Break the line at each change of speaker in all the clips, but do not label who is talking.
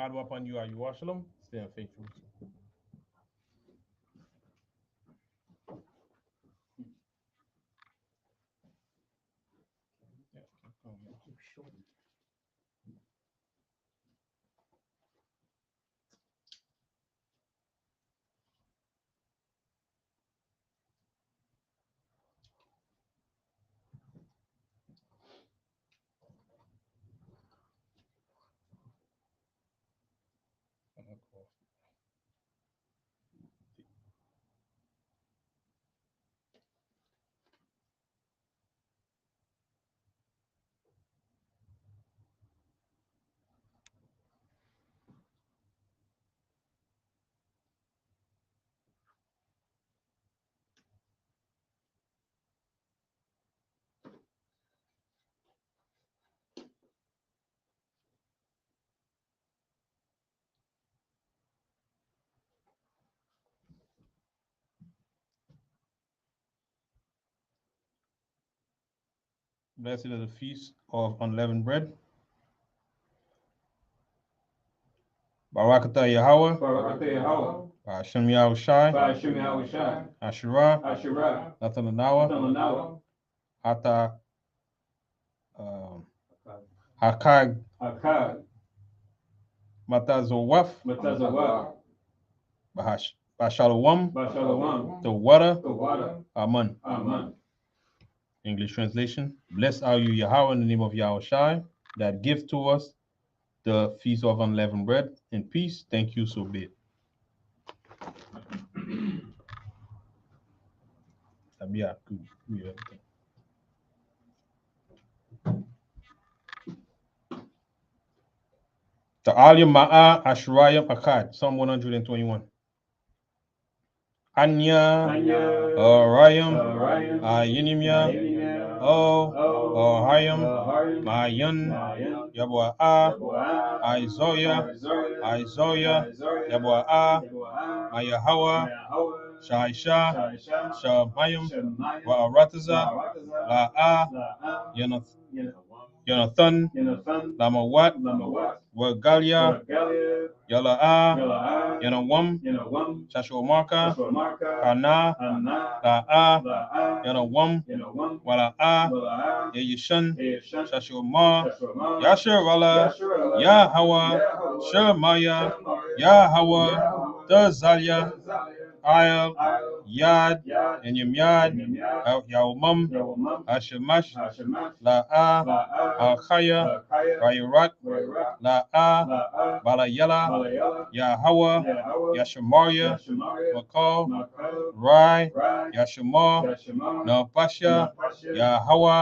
Mad upon you, are you Jerusalem? Stay faithful. Blessed is the feast of unleavened bread. Barakatah Yahweh.
Barakatah Yahweh.
Hashem Yahushai.
Hashem Yahushai.
Ashura.
Ashura.
Nathanawa.
Nathanawa.
Hata Hakag.
Hakad.
Matazawaf.
Matazawaf.
Bashalawam.
Bashalawam.
The water.
The water.
Amen.
Amen.
English translation. Blessed are you, Yahweh, in the name of Yahushai, that give to us the feast of unleavened bread in peace. Thank you, so be it. Ta'alim Ma'a Ashurayim Akkad, Psalm 121. Anya, Rayam, Ayinimya, Hayam, Mayan, Yabwa'a, Izoya, Yabwa'a, Mayahawa, Shaisha, Shamayim, Wa'arataza, La'a, Jonathan, Lamawat, Wagalia, Yala'a, Yanawam, Shashomaka, Kana, La'a, Yanawam, Wala'a, Yayishan, Shashoma, Yasharala, Yahawa, Shemaya, Yahawa, Dazalia, Ayal, Yad, and Yamyad, Yawmam, Ashamash, La'a, Alkhaya, Rayurat, La'a, Balayala, Yahawa, Yashamaya, Makal, Rai, Yashamar, Napasha, Yahawa,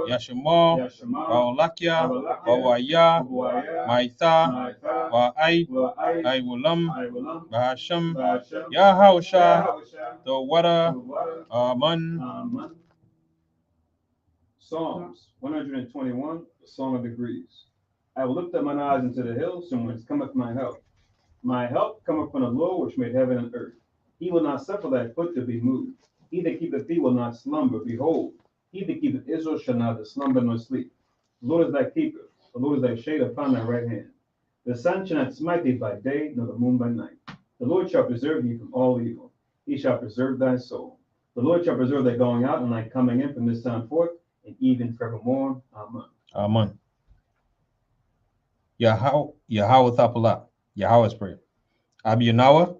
Yashamar, Baulakia, Bawaya, Maitha, Wa'ai, Aiwulam, Bahasham, Yahawasha, the water, Aman.
Psalms 121, the Song of Degrees. I will lift up mine eyes into the hills, from whence cometh my help. My help cometh from the Lord, which made heaven and earth. He will not suffer thy foot to be moved. He that keepeth thee will not slumber. Behold, he that keepeth Israel shall neither slumber nor sleep. The Lord is thy keeper. The Lord is thy shade upon thy right hand. The sun shall not smite thee by day, nor the moon by night. The Lord shall preserve thee from all evil. He shall preserve thy soul. The Lord shall preserve thy going out and thy coming in from this time forth, and even forevermore. Amen.
Amen. Yahweh Thapalah. Yahweh's prayer. Abi Yanawa.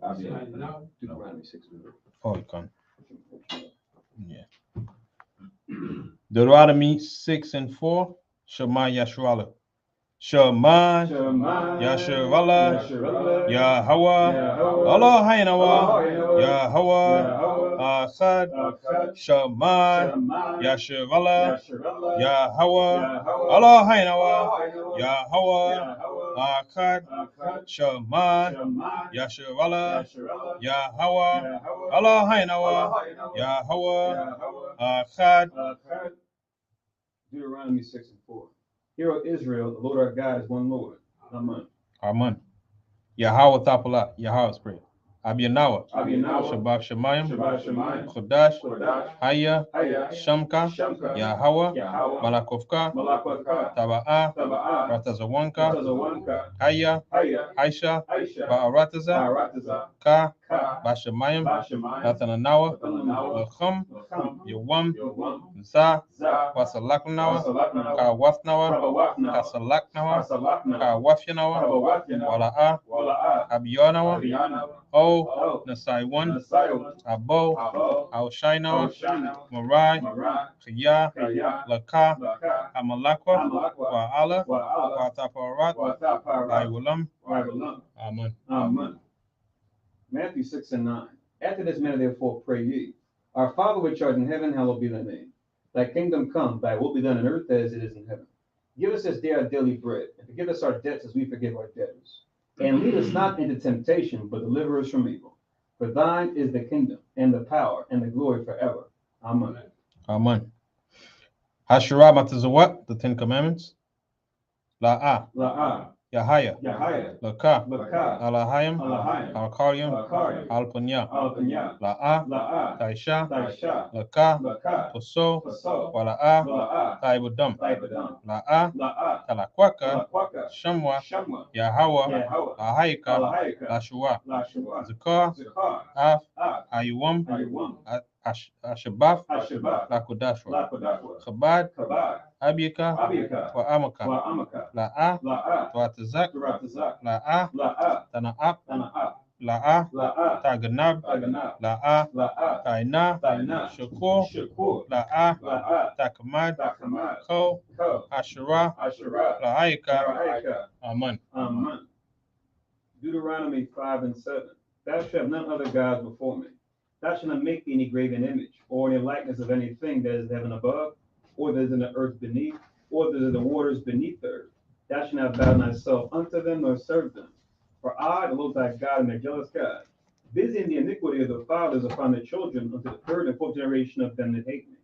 Deuteronomy 6.
Oh, you can. Yeah. Deuteronomy 6 and 4. Shema Yasharala. Shema Yasharala. Yahweh. Allah Haynawa. Yahweh. Achad. Shema Yasharala. Yahweh. Allah Haynawa. Yahweh. Akkad. Shema Yasharala. Yahweh. Allah Haynawa. Yahweh. Akkad.
Deuteronomy 6 and 4. Hear, O Israel, the Lord our God is one Lord. Amen.
Amen. Yahweh Thapalah. Yahweh's prayer. Abiyanawa,
Abiyanawa,
Shabbat Shemayim,
Shabbat Shemayim,
Kodash,
Kodash,
Haya,
Haya,
Shamka,
Shamka,
Yahawa,
Yahweh,
Malakovka,
Malakwaka,
Taba'a,
Taba'a,
Ratazawanka,
Tazawanka,
Haya,
Haya,
Aisha,
Aisha,
Ba'arataza,
Barataza,
Ka,
Ka,
Bashemayim,
Bashemayim,
Ratananawa,
Ratananawa,
Lechum,
Lacham,
Yawam,
Yawam,
Za,
Za,
Wasalaknawa,
Wasalaknawa,
Ka Wafnawa,
Kabawafnawa,
Kasalaknawa,
Kasalaknawa,
Ka Wafyanawa,
Kabawafyanawa,
Wala'a,
Wala'a,
Abiyanawa,
Abiyanawa,
O, Nasaiwan,
Nasaiwan,
Abo,
Abo,
Aushainawa,
Shanawa,
Marai,
Marai,
Khaya,
Kaya,
Laka,
Laka,
Amalakwa,
Amalakwa,
Wa'ala,
Wa'ala,
Wataparat,
Wataparat,
Laiwalam.
Wa'alam.
Amen.
Amen. Matthew 6 and 9. After this manner, therefore, pray ye. Our Father which art in heaven, hallowed be thy name. Thy kingdom come, thy will be done on earth as it is in heaven. Give us this day our daily bread, and forgive us our debts as we forgive our debtors. And lead us not into temptation, but deliver us from evil. For thine is the kingdom, and the power, and the glory forever. Amen.
Amen. Hashira Matazawat, the Ten Commandments. La'a,
La'ah,
Yahaya,
Yahaya,
Laka,
Laka,
Alahayim,
Alahayim,
Alkaryim,
Alakaryim,
Alpanya,
Alpanya,
La'a,
La'ah,
Taisha,
Taisha,
Laka,
Laka,
Toso,
Paso,
Wala'a,
Wala'ah,
Taibudam,
Taibadam,
La'a,
La'ah,
Talakwaka,
Talakwaka,
Shamwa,
Shamwa,
Yahawa,
Yahweh,
Lahaika,
Alahaika,
Lashua,
Lashua,
Zakar,
Zakar,
Af,
Ak,
Ayuwam,
Ayuwam,
Ashabaf,
Ashabah,
Lakodashwa,
Lakodashwa,
Chabad,
Kabad,
Abiyaka,
Abiyaka,
Wa'amaka,
Wa'amaka,
La'a,
La'ah,
Tuatazak,
Turatazak,
La'a,
La'ah,
Tana'ap,
Tana'ah,
La'a,
La'ah,
Taganab,
Taganah,
La'a,
La'ah,
Taina,
Tainah,
Shakur,
Shakur,
La'a,
La'ah,
Takamad,
Takamad,
Ko,
Ko,
Ashura,
Asherah,
La'aika,
La'aika,
Amen.
Amen. Deuteronomy 5 and 7. Thou shalt have none other gods before me. Thou shalt not make any graven image, or any likeness of anything that is in heaven above, or that is in the earth beneath, or that is in the waters beneath the earth. Thou shalt not bow thyself unto them, nor serve them. For I, the Lord thy God, am a jealous God, visiting the iniquity of the fathers upon the children unto the third and fourth generation of them that hate me,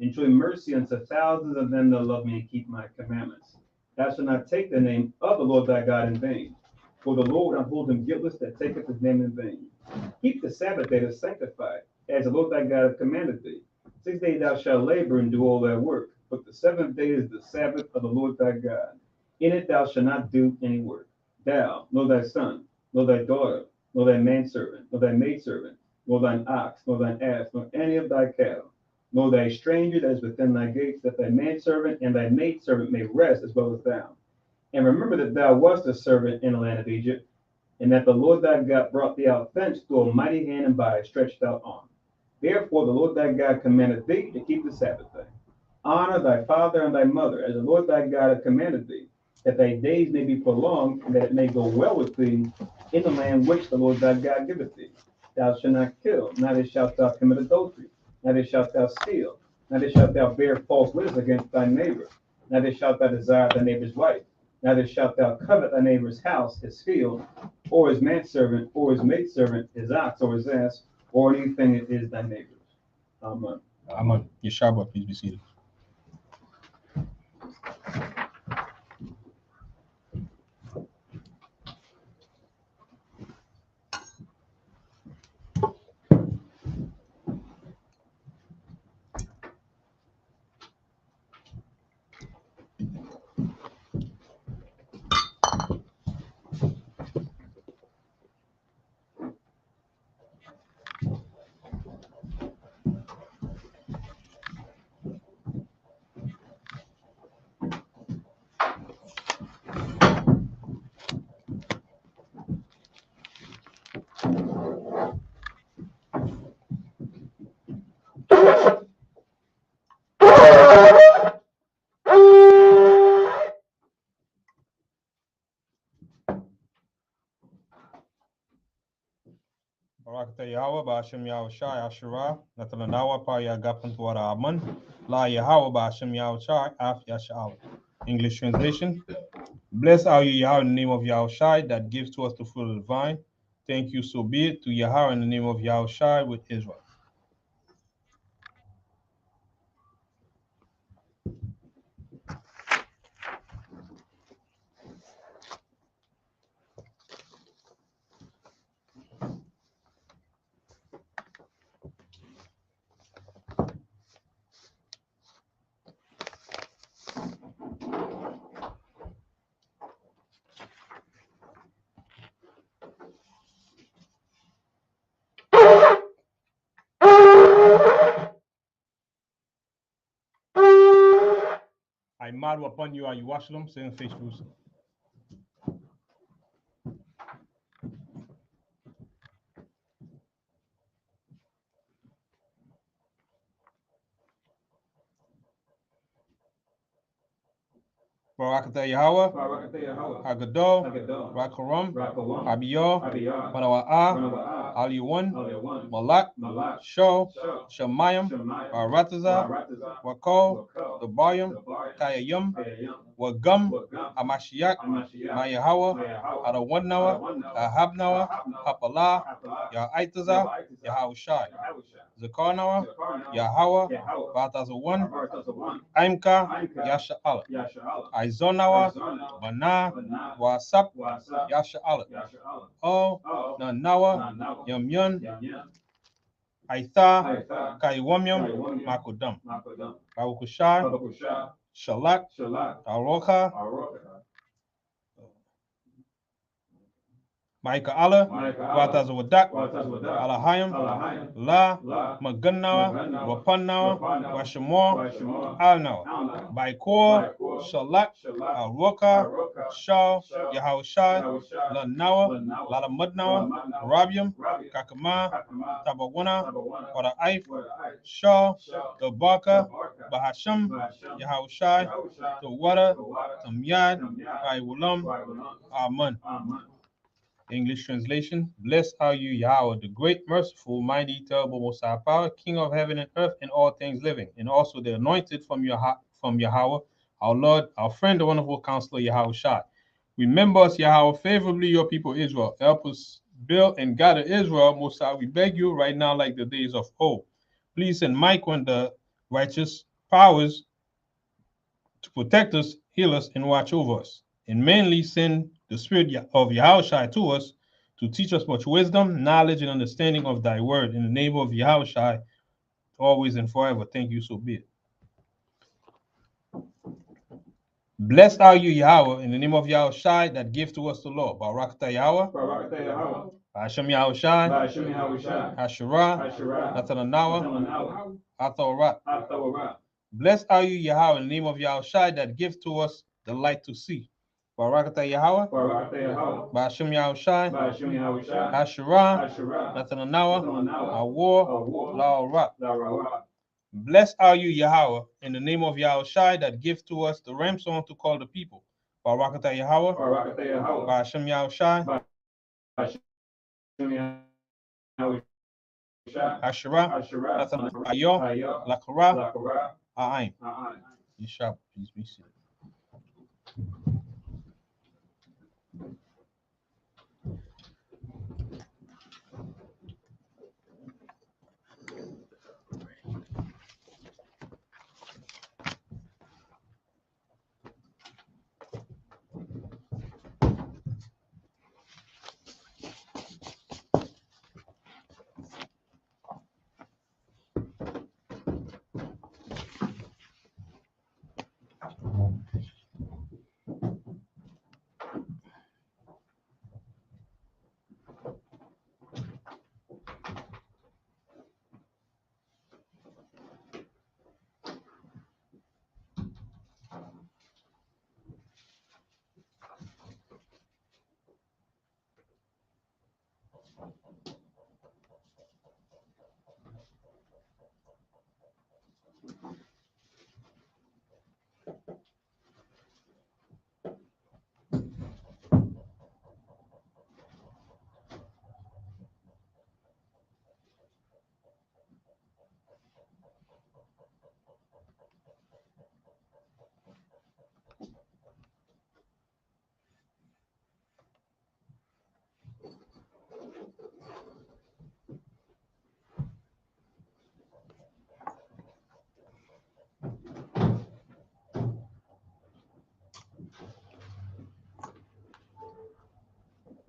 and showing mercy unto thousands of them that love me and keep my commandments. Thou shalt not take the name of the Lord thy God in vain. For the Lord will not hold him guiltless that taketh his name in vain. Keep the Sabbath day to sanctify, as the Lord thy God hath commanded thee. 6 days thou shalt labor and do all thy work, but the seventh day is the Sabbath of the Lord thy God. In it thou shalt not do any work. Thou, nor thy son, nor thy daughter, nor thy manservant, nor thy maidservant, nor thine ox, nor thine ass, nor any of thy cattle, nor thy stranger that is within thy gates, that thy manservant and thy maidservant may rest as well as thou. And remember that thou wast a servant in the land of Egypt, and that the Lord thy God brought thee out thence through a mighty hand and by a stretched out arm. Therefore the Lord thy God commanded thee to keep the Sabbath day. Honor thy father and thy mother, as the Lord thy God hath commanded thee, that thy days may be prolonged, and that it may go well with thee in the land which the Lord thy God giveth thee. Thou shalt not kill, neither shalt thou commit adultery, neither shalt thou steal, neither shalt thou bear false witness against thy neighbor, neither shalt thou desire thy neighbor's wife, neither shalt thou covet thy neighbor's house, his field, or his manservant, or his maidservant, his ox, or his ass, or anything that is thy neighbor's. Amen.
Amen. Yeshua, please be seated. Barakata Yahweh, Ba'ashem Yahweh Shai, Ashura, Natalanawa, Pa Yagapantuara Aman, La Yahweh, Ba'ashem Yahweh Shai, Af Yasha'al. English translation. Blessed are you, Yahweh, in the name of Yahweh Shai, that gives to us the fruit of the vine. Thank you, so be it, to Yahweh in the name of Yahweh Shai with Israel. model upon you, you wash them, same face first. Barakatah Yahweh, Hagadol, Rakaram, Abiyah, Manawa'ah, Aliwan, Malak, Sho, Shemayim, Barataza, Wakol, the Bayam, Kayayum, Wagum, Amashiach, Mayahawa, Adawanawa, Ahabnawa, Hapalah, Yahaitaza, Yahawashi, Zakarnawa, Yahawa, Batazawan, Aimka, Yasha'ala, Aizonawa, Bana, Wasap, Yasha'ala, O, Nanawa, Yamyun, Aitha, Kaiwamyam, Makodam, Barukushai, Shalak, Aroka, Maika Allah, Watazawadak, Alahayam, La, Maganawa, Wapanawa, Washamor, Alnawa, Baikor, Shalak, Aroka, Shaw, Yahushai, Lanawa, Lalamudnawa, Rabiam, Kakama, Tabawana, Wadaif, Shaw, Gabaka, Bahasham, Yahushai, Tawada, Tamyad, Baiwulam, Amen. English translation: Blessed are you, Yahweh, the great, merciful, mighty, terrible, most high power, King of heaven and earth and all things living, and also the anointed from Yahweh, our Lord, our friend, the wonderful counselor, Yahweh Shai. Remember us, Yahweh, favorably your people Israel. Help us build and gather Israel, Most High, we beg you right now like the days of old. Please send Michael and the righteous powers to protect us, heal us, and watch over us. And mainly send the spirit of Yahushai to us to teach us much wisdom, knowledge, and understanding of thy word. In the name of Yahushai, always and forever. Thank you, so be it. Blessed are you, Yahweh, in the name of Yahushai that give to us the law. Barakatah Yahweh, Hashem Yahushai, Hasherah, Natananawa, Athorat. Blessed are you, Yahweh, in the name of Yahushai that give to us the light to see. Barakatah Yahweh, Hashem Yahushai, Hasherah, Natananawa, Awar, La'arat. Blessed are you, Yahweh, in the name of Yahushai that give to us the ram song to call the people. Barakatah Yahweh, Hashem Yahushai, Hasherah, Natananawa, Ayo, Lakara, A'aim. Yeshua, please be seated.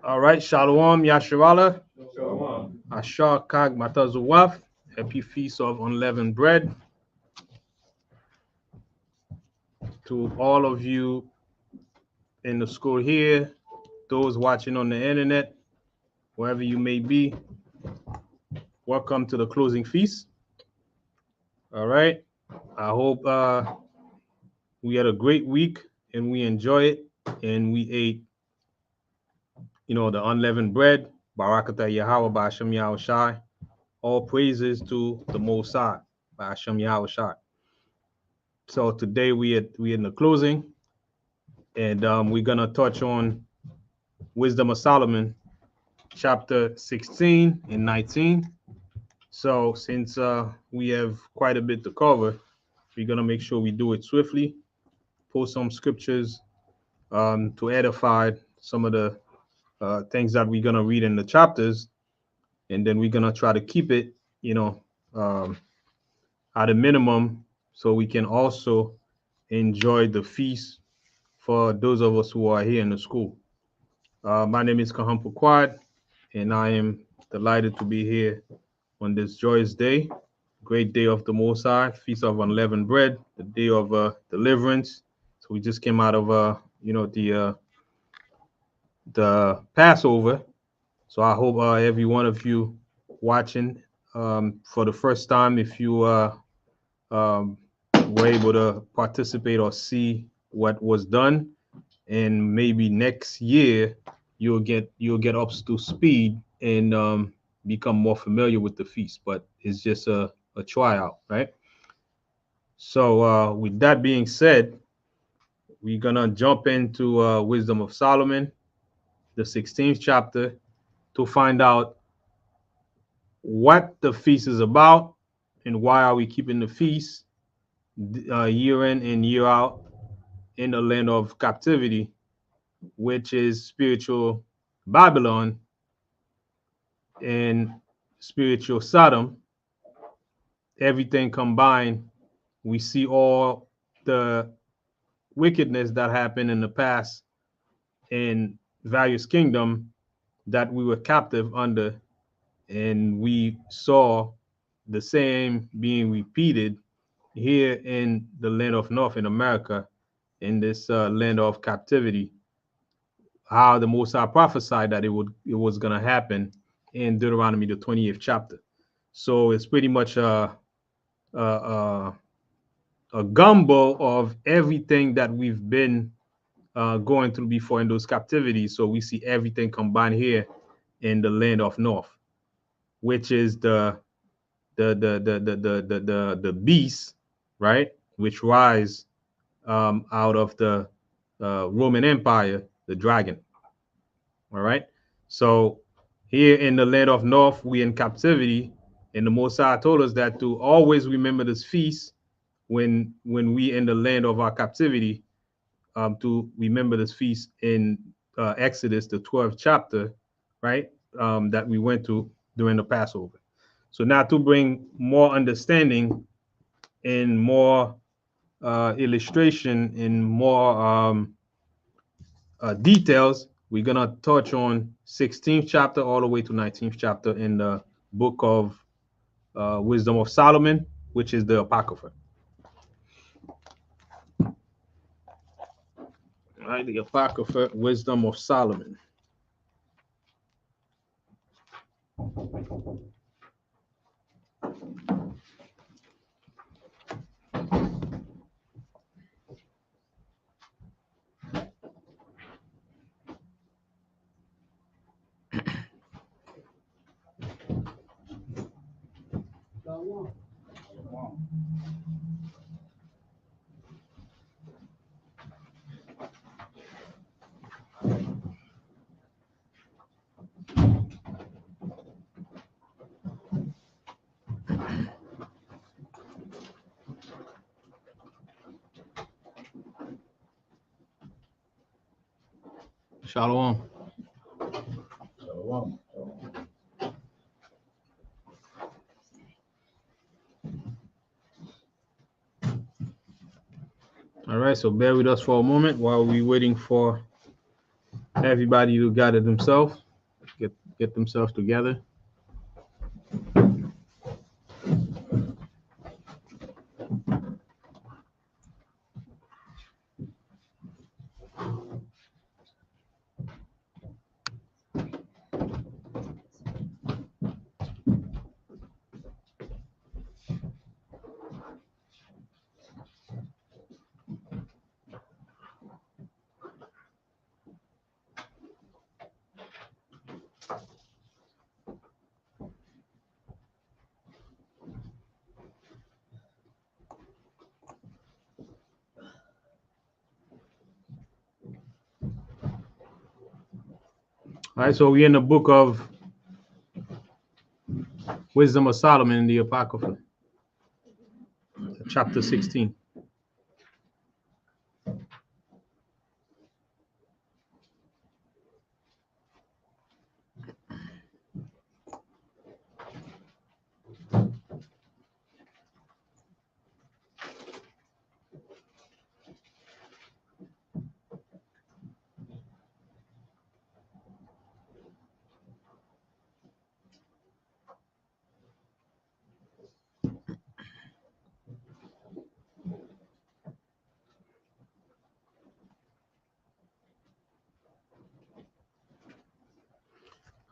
All right, Shalom, Yasharala.
Shalom.
Ashar Kag Matazuwaf. Happy Feast of Unleavened Bread. To all of you in the school here, those watching on the internet, wherever you may be, welcome to the closing feast. All right. I hope we had a great week and we enjoy it. And we ate, the unleavened bread. Barakatah Yahweh by Hashem Yahweh Shai. All praises to the Most High by Hashem Yahweh Shai. So today we in the closing, and we're gonna touch on Wisdom of Solomon, chapter 16 and 19. So since we have quite a bit to cover, we're gonna make sure we do it swiftly. Post some scriptures to edify some of the things that we're gonna read in the chapters, and then we're gonna try to keep it, at a minimum, so we can also enjoy the feast for those of us who are here in the school. My name is Kahampu Quad, and I am delighted to be here on this joyous day, great day of the Most High, Feast of Unleavened Bread, the day of deliverance. So we just came out of the Passover. So I hope every one of you watching for the first time, if you were able to participate or see what was done, and maybe next year you'll get up to speed and become more familiar with the feast. But it's just a tryout, right? So with that being said, we're gonna jump into Wisdom of Solomon, the 16th chapter, to find out what the feast is about and why are we keeping the feast year in and year out in the land of captivity, which is spiritual Babylon and spiritual Sodom. Everything combined, we see all the wickedness that happened in the past in various kingdoms that we were captive under, and we saw the same being repeated here in the land of North in America, in this land of captivity. How the Most High prophesied that it was going to happen in Deuteronomy the 28th chapter. So it's pretty much a gumbo of everything that we've been going through before in those captivities. So we see everything combined here in the land of North, which is the beast, right? Which rise out of the Roman Empire, the dragon. All right. So here in the land of North, we in captivity, and the Most High told us that to always remember this feast when we in the land of our captivity, to remember this feast in Exodus, the 12th chapter, right? That we went to during the Passover. So now to bring more understanding and more illustration and more details, we're gonna touch on 16th chapter all the way to 19th chapter in the book of Wisdom of Solomon, which is the Apocrypha. All right, the Apocrypha, Wisdom of Solomon. Shalom.
Shalom.
All right, so bear with us for a moment while we're waiting for everybody to gather themselves, get themselves together. All right, so we're in the book of Wisdom of Solomon in the Apocrypha, chapter 16.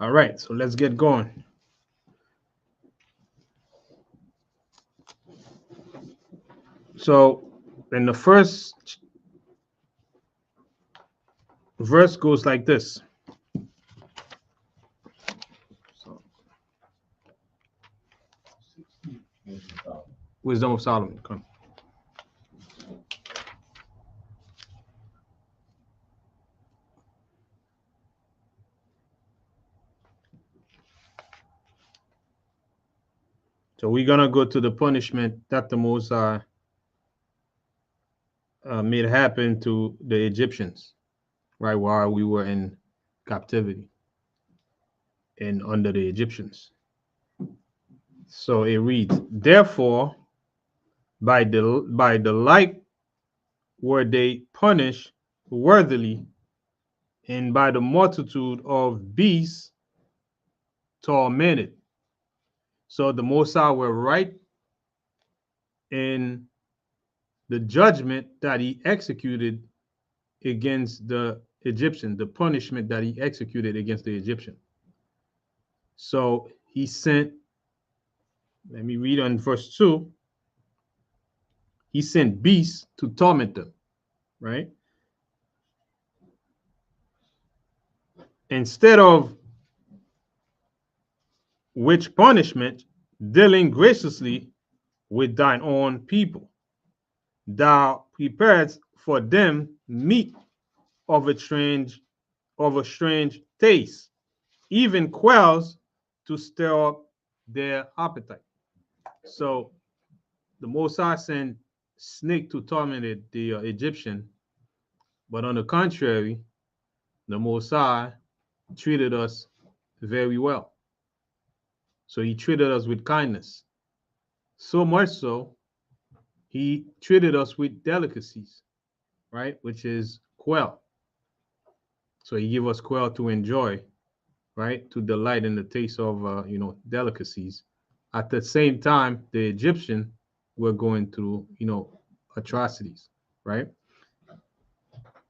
All right, so let's get going. So, in the first verse goes like this. So, Wisdom of Solomon. Come. So we're gonna go to the punishment that the Most High made happen to the Egyptians, right, while we were in captivity and under the Egyptians. So it reads, therefore, by the like were they punished worthily, and by the multitude of beasts tormented. So the Most High were right in the judgment that he executed against the Egyptian, the punishment that he executed against the Egyptian. So he sent, let me read on verse 2, he sent beasts to torment them, right? Instead of which punishment, dealing graciously with thine own people, thou preparest for them meat of a strange taste, even quails to stir up their appetite. So the Most High sent snake to torment the Egyptian, but on the contrary, the Most High treated us very well. So he treated us with kindness. So much so, he treated us with delicacies, right? Which is quail. So he gave us quail to enjoy, right? To delight in the taste of, delicacies. At the same time, the Egyptian were going through, atrocities, right?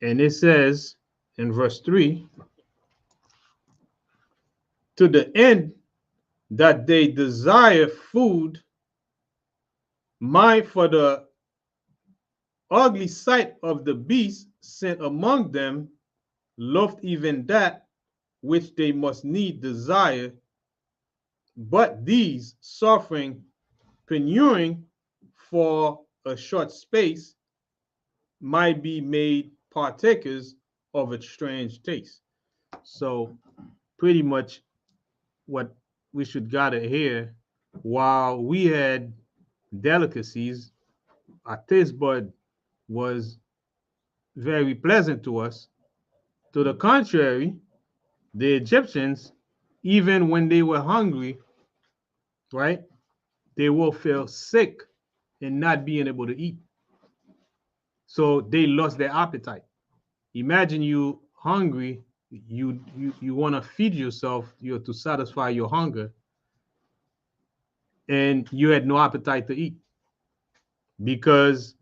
And it says in verse 3, to the end that they desire food, mind for the ugly sight of the beast sent among them, loved even that which they must need desire, but these suffering, penuring for a short space, might be made partakers of a strange taste. So pretty much what we should gather here, while we had delicacies, our taste bud was very pleasant to us. To the contrary, the Egyptians, even when they were hungry, right, they will feel sick and not being able to eat. So they lost their appetite. Imagine you hungry, you want to feed yourself, to satisfy your hunger, and you had no appetite to eat because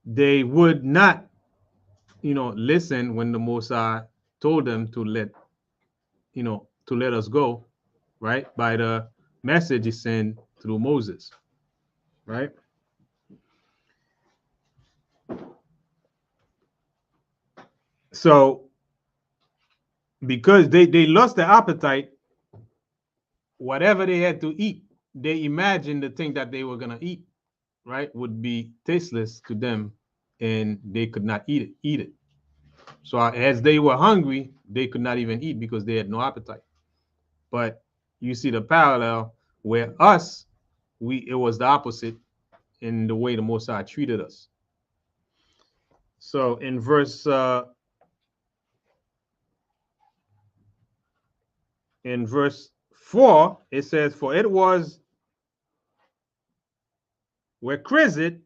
they would not, listen when the Most High told them to let us go, right? By the message he sent through Moses, right? So because they lost their appetite, whatever they had to eat, they imagined the thing that they were gonna eat, right, would be tasteless to them, and they could not eat it. So as they were hungry, they could not even eat because they had no appetite. But you see the parallel where us, it was the opposite in the way the Most High treated us. So in verse 4, it says, "For it was requisite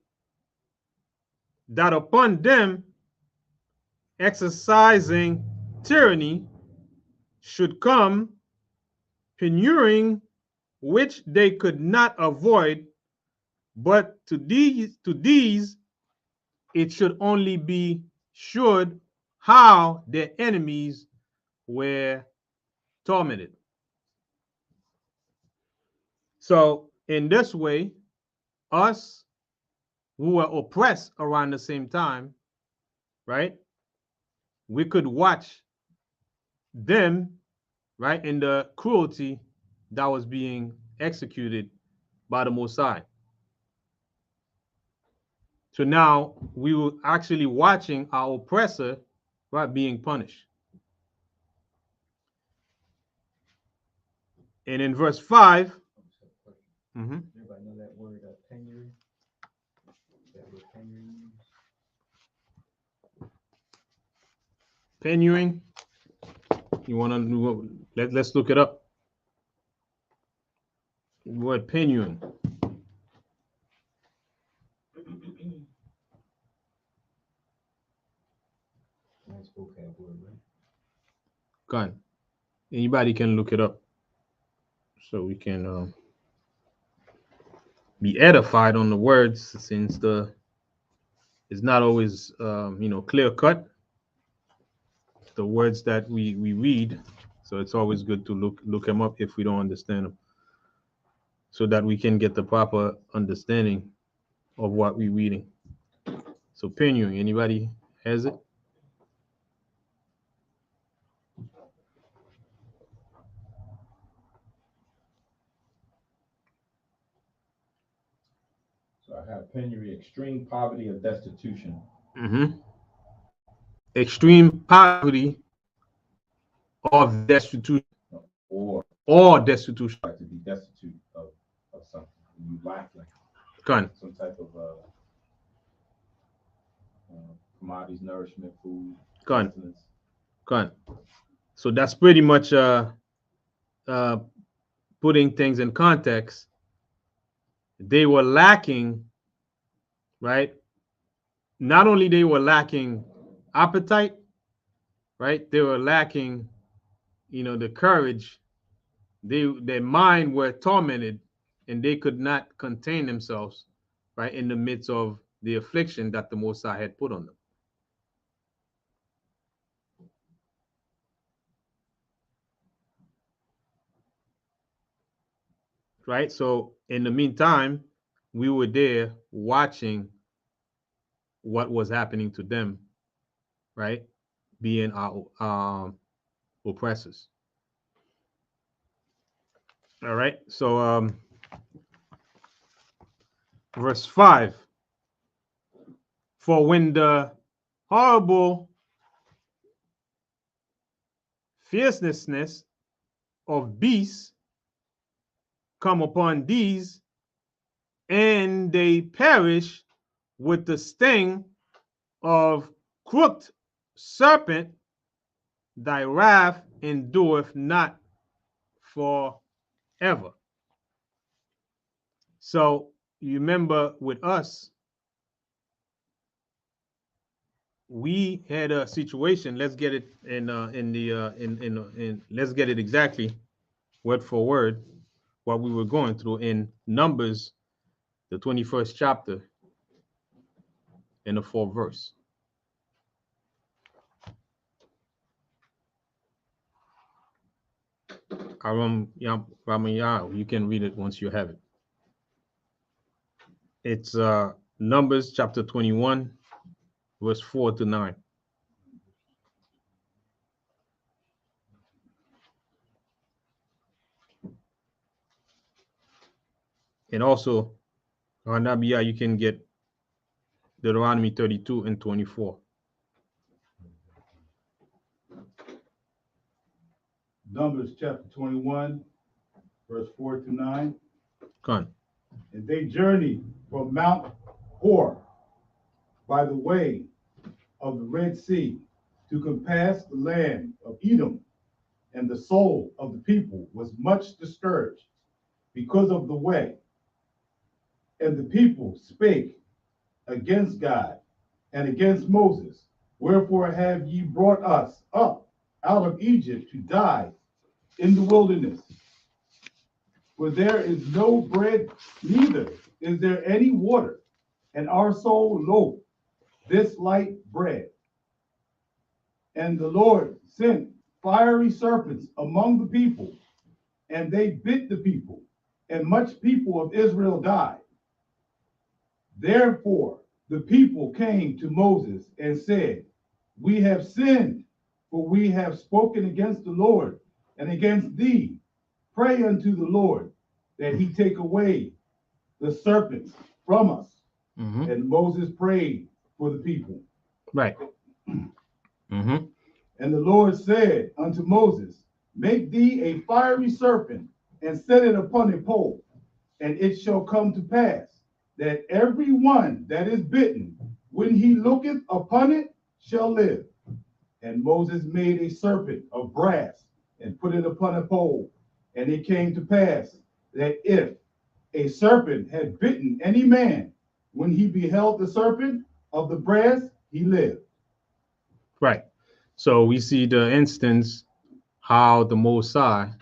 that upon them exercising tyranny should come penurying, which they could not avoid, but to these it should only be should how their enemies were tormented." So in this way, us who were oppressed around the same time, right? We could watch them, right, in the cruelty that was being executed by the Most High. So now we were actually watching our oppressor, right, being punished. And in verse 5,
Everybody know that word penury? That word penury means?
penurying. You want to let's look it up. The word penurying.
Nice vocab word, right?
Gone. Anybody can look it up, so we can be edified on the words, since it's not always clear cut, the words that we read. So it's always good to look them up if we don't understand them, so that we can get the proper understanding of what we're reading. So penurying, anybody has it?
So I have penury, extreme poverty or destitution.
Extreme poverty or destitution. Or destitution.
Like to be destitute of something. You lack like some type of commodities, nourishment, food, sustenance.
So that's pretty much putting things in context. They were lacking, right? Not only they were lacking appetite, right? They were lacking, the courage. Their mind were tormented, and they could not contain themselves, right, in the midst of the affliction that the Most High had put on them. Right? So in the meantime, we were there watching what was happening to them, right? Being our oppressors. All right. So verse 5. For when the horrible fierceness of beasts come upon these, and they perish with the sting of crooked serpent, thy wrath endureth not forever. So you remember with us, we had a situation. Let's get it in let's get it exactly word for word what we were going through in Numbers, the 21st chapter, in the 4th verse. You can read it once you have it. It's Numbers chapter 21, verse 4 to 9. And also, Hanabia, you can get Deuteronomy 32 and 24.
Numbers chapter 21, verse 4 to 9.
Con.
And they journeyed from Mount Hor by the way of the Red Sea to compass the land of Edom, and the soul of the people was much discouraged because of the way. And the people spake against God and against Moses, wherefore have ye brought us up out of Egypt to die in the wilderness? For there is no bread, neither is there any water, and our soul loath this light bread. And the Lord sent fiery serpents among the people, and they bit the people, and much people of Israel died. Therefore the people came to Moses and said, we have sinned, for we have spoken against the Lord and against thee. Pray unto the Lord that he take away the serpents from us.
Mm-hmm.
And Moses prayed for the people.
Right. Mm-hmm.
And the Lord said unto Moses, make thee a fiery serpent, and set it upon a pole, and it shall come to pass that every one that is bitten, when he looketh upon it, shall live. And Moses made a serpent of brass, and put it upon a pole. And it came to pass that if a serpent had bitten any man, when he beheld the serpent of the brass, he lived.
Right. So we see the instance how the Most High,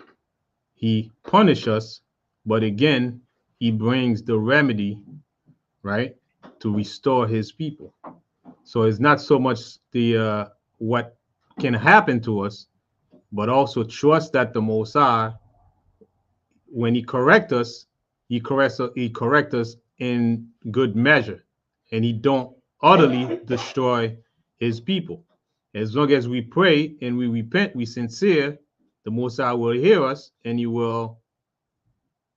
he punish us, but again, he brings the remedy, right, to restore his people. So it's not so much the what can happen to us, but also trust that the Most High, when he correct us, he correct us in good measure, and he don't utterly destroy his people. As long as we pray and we repent, we sincere, the Most High will hear us and he will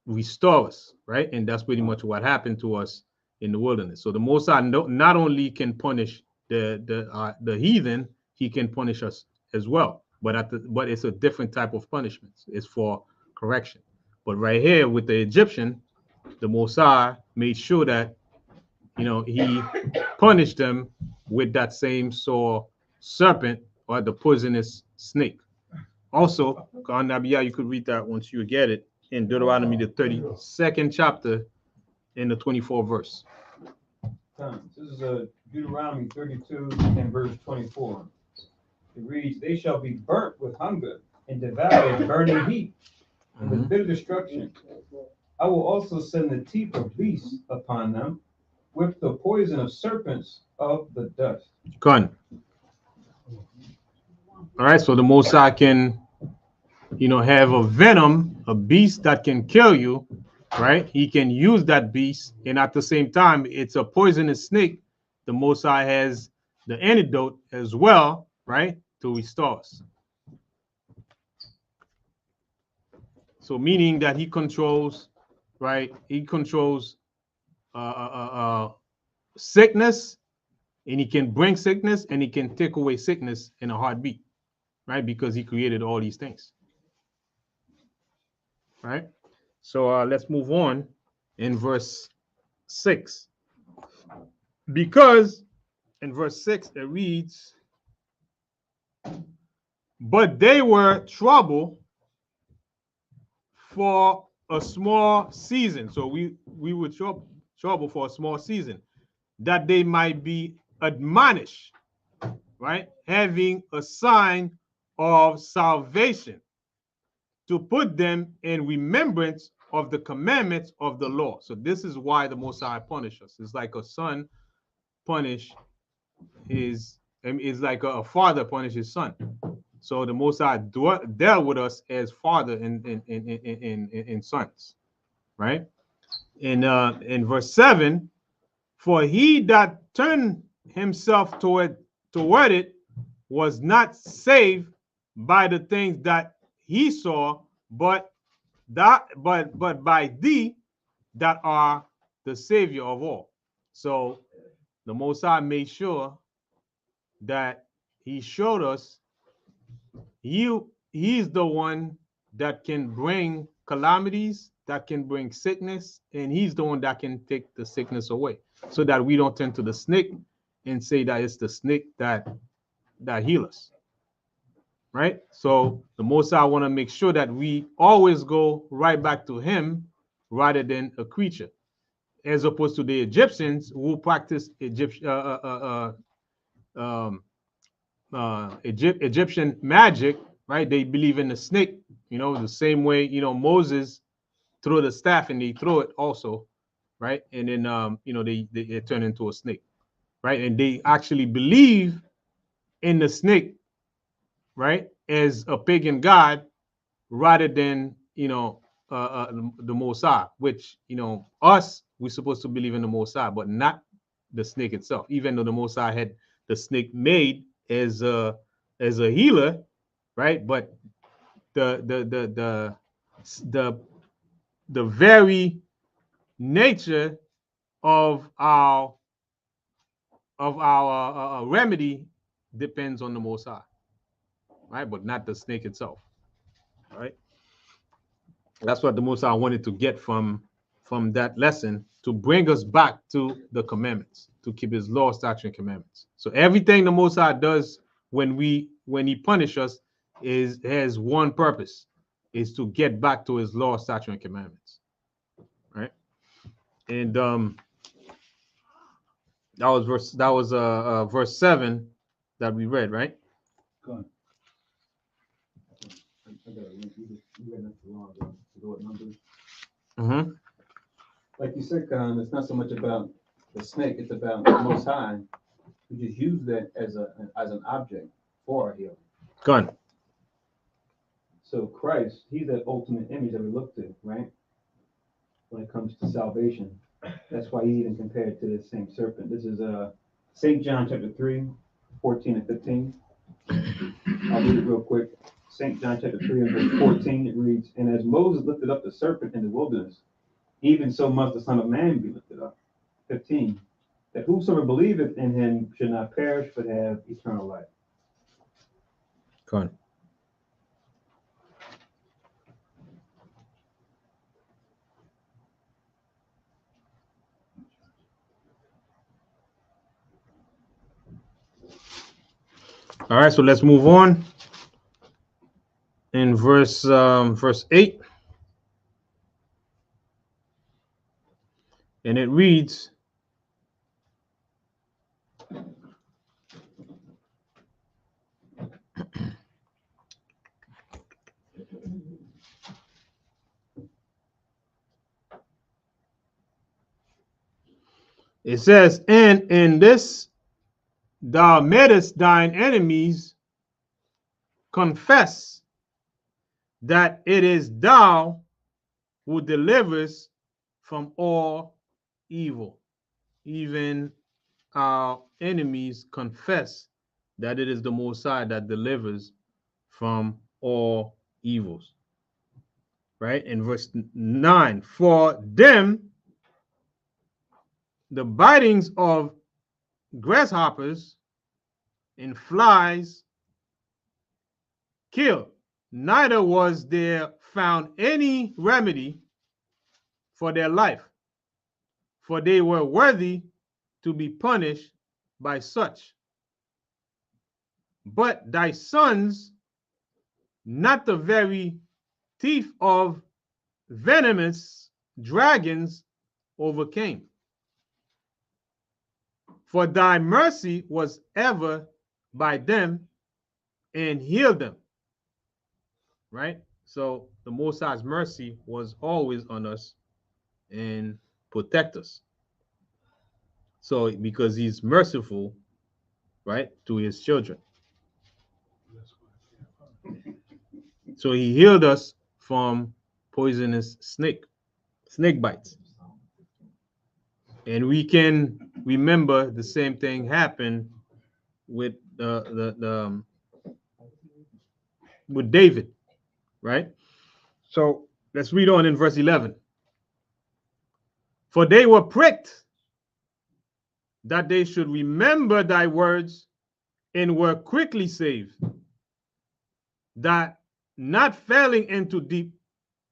restore us, right? And that's pretty much what happened to us in the wilderness. So the Most High not only can punish the heathen, he can punish us as well. But it's a different type of punishment. It's for correction. But right here with the Egyptian, the Most High made sure that he punished them with that same sore serpent or the poisonous snake. Also, Nabiyah, you could read that once you get it in Deuteronomy, the 32nd chapter, in the 24th verse.
This is Deuteronomy 32 and verse 24. It reads, they shall be burnt with hunger and devoured with burning heat and with bitter destruction. I will also send the teeth of beasts upon them with the poison of serpents of the dust.
Gun. All right, so the Most High can, have a venom, a beast that can kill you, right? He can use that beast, and at the same time, it's a poisonous snake. The Most High has the antidote as well, right, to restore us. So meaning that he controls, right? He controls sickness, and he can bring sickness, and he can take away sickness in a heartbeat, right? Because he created all these things, right? So let's move on in verse 6. Because in verse 6 it reads, but they were troubled for a small season. So we were trouble for a small season, that they might be admonished, right? Having a sign of salvation, to put them in remembrance of the commandments of the law. So this is why the Most High punish us. It's like a son punish his, it's like a father punish his son. So the Most High dealt with us as father and sons, right? In verse 7, for he that turned himself toward it was not saved by the things that he saw, but by thee that are the Savior of all. So the Most High made sure that he showed us he he's the one that can bring calamities, that can bring sickness, and he's the one that can take the sickness away, so that we don't turn to the snake and say that it's the snake that heals us. Right? So the Most High want to make sure that we always go right back to him rather than a creature, as opposed to the Egyptians who practice Egyptian magic, right? They believe in the snake, the same way, Moses threw the staff and they throw it also, right? And then, they turn into a snake, right? And they actually believe in the snake, right, as a pagan god rather than, the Most High, which, us, we're supposed to believe in the Most High, but not the snake itself, even though the Most High had the snake made as a healer, right? But the very nature of our remedy depends on the Most High, right? But not the snake itself, right? That's what the Most High wanted to get from that lesson, to bring us back to the commandments, to keep his law, statutes, and commandments. So everything the Most High does when he punishes us has one purpose, is to get back to his law, statutes, and commandments. Right? And that was verse 7 that we read, right?
Go on.
Mm-hmm.
Like you said, Khan, it's not so much about the snake, it's about the Most High. We just use that as an object for our healing.
Go on.
So Christ, he's that ultimate image that we look to, right? When it comes to salvation. That's why he even compared to the same serpent. This is St. John chapter 3, 14 and 15. I'll read it real quick. St. John chapter 3 and verse 14, it reads, "And as Moses lifted up the serpent in the wilderness, even so must the Son of Man be lifted up." 15, "That whosoever believeth in him should not perish, but have eternal life."
Go on. All right, so let's move on. In verse 8, and it reads, it says, "And in this thou madest thine enemies confess that it is thou who deliverest from all evil." Even our enemies confess that it is the Most High that delivers from all evils. Right? In verse 9, "For them the bitings of grasshoppers and flies killed, neither was there found any remedy for their life, for they were worthy to be punished by such. But thy sons, not the very teeth of venomous dragons, overcame. For thy mercy was ever by them and healed them." Right? So the Most High's mercy was always on us and protect us. So because he's merciful, right, to his children. So he healed us from poisonous snake bites. And we can remember the same thing happened with with David, right? So let's read on in verse 11. "For they were pricked that they should remember thy words, and were quickly saved, that not falling into deep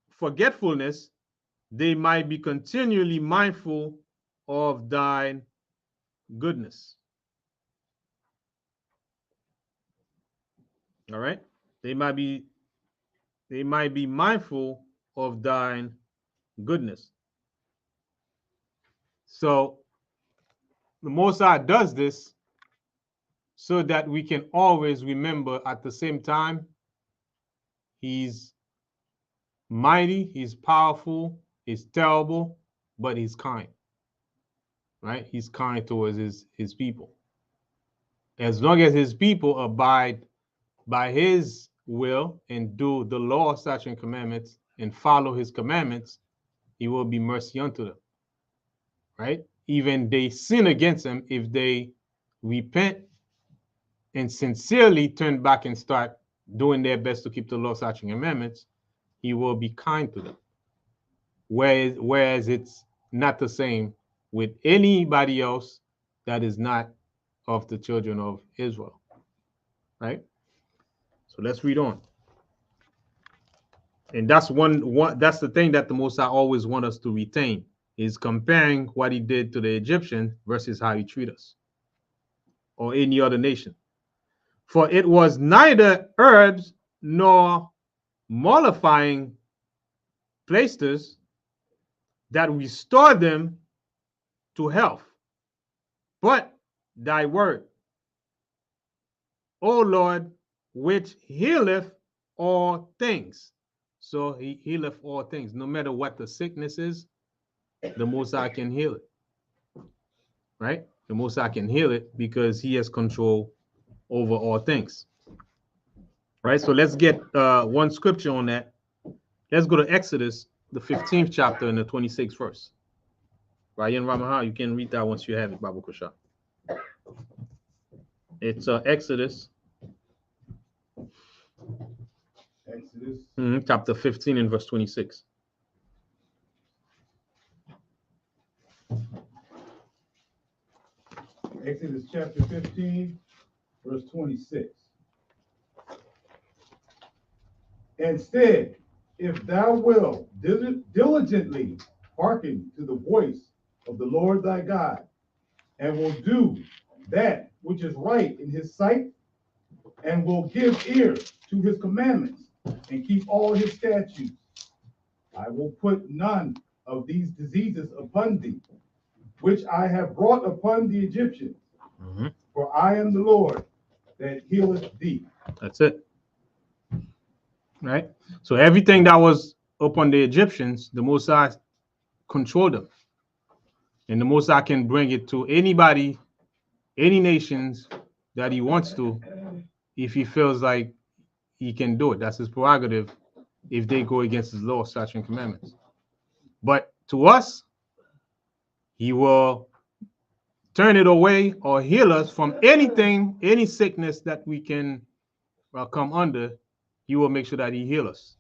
forgetfulness, they might be continually mindful of thine goodness. All right? They might be mindful of thine goodness. So the Most High does this so that we can always remember at the same time he's mighty, he's powerful, he's terrible, but he's kind. Right? He's kind towards his people. As long as his people abide by his will and do the law, statutes, and commandments and follow his commandments, he will be mercy unto them. Right? Even they sin against him, if they repent and sincerely turn back and start doing their best to keep the law, statutes, and commandments, he will be kind to them. Whereas it's not the same with anybody else that is not of the children of Israel. Right? So let's read on. And that's that's the thing that the Most High always want us to retain, is comparing what he did to the Egyptians versus how he treat us or any other nation. For it was neither herbs nor mollifying plasters that restored them to health, but thy word, O Lord, which healeth all things. So he healeth all things. No matter what the sickness is, the Most High can heal it. Right? The Most High can heal it because he has control over all things. Right? So let's get one scripture on that. Let's go to Exodus, the 15th chapter and the 26th verse. Ryan Ramaha, you can read that once you have it, Babu Kusha. It's Exodus. Chapter 15 and verse 26.
Exodus chapter 15, verse 26. Instead, if thou wilt diligently hearken to the voice of the Lord thy God, and will do that which is right in his sight, and will give ear to his commandments, and keep all his statutes, I will put none of these diseases upon thee, which I have brought upon the Egyptians. For I am the Lord that healeth thee.
That's it. Right? So everything that was upon the Egyptians, the Most High controlled them. And the Most High can bring it to anybody, any nations that he wants to, if he feels like he can do it. That's his prerogative if they go against his law, statutes, and commandments. But to us, he will turn it away or heal us from anything, any sickness that we can come under. He will make sure that he heals us,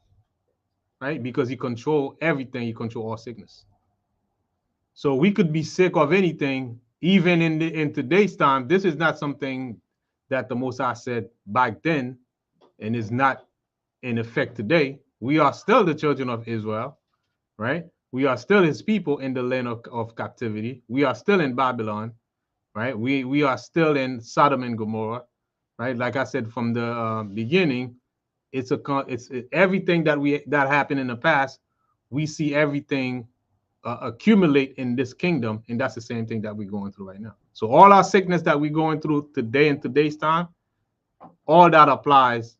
right? Because he controls everything. He controls all sickness. So we could be sick of anything, even in today's time. This is not something that the Most High said back then and is not in effect today. We are still the children of Israel, right? We are still his people in the land of captivity. We are still in Babylon, right? We are still in Sodom and Gomorrah, right? Like I said from the beginning, it's everything that happened in the past. We see everything accumulate in this kingdom, and that's the same thing that we're going through right now. So all our sickness that we're going through today in today's time, all that applies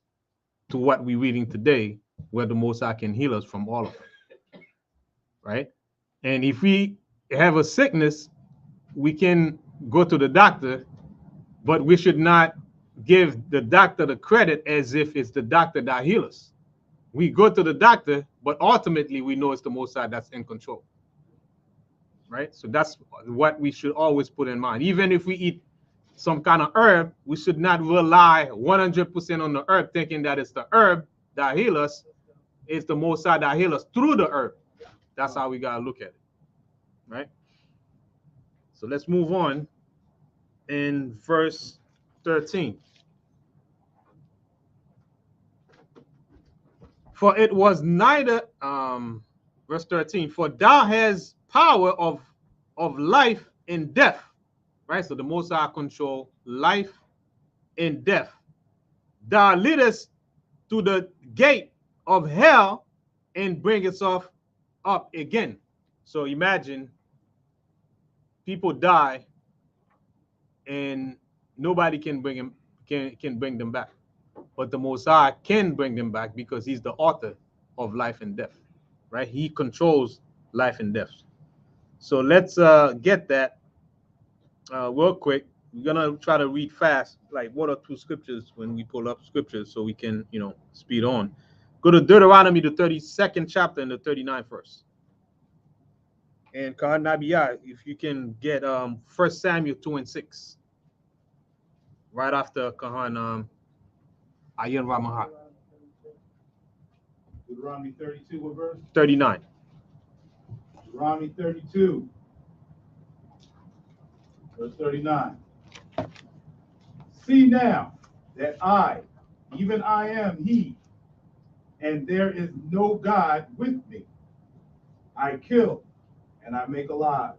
to what we're reading today, where the Most High can heal us from all of it, right? And if we have a sickness, we can go to the doctor, but we should not give the doctor the credit as if it's the doctor that heals us. We go to the doctor, but ultimately we know it's the Most High that's in control, right? So that's what we should always put in mind. Even if we eat some kind of herb, we should not rely 100% on the herb, thinking that it's the herb that heals us. It's the Most High that heals us through the herb. That's how we gotta look at it, right? So let's move on in verse 13. For it was neither, verse 13, for thou hast power of life and death, right? So the Most High control life and death. Thou leadest to the gate of hell and bringest us up again. So imagine people die and nobody can bring him can bring them back, but the Most High can bring them back because he's the author of life and death, right? He controls life and death. So let's get that real quick. We're gonna try to read fast, like 1 or 2 scriptures when we pull up scriptures, so we can, speed on. Go to Deuteronomy, the 32nd chapter and the 39th verse. And Kahan Nabiyah, if you can get 1 Samuel 2 and 6, right after Kahan Ayin Ramahat.
Deuteronomy 32, what verse?
39.
Deuteronomy 32, verse 39. See now that I, even I am he, and there is no God with me. I kill and I make alive.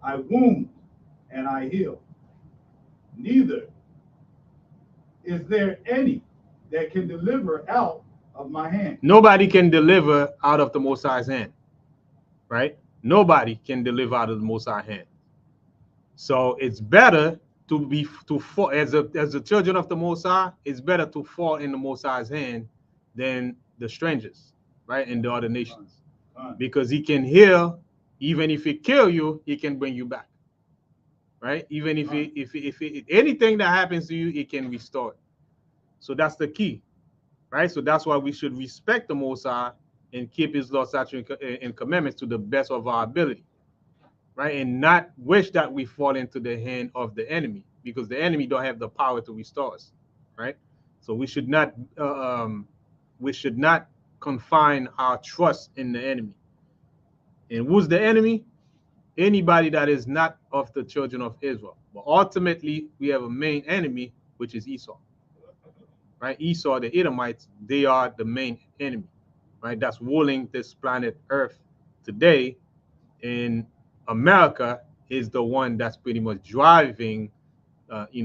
I wound and I heal. Neither is there any that can deliver out of my hand.
Nobody can deliver out of the Most High's hand, right? Nobody can deliver out of the Most High's hand. So it's better to fall as the children of the Most High. It's better to fall in the Most High's hand than the strangers, right, in the other nations, because he can heal. Even if he kill you, he can bring you back, right? Even if anything that happens to you, he can restore it. So that's the key, right? So that's why we should respect the Most High and keep his laws, statutes, and commandments to the best of our ability, right? And not wish that we fall into the hand of the enemy, because the enemy don't have the power to restore us, right? So we should not confine our trust in the enemy. And who's the enemy? Anybody that is not of the children of Israel. But ultimately, we have a main enemy, which is Esau, right? Esau, the Edomites, they are the main enemy, right? That's ruling this planet Earth today. And America is the one that's pretty much driving, in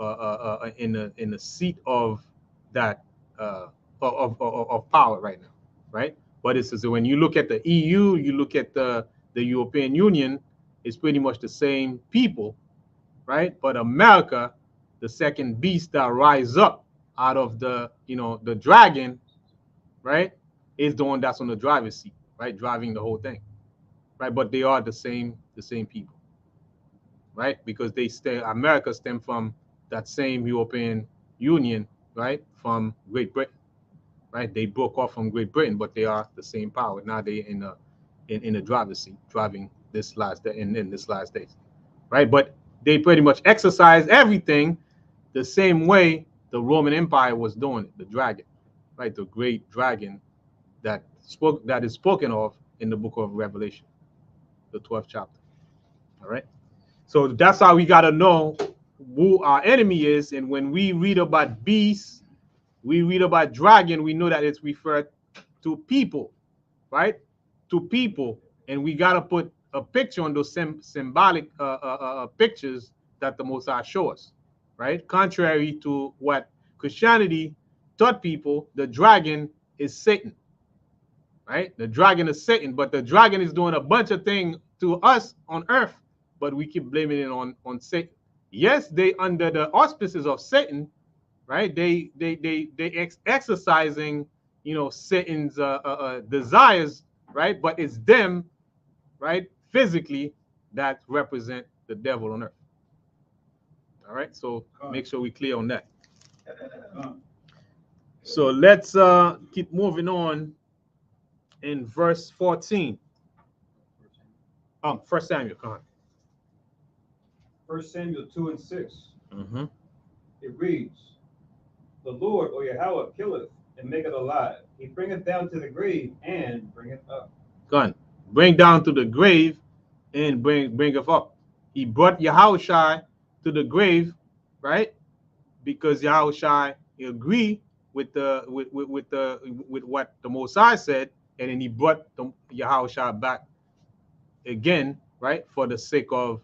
the seat of that of power right now, right? But it's so when you look at the EU, you look at the European Union, it's pretty much the same people, right? But America, the second beast that rise up out of the dragon, right, is the one that's on the driver's seat, right, driving the whole thing, right? But they are the same people, right? Because America stem from that same European Union, right, from Great Britain, right? They broke off from Great Britain, but they are the same power. Now they in the driver's seat, driving this last day in this last days, right? But they pretty much exercise everything the same way the Roman Empire was doing it. The dragon, right? The great dragon that is spoken of in the book of Revelation, the 12th chapter. All right. So that's how we got to know who our enemy is. And when we read about beasts, we read about dragon, we know that it's referred to people, right? To people. And we got to put a picture on those symbolic pictures that the Most High show us, right? Contrary to what Christianity taught people, the dragon is Satan, right? The dragon is Satan, but the dragon is doing a bunch of things to us on earth, but we keep blaming it on Satan. Yes, they under the auspices of Satan, right? They exercising, Satan's desires, right? But it's them, right, physically, that represent the devil on earth. All right, so make sure we clear on that. So let's keep moving on in verse 14. 1 Samuel, come on.
1 Samuel 2 and 6.
Mm-hmm.
It reads, the Lord, or Yahweh, killeth and maketh alive. He bringeth down to the grave and bringeth up.
Go on. Bring down to the grave and bringeth up. He brought Yahushua to the grave, right? Because Yahushua agreed with what the Mosai said, and then he brought the Yahushua back again, right, for the sake of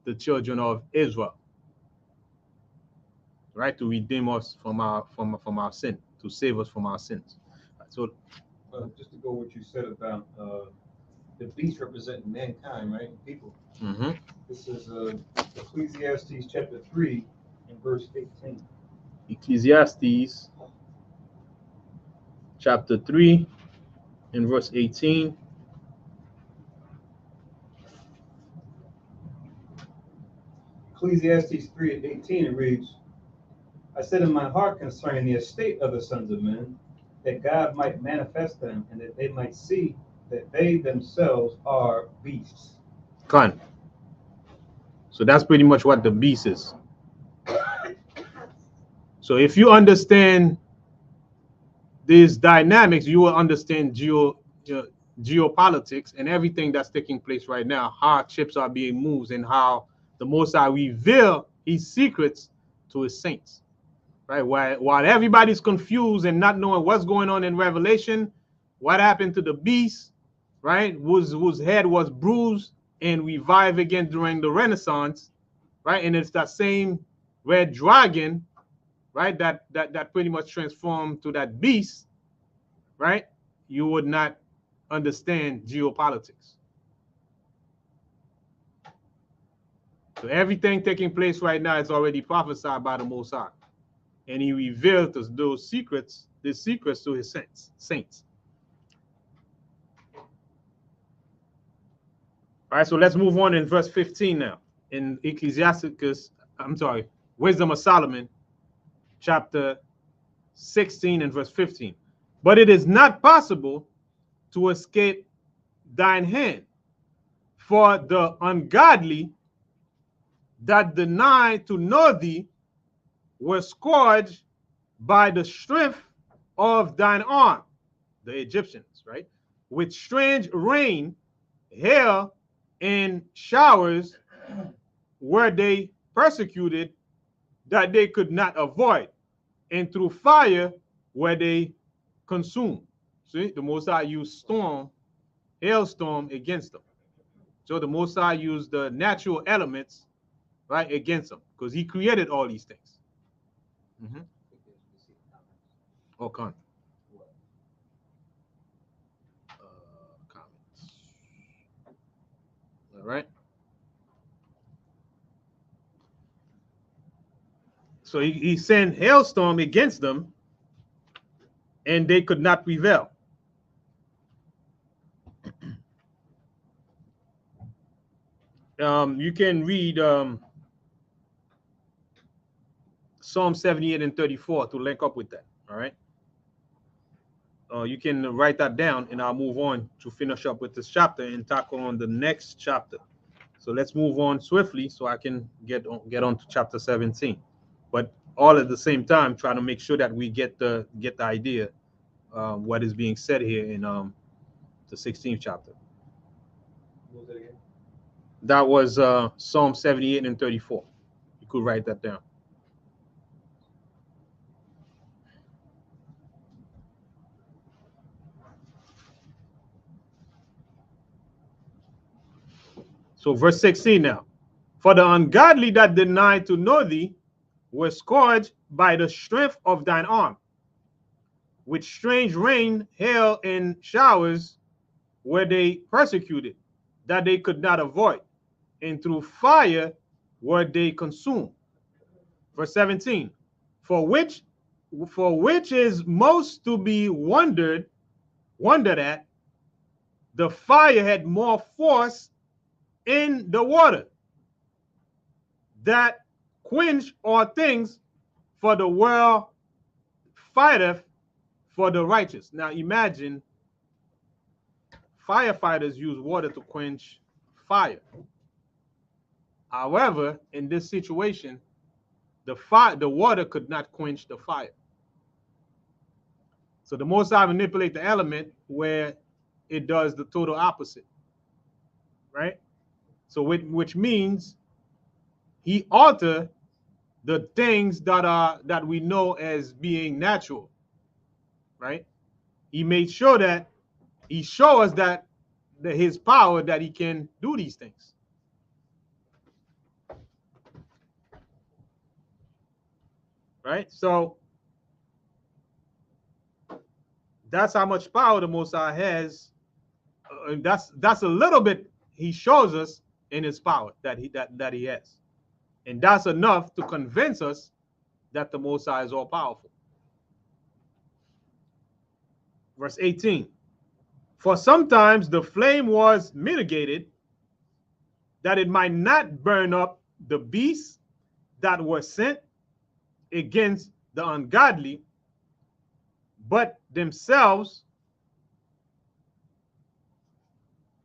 the children of Israel, right, to redeem us from our sin, to save us from our sins. So
just to go what you said about the beast representing mankind, right? People. This is Ecclesiastes chapter 3 and verse 18.
Ecclesiastes chapter 3 and verse 18.
Ecclesiastes 3 and 18, it reads, I said in my heart concerning the estate of the sons of men, that God might manifest them, and that they might see that they themselves are beasts.
Con. So that's pretty much what the beast is. So if you understand these dynamics, you will understand geopolitics and everything that's taking place right now, how chips are being moved, and how the Most High reveal his secrets to his saints. Right? While everybody's confused and not knowing what's going on in Revelation, what happened to the beast, right? Whose head was bruised and revived again during the Renaissance, right? And it's that same red dragon, right? That pretty much transformed to that beast, right? You would not understand geopolitics. So everything taking place right now is already prophesied by the Most High, and he revealed us those secrets, the secrets to his saints. All right, so let's move on in verse 15 now. In Wisdom of Solomon, chapter 16 and verse 15. But it is not possible to escape thine hand, for the ungodly that deny to know thee were scourged by the strength of thine arm, the Egyptians, right? With strange rain, hail, and showers were they persecuted that they could not avoid, and through fire were they consumed. See, the Most High used storm, hailstorm against them. So the Most High used the natural elements, right, against them, because he created all these things. Oh, comments. All right. So he sent hailstorm against them, and they could not prevail. You can read Psalm 78 and 34 to link up with that. All right. You can write that down, and I'll move on to finish up with this chapter and tackle on the next chapter. So let's move on swiftly so I can get on to chapter 17. But all at the same time, try to make sure that we get the idea what is being said here in the 16th chapter.
What was that again?
That was Psalm 78 and 34. You could write that down. So verse 16 now. For the ungodly that deny to know thee were scourged by the strength of thine arm. With strange rain, hail, and showers were they persecuted, that they could not avoid, and through fire were they consumed. Verse 17. For which is most to be wondered at, the fire had more force in the water that quench all things, for the world fighteth for the righteous. Now imagine firefighters use water to quench fire. However, in this situation, the water could not quench the fire. So the Most High manipulate the element where it does the total opposite, right? So which means he alter the things that we know as being natural, right? He made sure that he showed us that his power, that he can do these things. Right? So that's how much power the Most High has. And that's a little bit he shows us in his power that he has. And that's enough to convince us that the Most High is all powerful. Verse 18. For sometimes the flame was mitigated, that it might not burn up the beasts that were sent against the ungodly, but themselves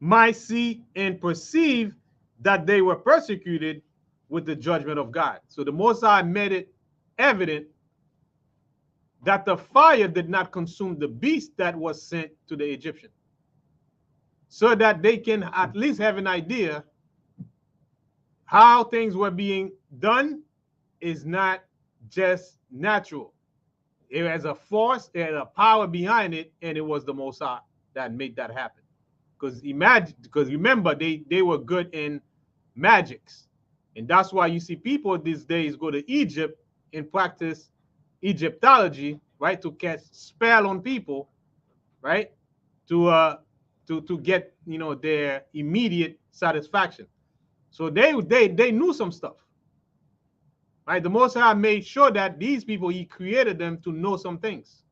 might see and perceive that they were persecuted with the judgment of God. So the Most High made it evident that the fire did not consume the beast that was sent to the Egyptian, so that they can at least have an idea how things were being done is not just natural. It has a force, it had a power behind it, and it was the Most High that made that happen. Because remember, they were good in magics. And that's why you see people these days go to Egypt and practice Egyptology, right? To cast spell on people, right? To get, you know, their immediate satisfaction. So they knew some stuff. Right? The Most High made sure that these people, he created them to know some things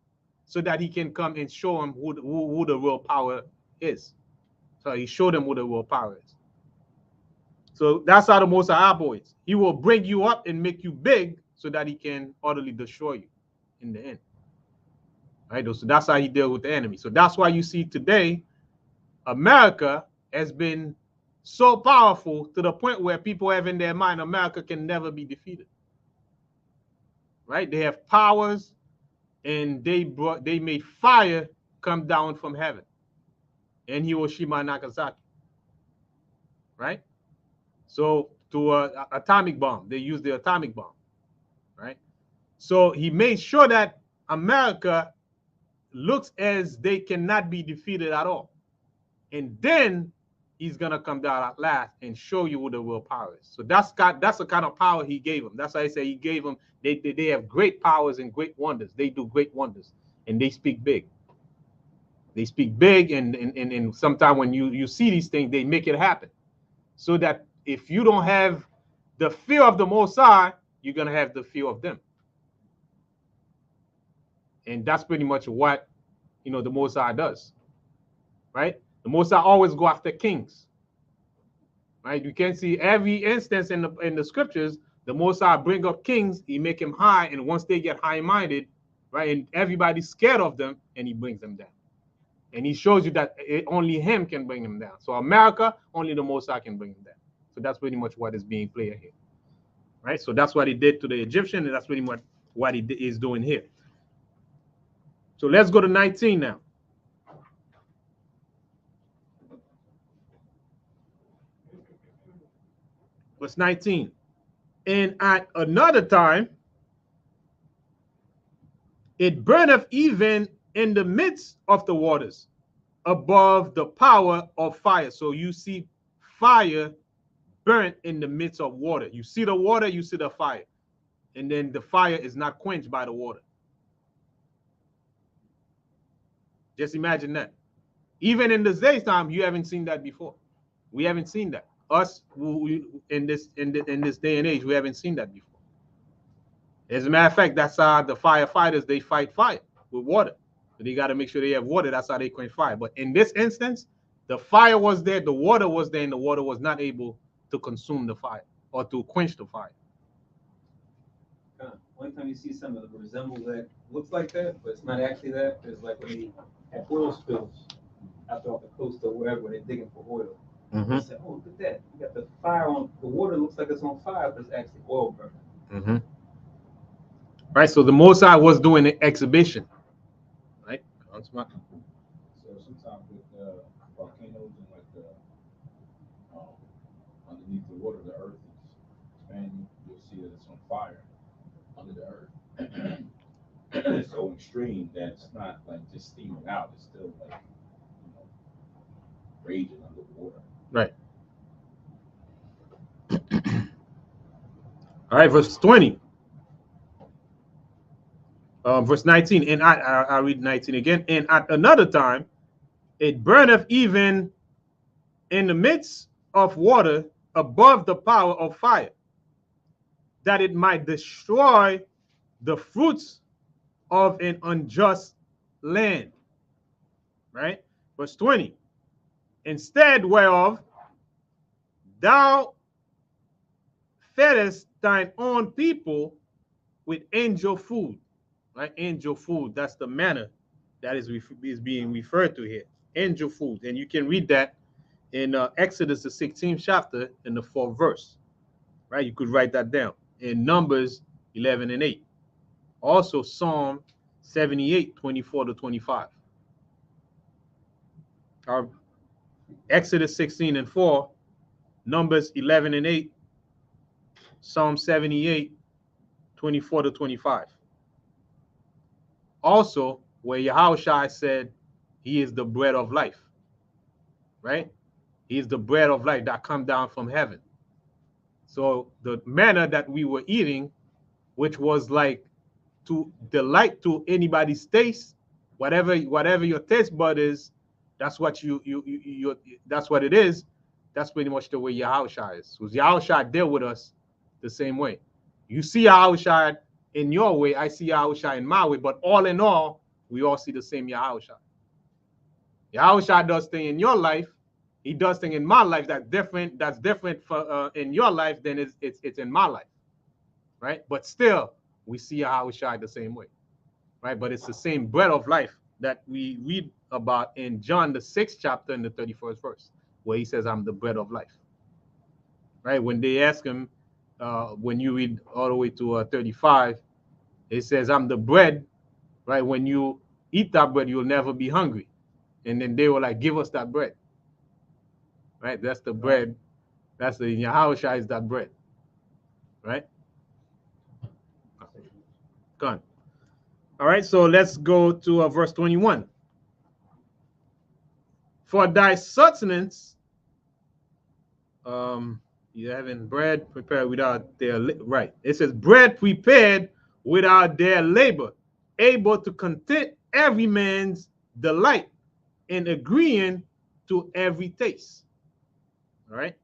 so that he can come and show them who the real power is. So he showed them who the real power is. So that's how the Most High operates. He will bring you up and make you big so that he can utterly destroy you in the end. Right? So that's how he deals with the enemy. So that's why you see today, America has been so powerful to the point where people have in their mind America can never be defeated. Right? They have powers, and they made fire come down from heaven in Hiroshima and Nagasaki. Right? So to atomic bomb, they used the atomic bomb. Right? So he made sure that America looks as they cannot be defeated at all. And then he's gonna come down at last and show you what the real power is. So that's the kind of power he gave them. That's why I say he gave them. They have great powers and great wonders. They do great wonders, and they speak big. They speak big, and sometimes when you see these things, they make it happen. So that if you don't have the fear of the Most High, you're gonna have the fear of them. And that's pretty much what, you know, the Most High does. Right? The Most High always go after kings. Right? You can see every instance in the scriptures, the Most High bring up kings, he make them high, and once they get high-minded, right, and everybody's scared of them, and he brings them down. And he shows you that only him can bring them down. So America, only the Most High can bring them down. So that's pretty much what is being played here. Right? So that's what he did to the Egyptian, and that's pretty much what he is doing here. So let's go to 19 now. Verse 19. And at another time, it burneth even in the midst of the waters, above the power of fire. So you see fire burnt in the midst of water. You see the water, you see the fire. And then the fire is not quenched by the water. Just imagine that. Even in this day's time, you haven't seen that before. We haven't seen that. Us, in this day and age, we haven't seen that before. As a matter of fact, that's how the firefighters, they fight fire with water. But they got to make sure they have water. That's how they quench fire. But in this instance, the fire was there, the water was there, and the water was not able to consume the fire or to quench the fire.
One time you see something that resembles that, looks like that, but it's not actually that. It's like when they have oil spills out off the coast or wherever, when they're digging for oil. They say, oh, look at that. You got the fire on, the water looks like it's on fire, but it's actually oil burning.
Right, so the Most High was doing an exhibition. Right?
So sometimes with volcanoes and like the underneath the water, the earth is expanding. You'll see that it's on fire under the earth. So
extreme that's not like just steaming out. It's still like, you know, raging under the water.
Right. All right, verse 20. Verse 19, and I read 19 again. And at another time, it burneth even in the midst of water above the power of fire, that it might destroy the fruits of an unjust land. Right? Verse 20. Instead whereof thou feedest thine own people with angel food. Right? Angel food. That's the manna that is being referred to here. Angel food. And you can read that in Exodus, the 16th chapter, in the 4th verse. Right? You could write that down. In Numbers 11 and 8. Also, Psalm 78, 24 to 25. Exodus 16 and 4, Numbers 11 and 8, Psalm 78, 24 to 25. Also, where Yahushua said he is the bread of life, right? He is the bread of life that come down from heaven. So the manna that we were eating, which was like to delight to anybody's taste, whatever your taste bud is, that's what that's what it is. That's pretty much the way Yahushua is. Because Yahushua dealt with us the same way. You see Yahushua in your way, I see Yahushua in my way, but all in all, we all see the same Yahushua. Yahushua does things in your life, he does things in my life that's different for in your life than it's in my life. Right? But still, we see Yahushua the same way. Right? But it's the same bread of life that we read about in John the 6th chapter in the 31st verse, where he says, I'm the bread of life. Right? When they ask him, when you read all the way to 35, it says, I'm the bread, right? When you eat that bread, you'll never be hungry. And then they were like, give us that bread. Right? That's the bread. That's the Yahushua is that bread. Right? Gone. All right, so let's go to verse 21. For thy sustenance, you having bread prepared without their right. It says bread prepared without their labor, able to content every man's delight and agreeing to every taste. All right.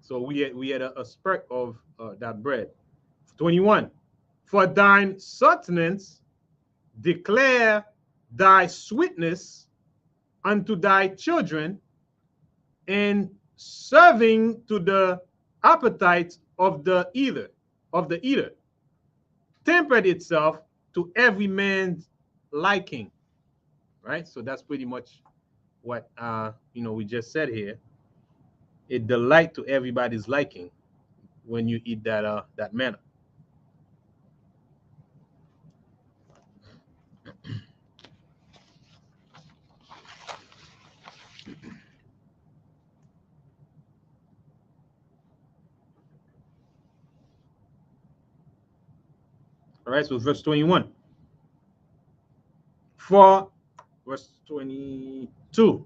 So we had a speck of that bread. 21. For thine sustenance declare thy sweetness unto thy children, and serving to the appetite of the eater, tempered itself to every man's liking. Right? So that's pretty much what we just said here. It delight to everybody's liking when you eat that manna. All right, so verse 21. For verse 22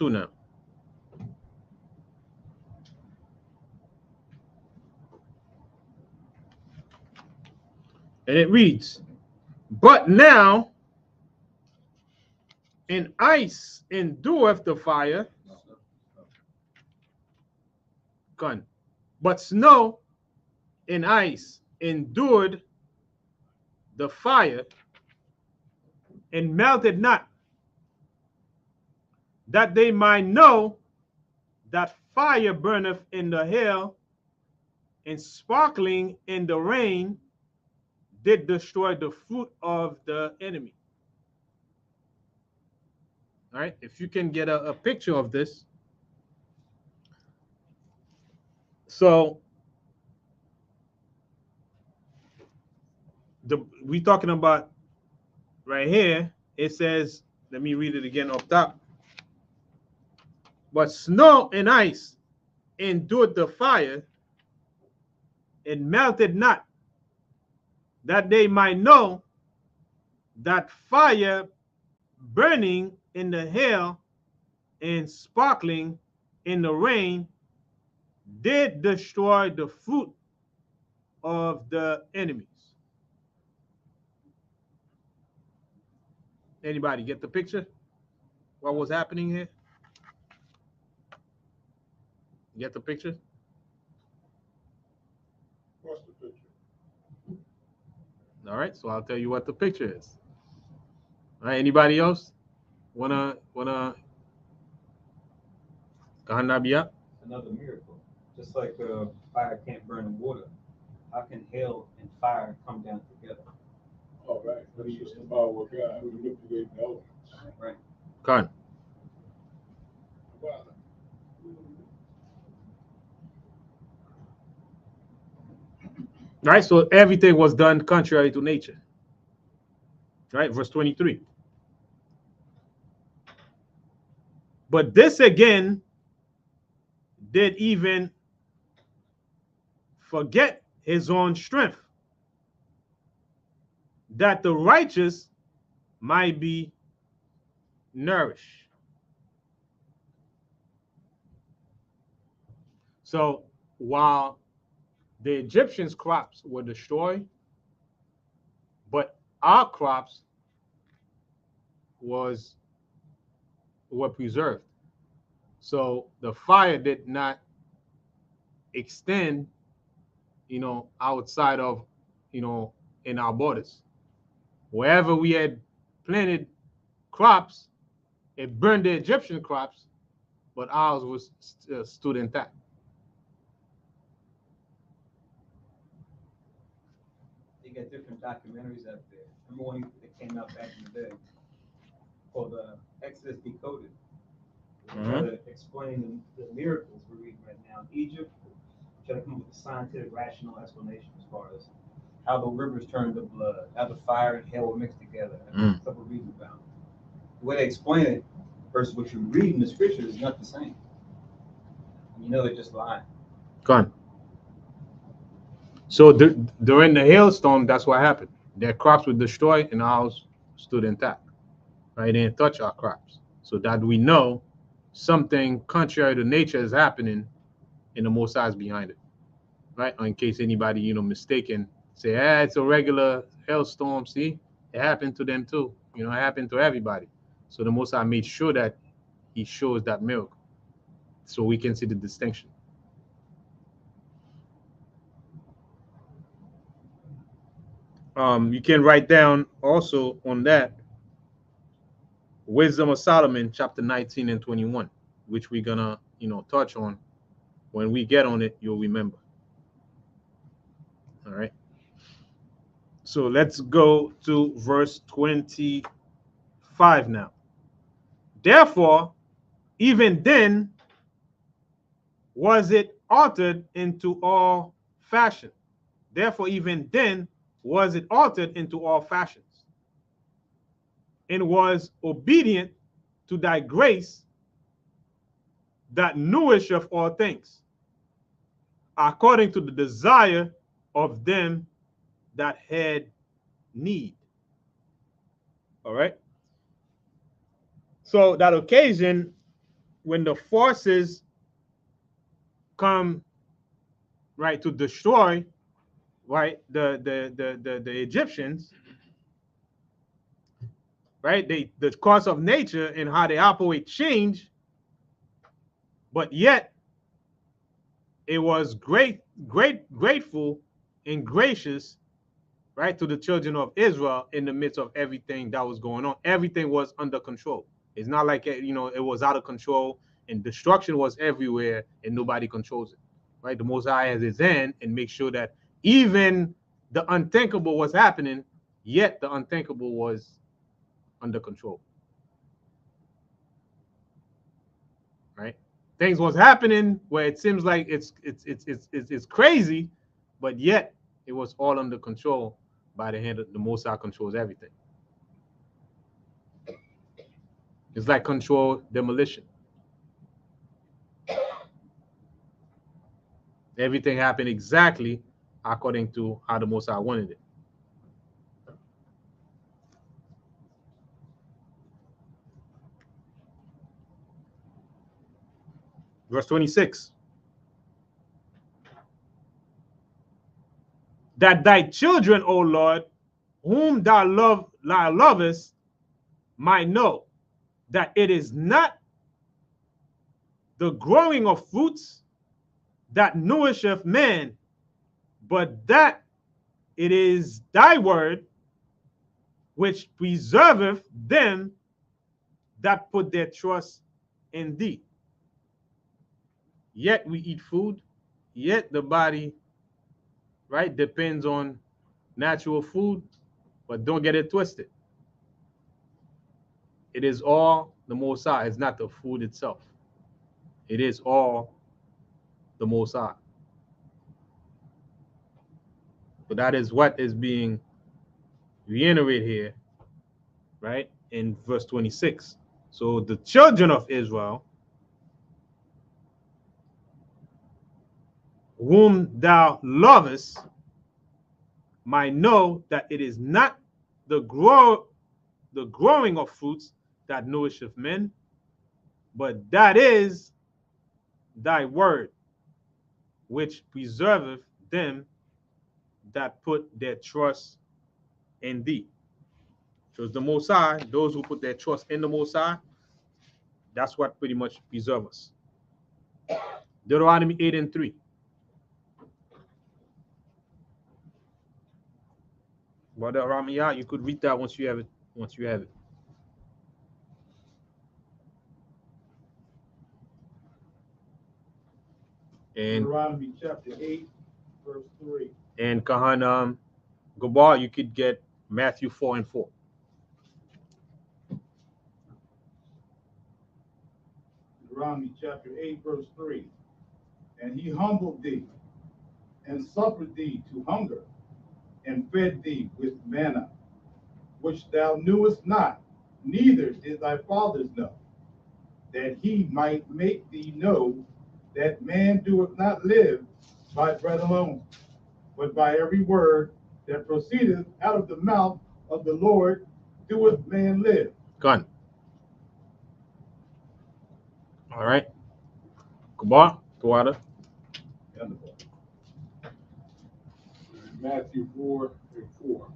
now. And it reads, but now in ice endureth the fire, gun. But snow and ice endured the fire and melted not, that they might know that fire burneth in the hail, and sparkling in the rain did destroy the fruit of the enemy. All right, if you can get a picture of this. So we talking about right here, it says, let me read it again up top. But snow and ice endured the fire and melted not, that they might know that fire burning in the hail and sparkling in the rain did destroy the fruit of the enemies. Anybody get the picture? What was happening here? Get the picture?
What's the picture?
All right, so I'll tell you what the picture is. All right, anybody else wanna Kahanabia?
Another miracle. Just like fire can't burn in water, how can hail and fire come down together?
All right. But he used the power of God who manipulated the elements.
Right.
Khan.
Wow.
Right, so everything was done contrary to nature. Right, verse 23. But this again did even forget his own strength, that the righteous might be nourished. So while the Egyptians' crops were destroyed, but our crops were preserved. So the fire did not extend, outside of, in our borders. Wherever we had planted crops, it burned the Egyptian crops, but ours was stood intact.
You get different documentaries out there. Remember one that came out back in the day called Exodus Decoded? Try to explain the miracles we're reading right now in Egypt. Try to come up with a scientific, rational explanation as far as how the rivers turned to blood, how the fire and hail were mixed together. Stuff we're reading about. The way they explain it versus what you read in the scripture is not the same. You know they're just lying.
Gone. So during the hailstorm, that's what happened. Their crops were destroyed and ours stood intact. Right? They didn't touch our crops. So that we know something contrary to nature is happening and the Most High is behind it. Right? In case anybody, mistaken, say, it's a regular hailstorm. See, it happened to them too. It happened to everybody. So the Most High made sure that he shows that miracle so we can see the distinction. You can write down also on that Wisdome of Solomon, chapter 19 and 21, which we're gonna, touch on. When we get on it, you'll remember. All right. So let's go to verse 25 now. Therefore, even then was it altered into all fashion. Therefore, even then was it altered into all fashions, and was obedient to thy grace that nourisheth all things, according to the desire of them that had need. All right. So that occasion when the forces come, right, to destroy, right, the Egyptians, right, the course of nature and how they operate change, but yet it was grateful and gracious, right, to the children of Israel in the midst of everything that was going on. Everything was under control. It's not like, it was out of control and destruction was everywhere and nobody controls it, right? The Most High has his hand and makes sure that even the unthinkable was happening, yet the unthinkable was under control, right? Things was happening where it seems like it's crazy, but yet it was all under control by the hand of the Most High. Controls everything. It's like controlled demolition. Everything happened exactly according to how the Most High wanted it. Verse 26. That thy children, O Lord, whom thou lovest, might know that it is not the growing of fruits that nourisheth man, but that it is thy word which preserveth them that put their trust in thee. Yet we eat food, yet the body, right, depends on natural food, but don't get it twisted. It is all the Most High. It's not the food itself. It is all the Most High. But that is what is being reiterated here, right, in verse 26. So the children of Israel, whom thou lovest, might know that it is not the growing of fruits that nourisheth men, but that is thy word, which preserveth them that put their trust in thee. So it's the Most High, those who put their trust in the Most High, that's what pretty much preserves us. Deuteronomy 8 and 3. Brother Ramiyah, you could read that once you have it. Once you have it. And
Deuteronomy chapter 8, verse 3.
and Kahan Gabar, you could get Matthew 4 and 4.
Deuteronomy chapter 8, verse 3. And he humbled thee, and suffered thee to hunger, and fed thee with manna, which thou knewest not, neither did thy fathers know, that he might make thee know that man doeth not live by bread alone, but by every word that proceedeth out of the mouth of the Lord doeth man live.
Gun. All right. Gabar, Kawada.
Matthew 4 and 4.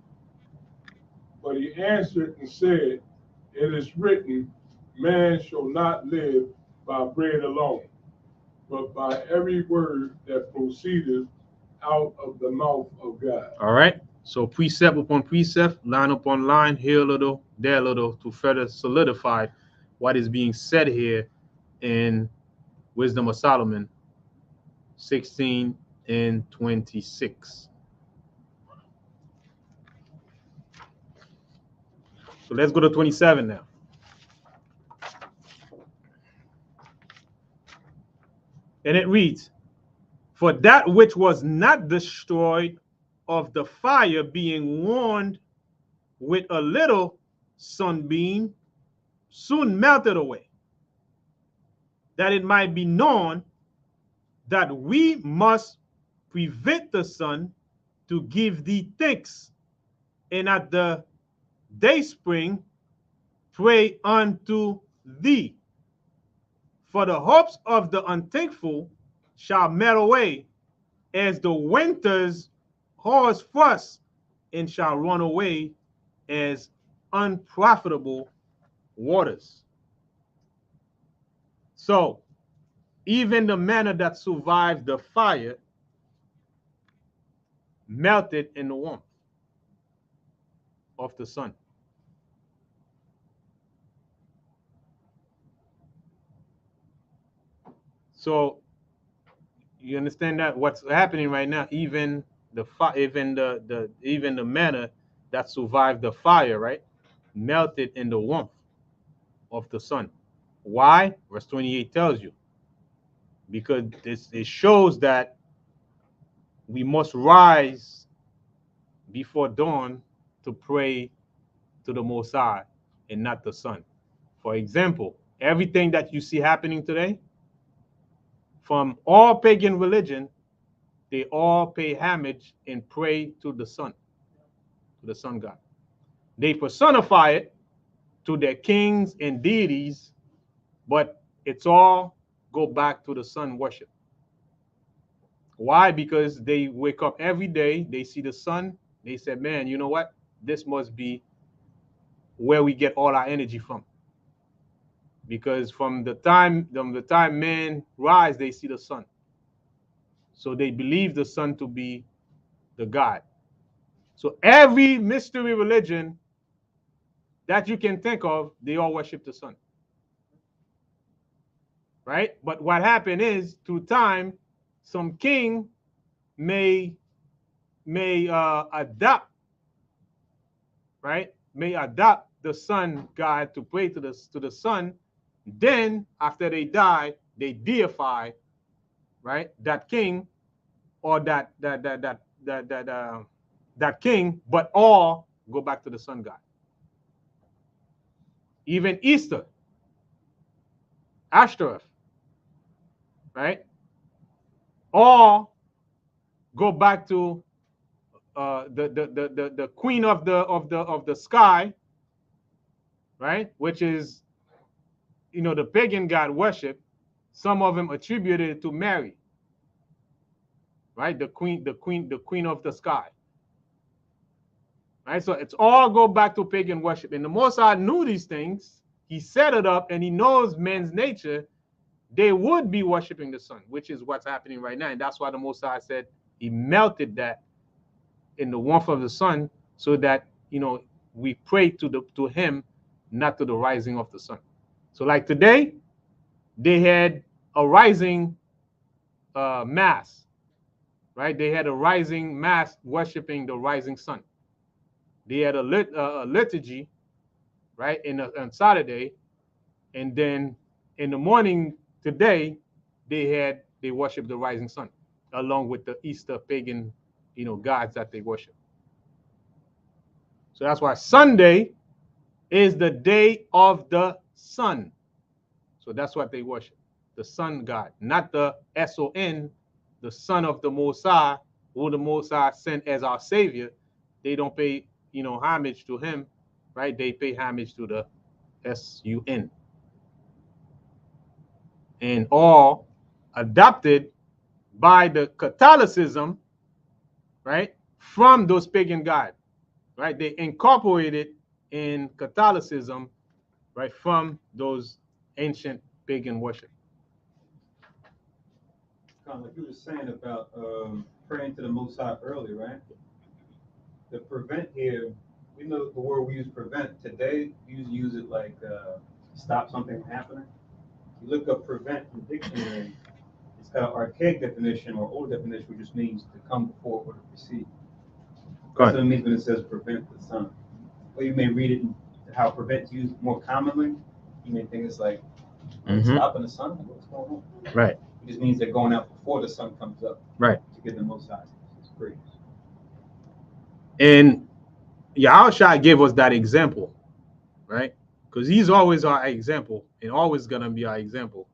But he answered and said, it is written, man shall not live by bread alone, but by every word that proceedeth out of the mouth of God.
All right. So precept upon precept, line upon line, here a little, there a little, to further solidify what is being said here in Wisdom of Solomon 16 and 26. So let's go to 27 now. And it reads, for that which was not destroyed of the fire being warmed with a little sunbeam soon melted away, that it might be known that we must prevent the sun to give thee thanks, and at the day spring pray unto thee. For the hopes of the unthankful shall melt away as the winter's hoarse frost, and shall run away as unprofitable waters. So even the manna that survived the fire melted in the warmth of the sun. So you understand that what's happening right now, even the manna that survived the fire, right, melted in the warmth of the sun. Why? Verse 28 tells you, because it shows that we must rise before dawn to pray to the Most High and not the sun. For example, everything that you see happening today, from all pagan religion, they all pay homage and pray to the sun god. They personify it to their kings and deities, but it's all go back to the sun worship. Why? Because they wake up every day, they see the sun, they said, man, you know what? This must be where we get all our energy from. Because from the time men rise, they see the sun. So they believe the sun to be the God. So every mystery religion that you can think of, they all worship the sun. Right? But what happened is, through time, some king may adopt, right? May adopt the sun god to pray to the sun. Then after they die, they deify, right, that king or that king, but all go back to the sun god. Even Easter, Ashtoreth, right? All go back to the queen of the sky, right? Which is, you know, the pagan god worship. Some of them attributed it to Mary, right? The queen of the sky. Right? So it's all go back to pagan worship. And the Most High knew these things. He set it up, and he knows man's nature. They would be worshiping the sun, which is what's happening right now. And that's why the Most High said he melted that in the warmth of the sun, so that, you know, we pray to him, not to the rising of the sun. So like today, they had a rising mass, right? They had a rising mass worshiping the rising sun. They had a liturgy, right, on Saturday, and then in the morning today, they worship the rising sun, along with the Easter pagan, you know, gods that they worship. So that's why Sunday is the day of the sun. So that's what they worship, the sun god, not the S-O-N, the son of the Most High, who the Most High sent as our savior. They don't pay, you know, homage to him, right? They pay homage to the S-U-N. And all adopted by the Catholicism, right, from those pagan gods, right? They incorporated in Catholicism, right, from those ancient pagan worship.
Kind of like you were saying about praying to the Most High early, right? The prevent here, we know the word we use prevent. Today, we usually use it like stop something from happening. You look up prevent in the dictionary, it's got an archaic definition or old definition, which just means to come before or to precede. That's what it means when it says prevent the sun. Or you may read it in how prevent is used more commonly. You may think it's like stopping the sun. What's going on?
Right.
It just means they're going out before the sun comes up.
Right.
To get the Most High. It's great.
And Yahushua gave us that example, right? Because he's always our example and always gonna be our example.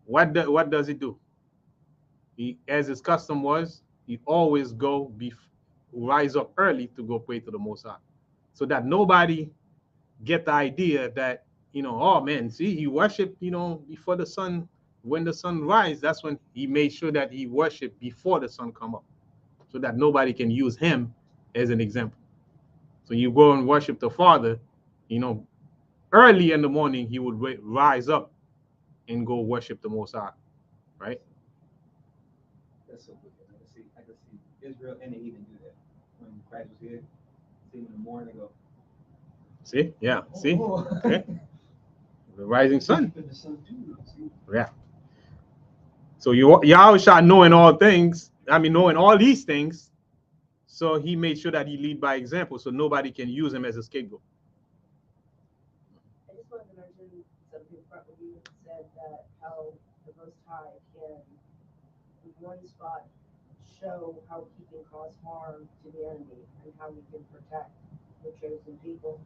What does he do? He, as his custom was, he always rise up early to go pray to the Most High, so that nobody get the idea that, you know, oh man, see, he worshiped, you know, before the sun. When the sun rises, that's when he made sure that he worshiped before the sun come up, so that nobody can use him as an example. So you go and worship the Father, you know, early in the morning, he would rise up and go worship the Most High, right?
That's so good. I can see Israel and the heathen do that. When Christ was here, see him in the morning, they go.
See, yeah, see, okay. The rising sun. Yeah. So Yahushua knowing all things, knowing all these things, so he made sure that he lead by example, so nobody can use him as a scapegoat.
I just wanted to mention something from what you said, that how the Most High can, in one spot, show how he can cause harm to the enemy and how he can protect the chosen people.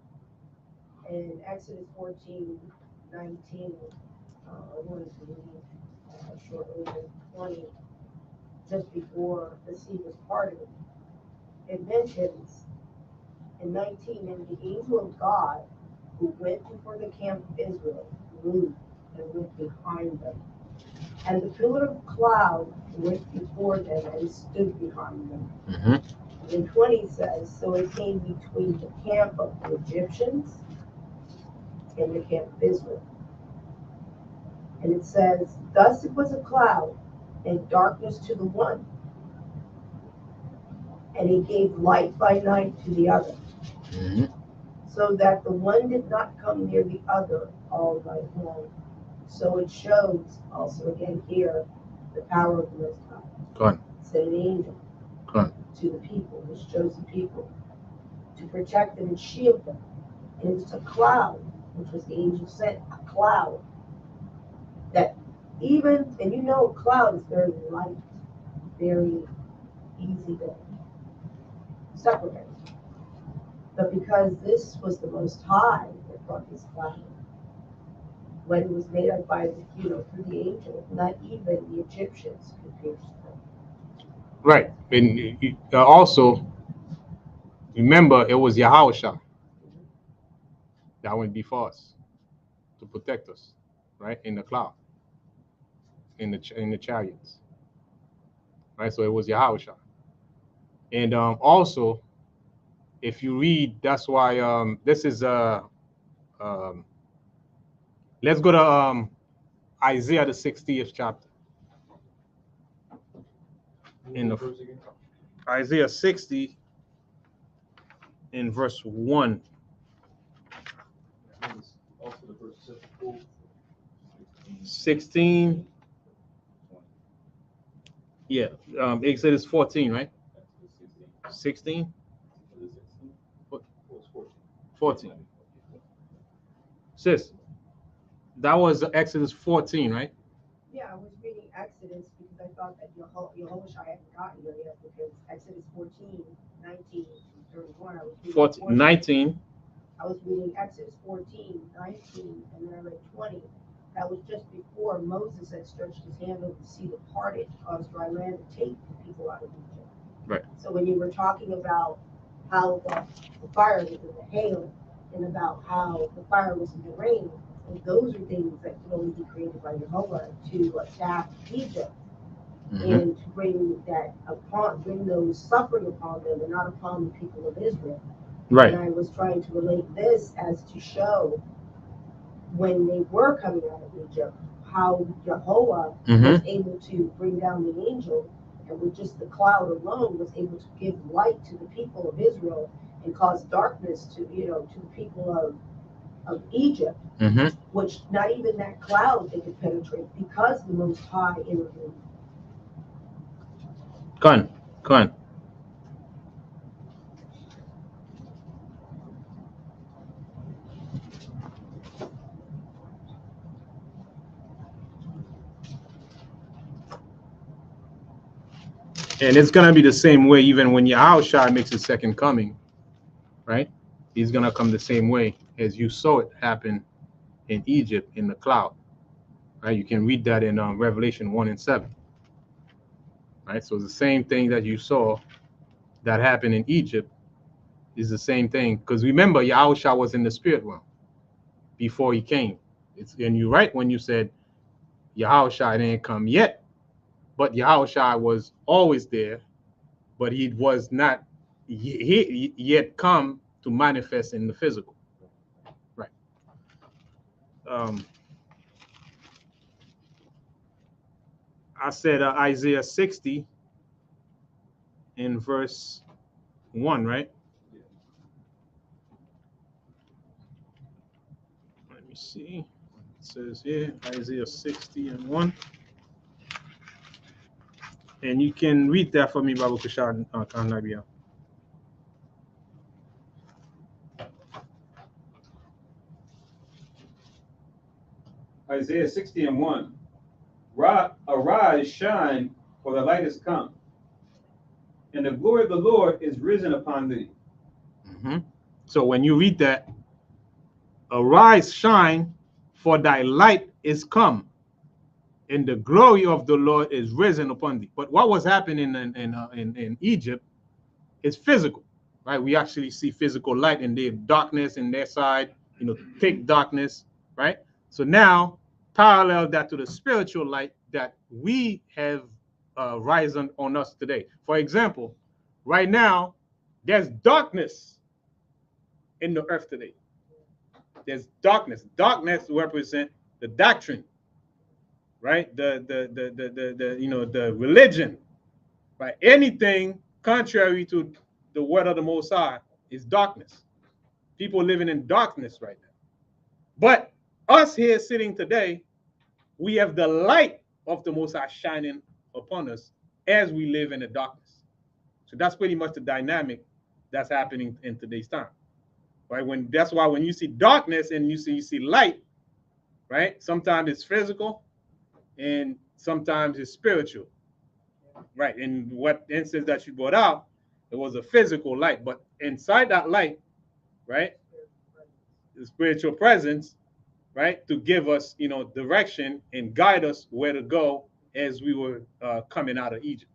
In Exodus 14:19, I wanted to read shortly in 20, just before the sea was parted. It mentions in 19, and the angel of God who went before the camp of Israel moved and went behind them. And the pillar of cloud went before them and stood behind them.
Mm-hmm.
And 20 says, so it came between the camp of the Egyptians and the camp of Israel. And it says, thus it was a cloud and darkness to the one, and he gave light by night to the other,
Mm-hmm.
so that the one did not come near the other all night long. So it shows also again here the power of the Most High.
Go on.
Sent an angel
Go on.
to the people, his chosen people, to protect them and shield them. And it's a cloud, which was the angel sent, a cloud that even, and you know, a cloud is very light, very easy to separate. But because this was the Most High that brought this cloud, when it was made up by the, through the angel, not even the Egyptians could pierce it.
Right. And also, remember, it was Yahushua that went before us to protect us, right? In the cloud, in the chariots, right? So it was Yahushua. And also, if you read, that's why this is let's go to Isaiah the 60th chapter. In the Isaiah 60 in verse 1.
Also the verse
16. Yeah, Exodus 14, right? 16? 14. Sis, that was Exodus 14, right?
Yeah, I was reading Exodus because I thought that Yehoshua hadn't gotten there yet, because Exodus 14, 19 to 31, I was reading
14, 19.
I was reading Exodus 14, 19, and then I read 20. That was just before Moses had stretched his hand over the sea that parted, caused dry land to take the people out of Egypt.
Right.
So when you were talking about how the fire was in the hail, and about how the fire was in the rain, and those are things that could only be created by Jehovah to attack Egypt, and to bring those suffering upon them and not upon the people of Israel.
Right.
And I was trying to relate this as to show when they were coming out of Egypt, how Jehovah was able to bring down the angel, and with just the cloud alone was able to give light to the people of Israel and cause darkness to the people of Egypt, which not even that cloud they could penetrate because the Most High intervened.
Come on. And it's gonna be the same way even when Yahushua makes his second coming, right? He's gonna come the same way as you saw it happen in Egypt in the cloud, right? You can read that in Revelation 1 and 7, right? So the same thing that you saw that happened in Egypt is the same thing, because remember, Yahushua was in the spirit realm before he came. And you're right when you said Yahushua didn't come yet, but Yahushua was always there, but he was not yet come to manifest in the physical. Right. I said Isaiah 60 in verse 1, right? Let me see. It says here, Isaiah 60 and 1. And you can read that for me, Babu Kushad Kanabia.
Isaiah 60 and 1. Arise, shine, for the light is come, and the glory of the Lord is risen upon thee.
So when you read that, arise, shine, for thy light is come, and the glory of the Lord is risen upon thee. But what was happening in Egypt is physical, right? We actually see physical light, and they have darkness in their side, thick darkness, right? So now parallel that to the spiritual light that we have risen on us today. For example, right now, there's darkness in the earth today. There's darkness. Darkness represent the doctrine, right? The religion, right? Anything contrary to the word of the Most High is darkness. People living in darkness right now. But us here sitting today, we have the light of the Most High shining upon us as we live in the darkness. So that's pretty much the dynamic that's happening in today's time, right? That's why when you see darkness and you see light, right? Sometimes it's physical and sometimes it's spiritual, right? In what instance that you brought out, it was a physical light, but inside that light, right, the spiritual presence, right, to give us, direction and guide us where to go as we were coming out of Egypt,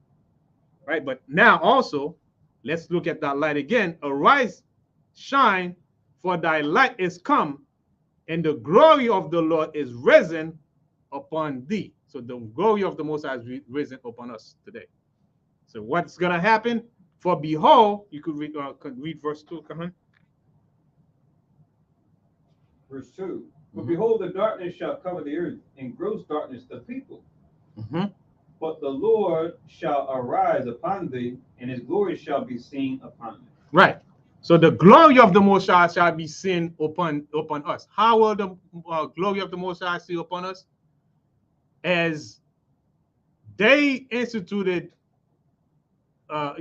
right? But now also, let's look at that light again. Arise, shine, for thy light is come, and the glory of the Lord is risen upon thee. So the glory of the Most High is risen upon us today. So what's going to happen? For behold, you could read verse 2, come on.
Verse 2. For behold, the darkness shall cover the earth, and gross darkness the people. But the Lord shall arise upon thee, and his glory shall be seen upon thee.
Right. So the glory of the Most High shall be seen upon us. How will the glory of the Most High see upon us? As they instituted, as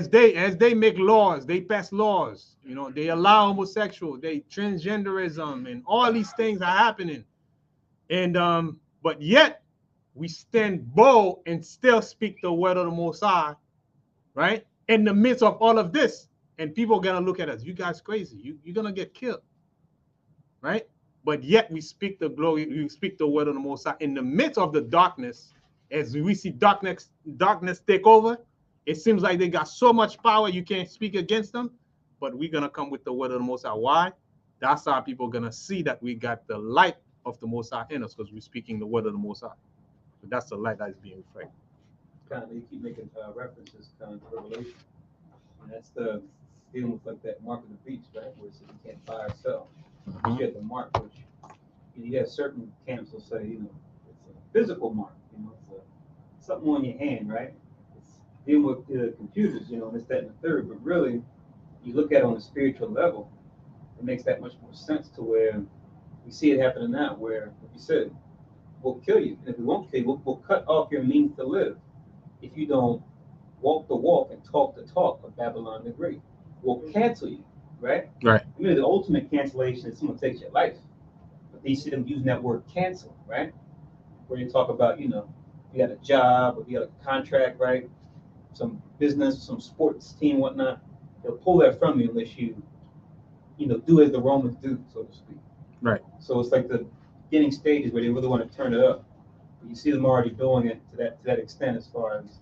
they make laws, they pass laws. They allow homosexual, they transgenderism, and all these things are happening. And but yet we stand bold and still speak the word of the Most High, right? In the midst of all of this, and people are gonna look at us. You guys crazy. You're gonna get killed, right? But yet we speak the glory. We speak the word of the Most High in the midst of the darkness. As we see darkness take over, it seems like they got so much power you can't speak against them. But we're gonna come with the word of the Most High. Why? That's how people are gonna see that we got the light of the Most High in us, because we're speaking the word of the Most High. So that's the light that is being reflected.
Kind of, they keep making references kind of to Revelation, and that's the dealing with like that mark of the beast, right? Where it says you can't buy or sell. You get the mark, which you have certain camps will say, it's a physical mark, it's something on your hand, right? It's dealing with the computers, this, that, and the third. But really, you look at it on a spiritual level, it makes that much more sense to where we see it happening now, where, like you said, we'll kill you. And if we won't kill you, we'll cut off your means to live. If you don't walk the walk and talk the talk of Babylon the Great, we'll cancel you, right?
Right.
I mean, the ultimate cancellation is someone takes your life. But they see them using that word cancel, right? Where you talk about, you got a job or you got a contract, right? Some business, some sports team, whatnot. They'll pull that from you unless you, do as the Romans do, so to speak.
Right.
So it's like the beginning stages where they really want to turn it up. But you see them already doing it to that extent as far as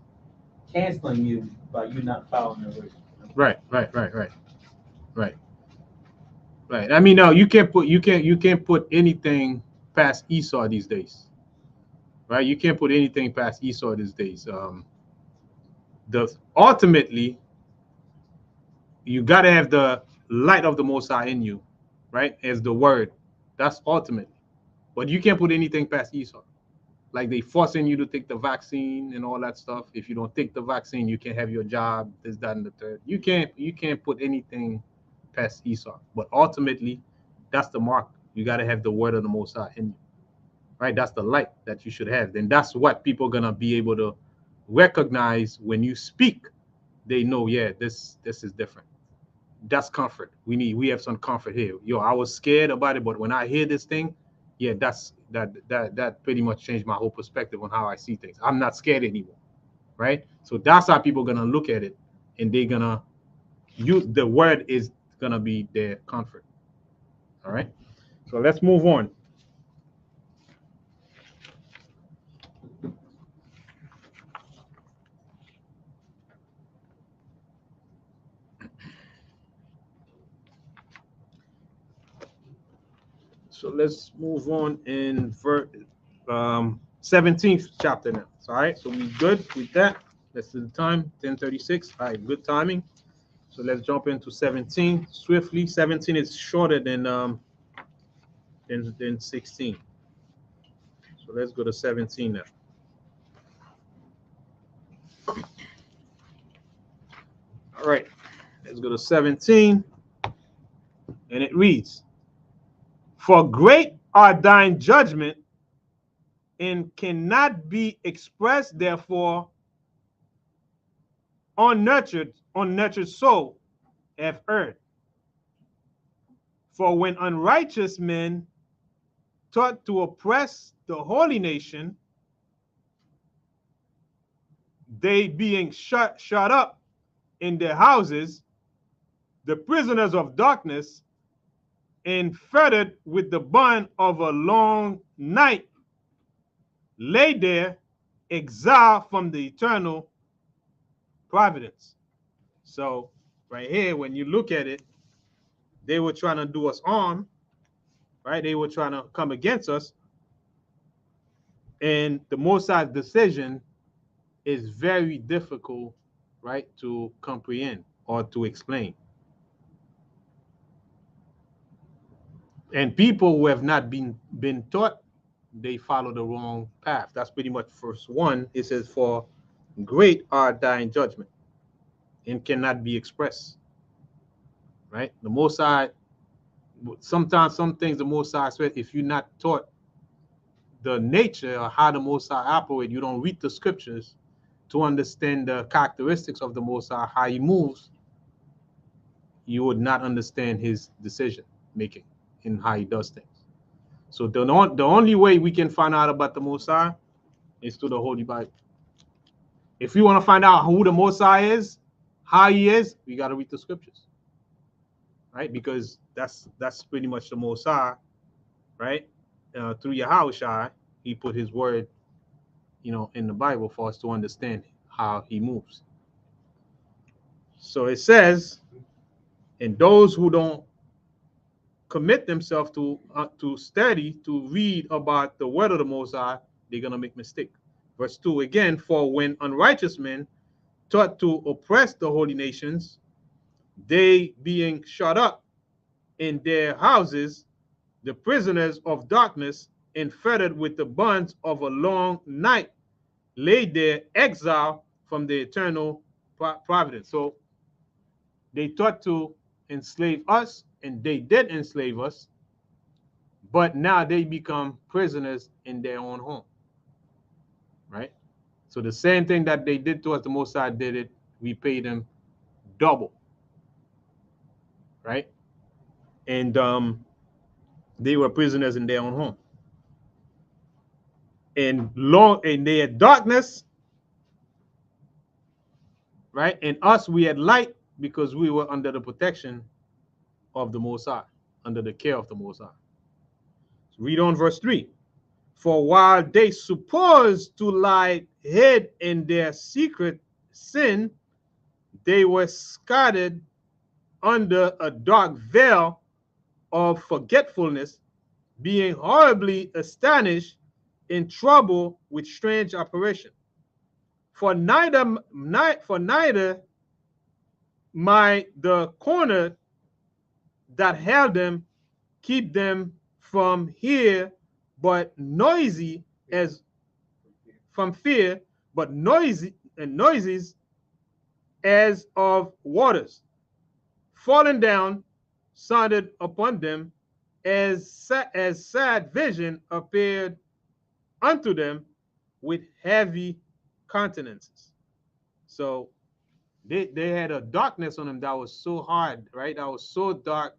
canceling you by you not following their way.
Right. I mean, no, you can't put anything past Esau these days, right? You can't put anything past Esau these days. Ultimately, you gotta have the light of the Most High in you, right? As the word, that's ultimately. But you can't put anything past Esau. Like they forcing you to take the vaccine and all that stuff. If you don't take the vaccine, you can't have your job. This, that, and the third. You can't put anything past Esau. But ultimately, that's the mark. You got to have the word of the Most High in you, right? That's the light that you should have. Then that's what people are gonna be able to recognize when you speak. They know, yeah, this is different. That's comfort. We have some comfort here. I was scared about it, but when I hear this thing, yeah, that pretty much changed my whole perspective on how I see things. I'm not scared anymore, right? So that's how people are gonna look at it, and they're gonna use the word is gonna be their comfort. All right. So let's move on. So let's move on in 17th chapter now. All right, so we good with that. That's the time, 10:36. All right, good timing. So let's jump into 17 swiftly. 17 is shorter than 16. So let's go to 17 now. All right, let's go to 17, and it reads, "For great are thine judgment, and cannot be expressed, therefore unnurtured soul have erred. For when unrighteous men taught to oppress the holy nation, they being shut up in their houses, the prisoners of darkness, and fettered with the bond of a long night, lay there, exiled from the eternal providence." So right here, when you look at it, they were trying to do us harm, right? They were trying to come against us. And the Most High's decision is very difficult, right, to comprehend or to explain. And people who have not been taught, they follow the wrong path. That's pretty much verse 1. It says, "For great are thine judgment, and cannot be expressed." Right? The Most High, sometimes some things the Most High said, if you're not taught the nature or how the Most High operate, you don't read the scriptures to understand the characteristics of the Most High, how he moves, you would not understand his decision making and how he does things. So the only way we can find out about the Most High is through the Holy Bible. If you want to find out who the Most High is, how he is, we got to read the scriptures, right? Because that's pretty much the Most High, right? Through Yahushua, he put his word, in the Bible for us to understand how he moves. So it says, and those who don't commit themselves to study, to read about the word of the Most High, they're going to make mistake. Verse 2 again, "For when unrighteous men taught to oppress the holy nations, they being shut up in their houses, the prisoners of darkness, and fettered with the bonds of a long night, laid there, exiled from the eternal providence." So they taught to enslave us, and they did enslave us, but now they become prisoners in their own home, right? So the same thing that they did to us, the Most High did it, we paid them double, right? And they were prisoners in their own home. And they had darkness, right? And us, we had light because we were under the protection of the Most High, under the care of the Most High. So read on verse 3. "For while they supposed to lie hid in their secret sin, they were scattered under a dark veil of forgetfulness, being horribly astonished, in trouble with strange operation. For neither might the corner that held them keep them from here, but noisy as from fear, but noises as of waters, falling down, sounded upon them, as sad vision appeared unto them with heavy countenances. So they had a darkness on them that was so hard, right? That was so dark,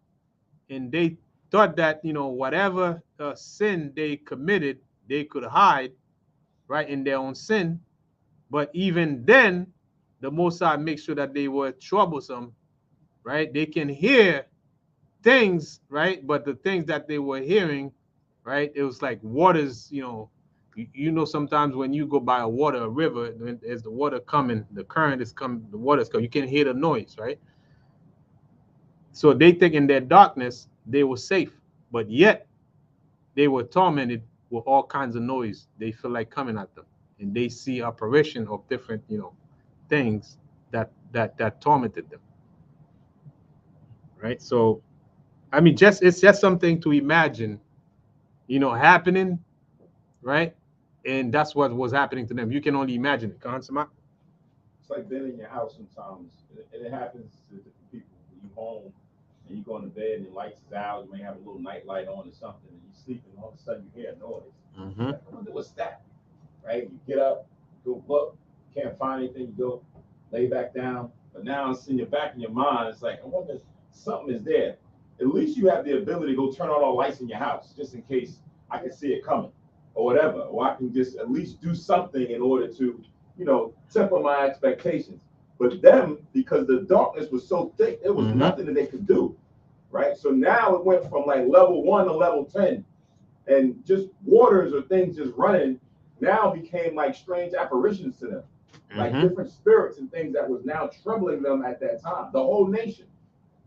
and they thought that whatever sin they committed, they could hide, right, in their own sin. But even then, the Most High makes sure that they were troublesome, right? They can hear things, right? But the things that they were hearing, right, it was like waters, sometimes when you go by a river, as the water coming, the current is coming, the water's coming, you can hear the noise, right? So they think in their darkness, they were safe, but yet they were tormented with all kinds of noise they feel like coming at them, and they see apparition of different, things that tormented them. Right. So, I mean, it's just something to imagine, happening, right? And that's what was happening to them. You can only imagine it. Can't you?
It's like being in your house sometimes. It happens to different people. When you home and you go into bed and your lights is out, you may have a little night light on or something, and you sleep, and all of a sudden you hear a noise.
Mm-hmm.
Like, I wonder what's that, right? You get up, go look, can't find anything, you go lay back down. But now it's in your back of your mind. It's like, I wonder if something is there. At least you have the ability to go turn on all the lights in your house, just in case I can see it coming or whatever, or I can just at least do something in order to, temper my expectations. But them, because the darkness was so thick, there was nothing that they could do, right? So now it went from like level 1 to level 10, and just waters or things just running now became like strange apparitions to them, like different spirits and things that was now troubling them at that time, the whole nation.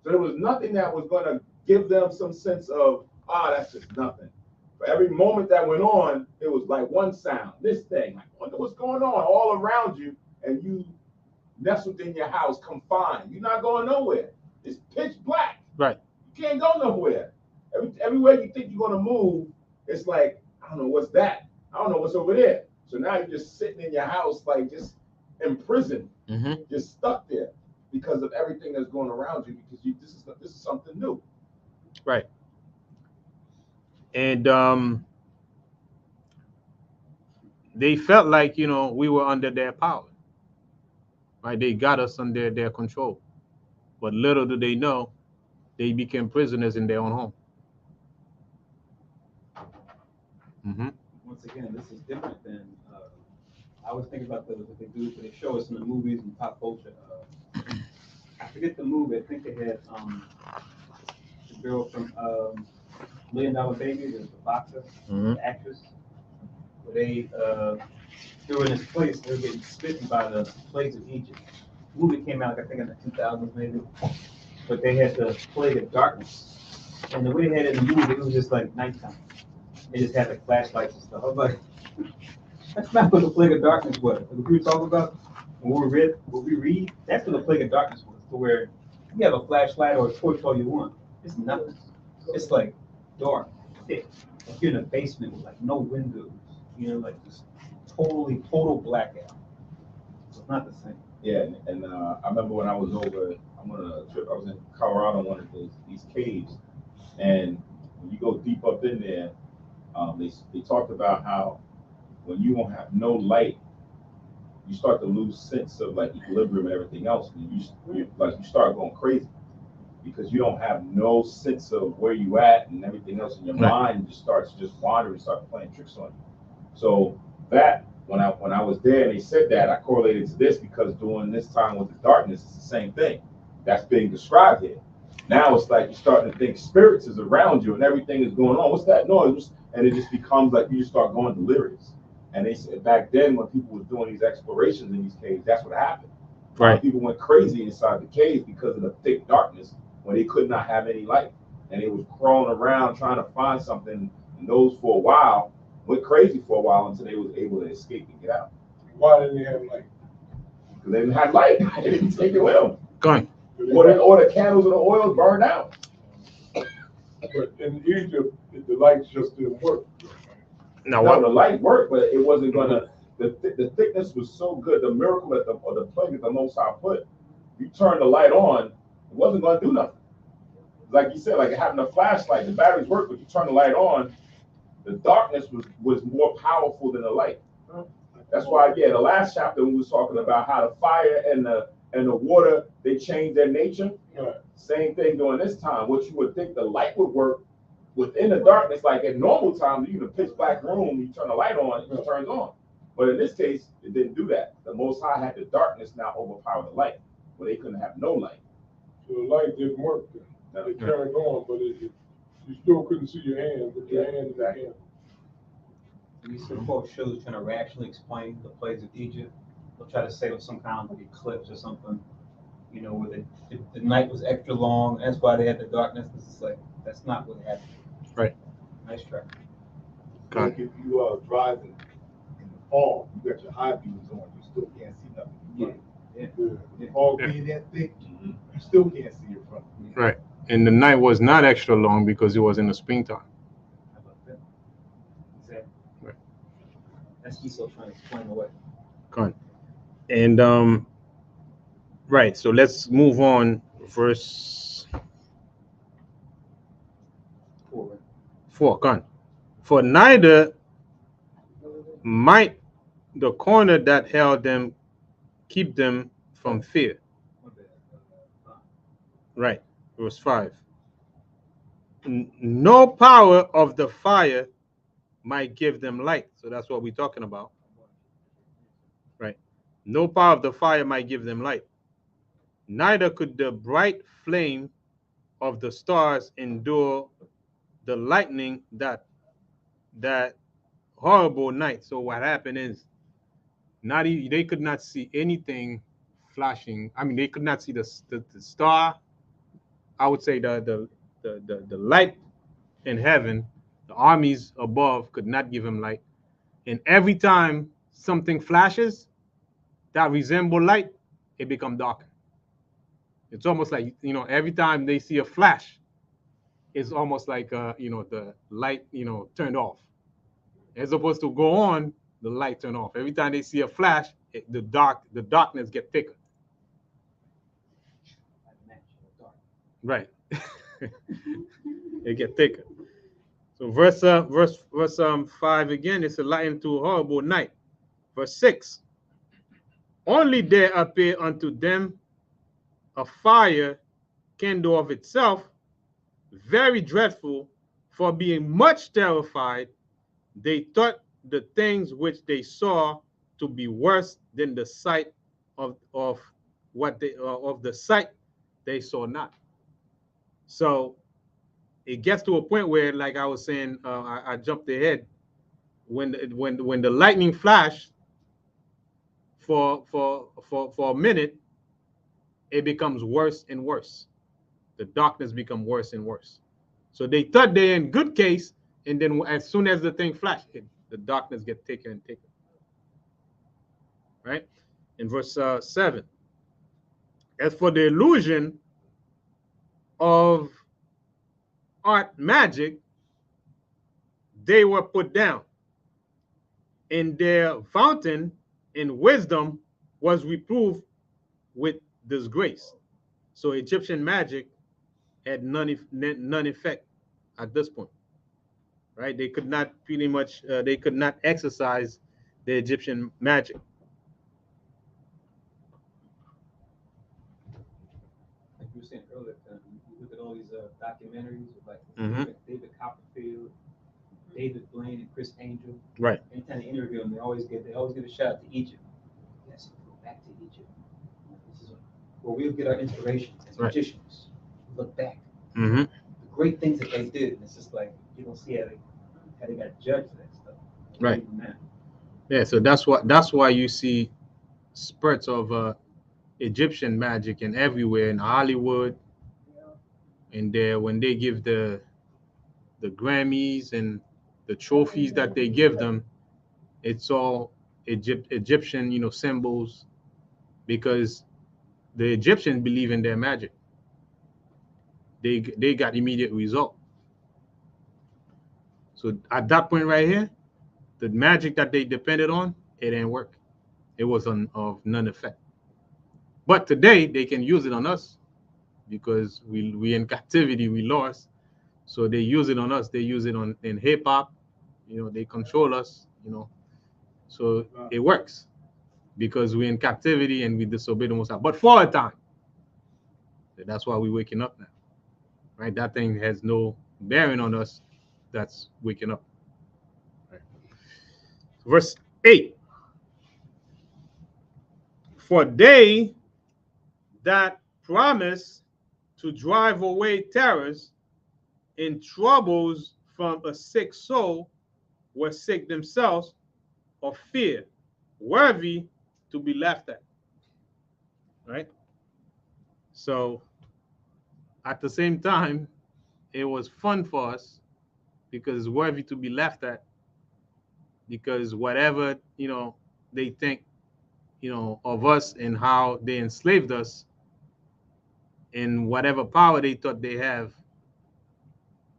So there was nothing that was going to give them some sense of, that's just nothing. For every moment that went on, it was like one sound, this thing, like, wonder what's going on all around you, and you nestled in your house, confined. You're not going nowhere. It's pitch black.
Right.
You can't go nowhere. Everywhere you think you're going to move, it's like, I don't know what's that. I don't know what's over there. So now you're just sitting in your house, like just imprisoned, just stuck there because of everything that's going around you. Because this is something new.
Right. And they felt like, we were under their power. Right. They got us under their control. But little do they know, they became prisoners in their own home.
Once again, this is different than I was thinking about what they do. They show us in the movies and pop culture. I forget the movie. I think they had the girl from $1 Million Baby, the boxer, the actress. Where they were in this place. They were getting smitten by the plagues of Egypt. The movie came out, I think, in the 2000s maybe. But they had the plague of darkness, and the way they had it in the movie, it was just like nighttime. They just had like flashlights and stuff. I was like, that's not what the plague of darkness was. What we were talking about when we read, that's what the plague of darkness was. To where you have a flashlight or a torch all you want, it's nothing. It's like dark, thick. Like you're in a basement with like no windows. Like just total blackout. So it's not the same.
Yeah, and I remember when I was on a trip, I was in Colorado, one of these caves, and when you go deep up in there, they talked about how when you don't have no light, you start to lose sense of like equilibrium and everything else, and you start going crazy because you don't have no sense of where you at and everything else, and your mind just starts wandering, starts playing tricks on you. So that when I was there and they said that, I correlated to this because during this time with the darkness, it's the same thing that's being described here. Now it's like you're starting to think spirits is around you and everything is going on. What's that noise? And it just becomes like you just start going delirious. And they said back then when people were doing these explorations in these caves, that's what happened. Right. People went crazy inside the cave because of the thick darkness when they could not have any light. And they was crawling around trying to find something, and those for a while went crazy for a while until they was able to escape and get out.
Why didn't they have light?
Because they didn't have light. They didn't take it with them.
Go ahead.
Or the candles and the oil burned out.
But in Egypt, the lights just didn't work.
No, the light worked, but it wasn't gonna. The thickness was so good. The miracle or the plague that the Most High put, you turn the light on, it wasn't gonna do nothing. Like you said, like having a flashlight, the batteries work, but you turn the light on, the darkness was more powerful than the light. That's why, the last chapter we was talking about how the fire and the water, they changed their nature. Right. Same thing during this time. What you would think the light would work within the darkness, like in normal times, you in a pitch black room, you turn the light on, it just turns on. But in this case, it didn't do that. The Most High had the darkness now overpower the light, where they couldn't have no light.
So the light didn't work then. No. It turned on, but you still couldn't see your hand, but your hand exactly.
These so-called shows trying to rationally explain the plagues of Egypt. They'll try to say it was some kind of eclipse or something, where the night was extra long. That's why they had the darkness. It's like, that's not what happened.
Right.
Nice try.
Like if you are driving in the fall, you got your high beams on, you still can't see nothing.
Yeah.
The fog being that thick, you still can't see your front.
Right. And the night was not extra long because it was in the springtime.
How about that? Exactly.
Right.
That's Esau trying to explain away.
Con. And right. So let's move on. Verse
4, right?
4. Con. For neither might the corner that held them keep them from fear.
My bad.
Right. Verse 5. No power of the fire might give them light. So that's what we're talking about. Right. No power of the fire might give them light. Neither could the bright flame of the stars endure the lightning that horrible night. So what happened is they could not see anything flashing. I mean, they could not see the star. I would say the light in heaven, the armies above could not give him light. And every time something flashes that resemble light, it become darker. It's almost like, every time they see a flash, it's almost like the light turned off. As opposed to go on, the light turn off. Every time they see a flash, the darkness get thicker. Right. It get thicker. So verse 5 again, it's a light into a horrible night. Verse 6. Only there appear unto them a fire kindled of itself, very dreadful, for being much terrified, they thought the things which they saw to be worse than the sight of the sight they saw not. So it gets to a point where, like I was saying, I jumped ahead when the lightning flashed for a minute, it becomes worse and worse. The darkness becomes worse and worse. So they thought they're in good case, and then as soon as the thing flashed, the darkness gets thicker and thicker. Right? In verse 7. As for the illusion of art magic, they were put down, and their fountain in wisdom was reproved with disgrace. So Egyptian magic had none effect at this point, right? They could not they could not exercise the Egyptian magic.
Like you were saying earlier, you look at all these documentaries with like
Mhm.
David Copperfield, David Blaine, and Chris Angel.
Right.
Anytime they interview them, they always give a shout out to Egypt. Yes, go back to Egypt. This is where we'll get our inspiration as magicians. Look back.
Mm-hmm.
The great things that they did, and it's just like you don't see how they got judged for that stuff.
Right. Yeah. So that's why you see spurts of Egyptian magic and everywhere in Hollywood, and there when they give the Grammys and the trophies that they give them, it's all Egyptian symbols, because the Egyptians believe in their magic. They got immediate result. So at that point right here, the magic that they depended on, it didn't work. It was of none effect. But today they can use it on us because we in captivity, we lost. So they use it on us. They use it in hip hop. They control us. So it works because we're in captivity and we disobey the Most High. But for a time, that's why we're waking up now, right? That thing has no bearing on us. That's waking up. Right. Verse 8. For they that promise to drive away terrors and troubles from a sick soul were sick themselves of fear, worthy to be laughed at. Right? So at the same time, it was fun for us because it's worthy to be laughed at, because whatever, they think, of us and how they enslaved us and whatever power they thought they have,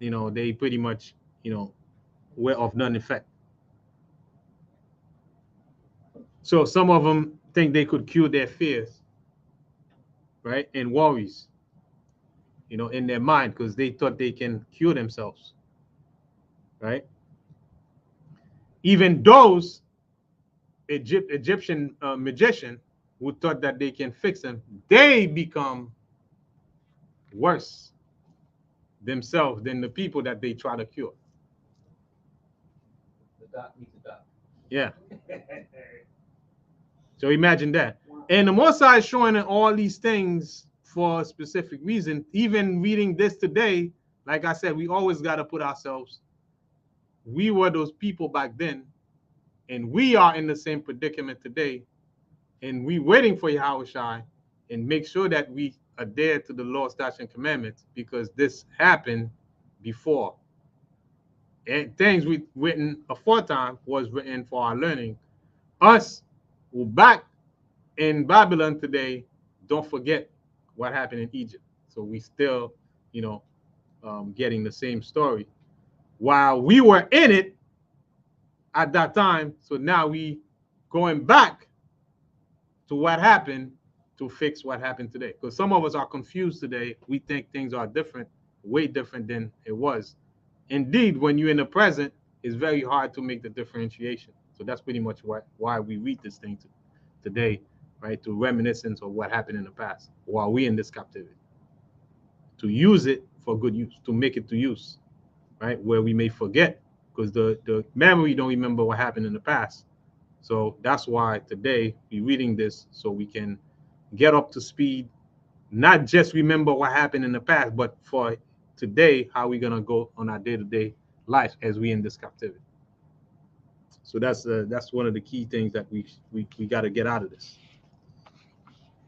they pretty much, were of none effect. So some of them think they could cure their fears, right, and worries, in their mind because they thought they can cure themselves, right? Even those Egyptian magician who thought that they can fix them, they become worse themselves than the people that they try to cure.
The doc needs a doc.
Yeah. So imagine that. And the Most High is showing all these things for a specific reason. Even reading this today, like I said, we always got to put ourselves, we were those people back then, and we are in the same predicament today. And we waiting for Yahushua and make sure that we adhere to the law, statutes, and commandments, because this happened before. And things we written aforetime was written for our learning. Us who back in Babylon today, don't forget what happened in Egypt. So we still, getting the same story while we were in it at that time. So now we going back to what happened to fix what happened today. Because some of us are confused today. We think things are different, way different than it was. Indeed, when you're in the present, it's very hard to make the differentiation. So that's pretty much why we read this thing today, right? To reminiscence of what happened in the past while we're in this captivity. To use it for good use, to make it to use, right? Where we may forget, because the memory don't remember what happened in the past. So that's why today we're reading this so we can get up to speed, not just remember what happened in the past, but for today, how we're gonna go on our day-to-day life as we in this captivity. So that's one of the key things that we got to get out of this.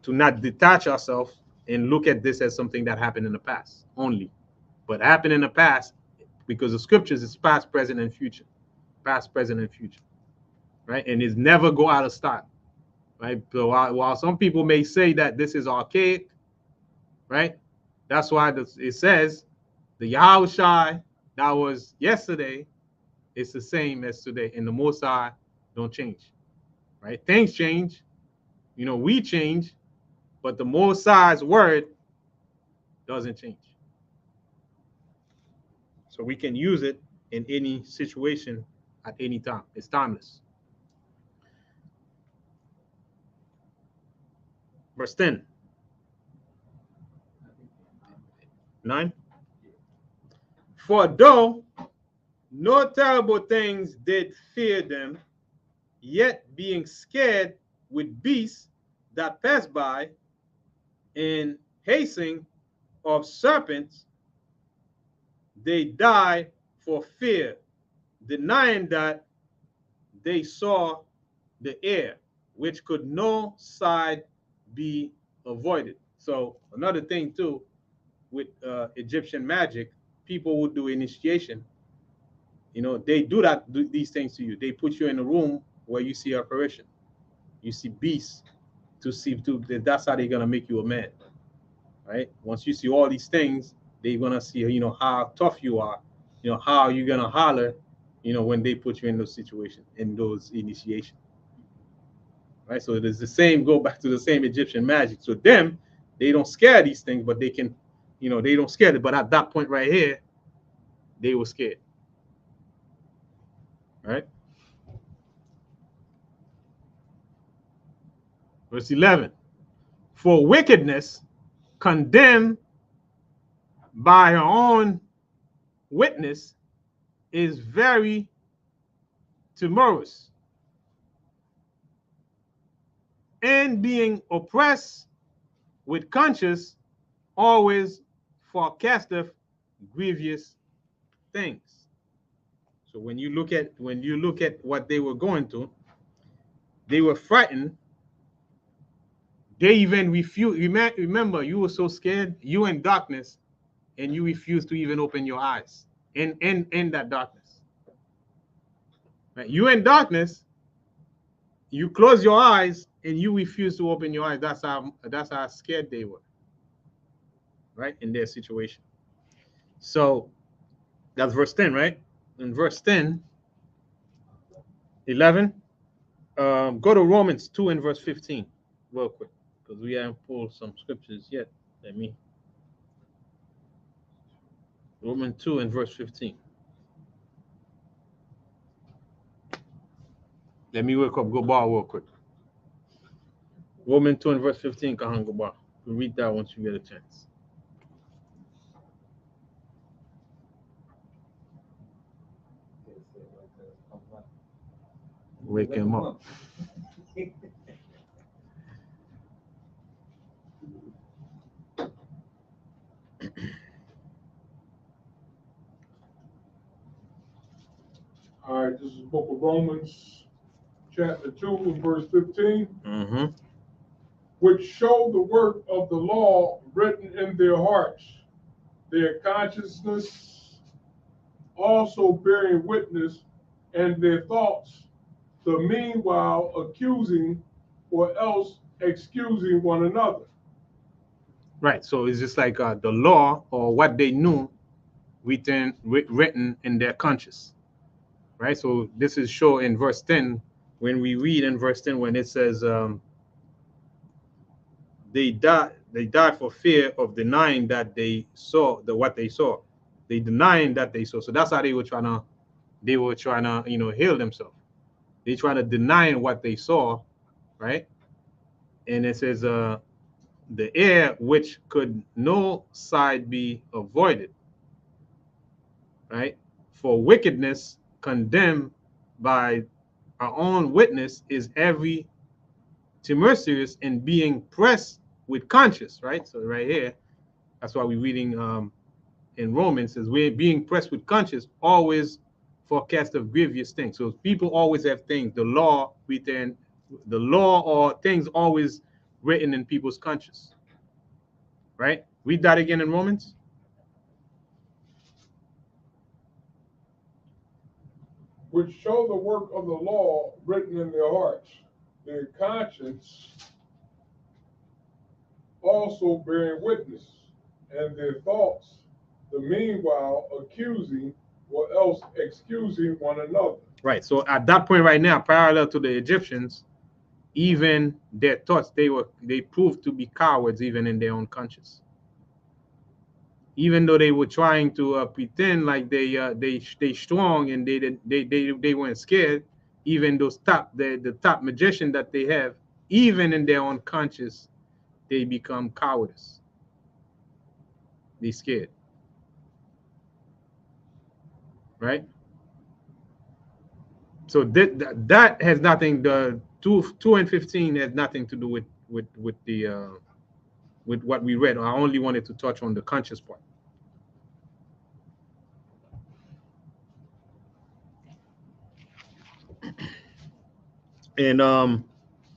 To not detach ourselves and look at this as something that happened in the past only, but happened in the past because the scriptures is past, present, and future, past, present, and future, right? And it's never go out of style, right? So while some people may say that this is archaic, right? That's why it says the Yahushua that was yesterday is the same as today, and the Most High don't change, right? Things change, we change, but the Most High's word doesn't change. So we can use it in any situation at any time. It's timeless. Verse 10. 9. For though no terrible things did fear them, yet being scared with beasts that pass by, and hasting of serpents, they die for fear, denying that they saw the air, which could no side be avoided. So another thing too, with Egyptian magic, people would do initiation. They do these things to you. They put you in a room where you see apparition, you see beasts, that's how they're gonna make you a man, right? Once you see all these things, they're gonna see, how tough you are, how you're gonna holler, when they put you in those situations, in those initiations, right? So it is the same. Go back to the same Egyptian magic. So them, they don't scare these things, but they can, they don't scare it. But at that point right here, they were scared, right? Verse 11. For wickedness condemned by her own witness is very timorous, and being oppressed with conscience always forecasteth grievous things. So when you look at what they were going through, they were frightened. They even refused. Remember, you were so scared, you in darkness, and you refused to even open your eyes in that darkness. Right? You in darkness, you close your eyes and you refuse to open your eyes. That's how scared they were, right? In their situation. So that's verse 10, right? In verse 10, 11, go to Romans 2 and verse 15 real quick, because we haven't pulled some scriptures yet. Romans 2 and verse 15. Let me wake up, go bar real quick. Romans 2 and verse 15, Kahan go bar. We'll read that once you get a chance. Wake him up.
All right, this is the book of Romans, chapter 2, and verse 15,
Mm-hmm.
which show the work of the law written in their hearts, their consciousness also bearing witness, and their thoughts, the meanwhile accusing or else excusing one another.
Right. So it's just like the law or what they knew written in their conscience. Right. So this is shown in verse 10 when we read in verse 10 when it says they died for fear of denying that they saw what they saw. They denying that they saw. So that's how they were trying to heal themselves. They try to deny what they saw, right? And it says the air which could no side be avoided, right? For wickedness condemned by our own witness is every timorous in being pressed with conscience, right? So right here, that's why we're reading in Romans, says we're being pressed with conscience, always forecast of grievous things. So people always have things, the law or things always written in people's conscience, right? Read that again in Romans.
Which show the work of the law written in their hearts, their conscience also bearing witness, and their thoughts, the meanwhile accusing or else excusing one another.
Right. So at that point right now, parallel to the Egyptians, even their thoughts, they proved to be cowards even in their own conscience. Even though they were trying to pretend like they strong and they weren't scared, even those the top magician that they have, even in their own conscience, they become cowards. They scared, right? So that has nothing. The 2 and 15 has nothing to do with what we read. I only wanted to touch on the conscious part. And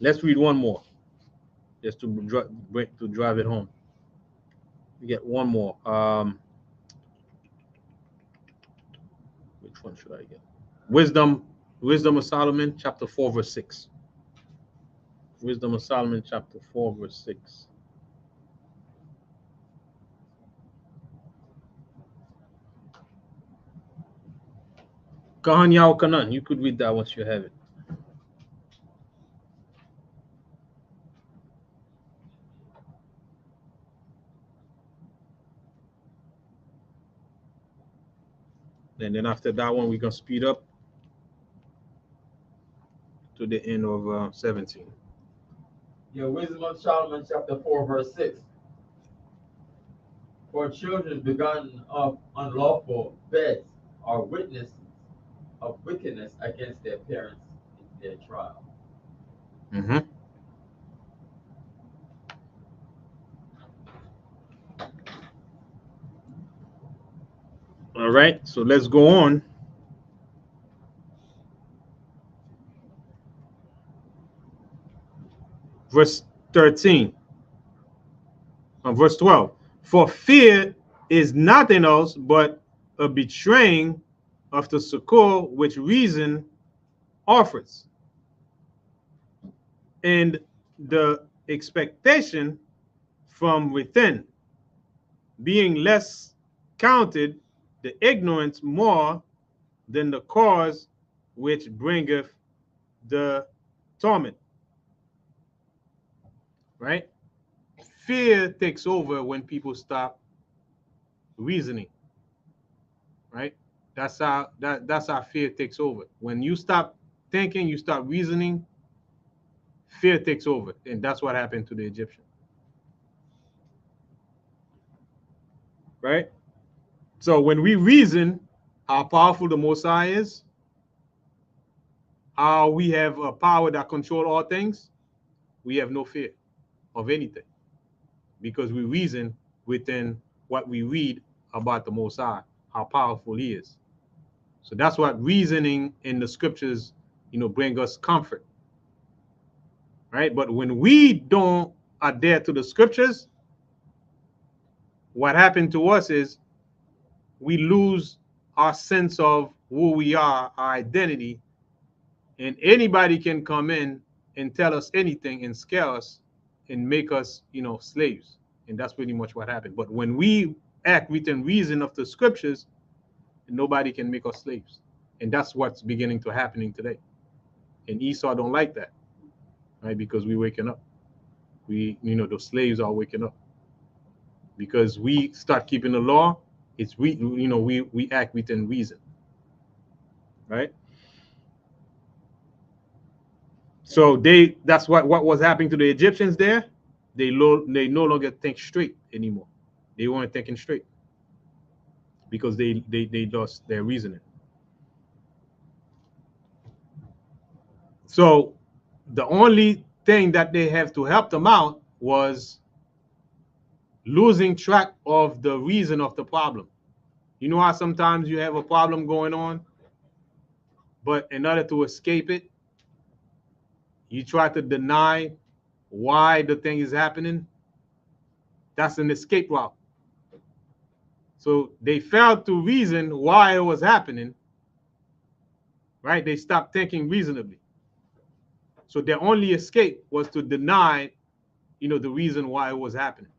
let's read one more, just to drive it home. We get one more. Which one should I get? Wisdom of Solomon, chapter 4, verse 6. Wisdom of Solomon, chapter 4, verse 6. Kahan Yao Kanan, you could read that once you have it. And then after that one, we're going to speed up to the end of 17.
Your Wisdom of Solomon, chapter 4, verse 6. For children begotten of unlawful beds are witnesses of wickedness against their parents in their trial.
Mm-hmm. All right, so let's go on. Verse 13. Verse 12. For fear is nothing else but a betraying of the succor which reason offers. And the expectation from within being less counted, the ignorance more than the cause which bringeth the torment. Right? Fear takes over when people stop reasoning. Right? That's how fear takes over. When you stop thinking, you start reasoning, fear takes over. And that's what happened to the Egyptian. Right? So when we reason how powerful the Most High is, how we have a power that controls all things, we have no fear of anything because we reason within what we read about the Most High, how powerful He is. So that's what reasoning in the scriptures, bring us comfort. Right? But when we don't adhere to the scriptures, what happened to us is we lose our sense of who we are, our identity, and anybody can come in and tell us anything and scare us and make us, slaves. And that's pretty much what happened. But when we act within reason of the scriptures, nobody can make us slaves. And that's what's beginning to happening today. And Esau don't like that, right? Because we waking up. The slaves are waking up. Because we start keeping the law, we act within reason, right? So that's what was happening to the Egyptians there. They no longer think straight anymore. They weren't thinking straight because they lost their reasoning. So the only thing that they have to help them out was losing track of the reason of the problem. You know how sometimes you have a problem going on, but in order to escape it, you try to deny why the thing is happening. That's an escape route. So they failed to reason why it was happening, right? They stopped thinking reasonably. So their only escape was to deny, the reason why it was happening.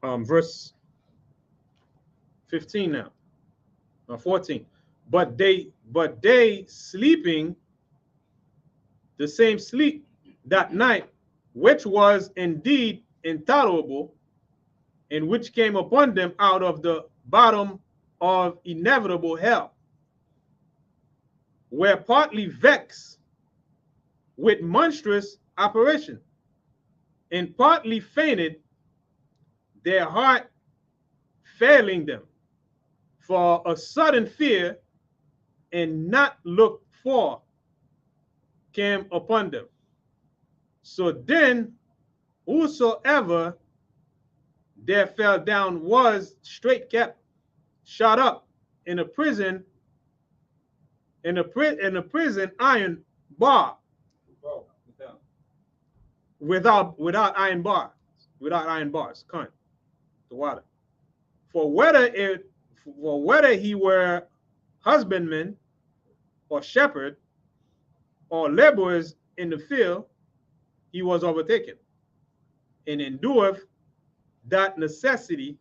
Verse 15 now, 14. But they sleeping the same sleep that night, which was indeed intolerable, and which came upon them out of the bottom of inevitable hell, were partly vexed with monstrous apparition, and partly fainted, their heart failing them, for a sudden fear and not looked for came upon them. So then whosoever there fell down was straight kept, shut up in a prison, iron bar, without iron bars, current, the water. For whether he were husbandman or shepherd or laborers in the field, he was overtaken, and endureth that necessity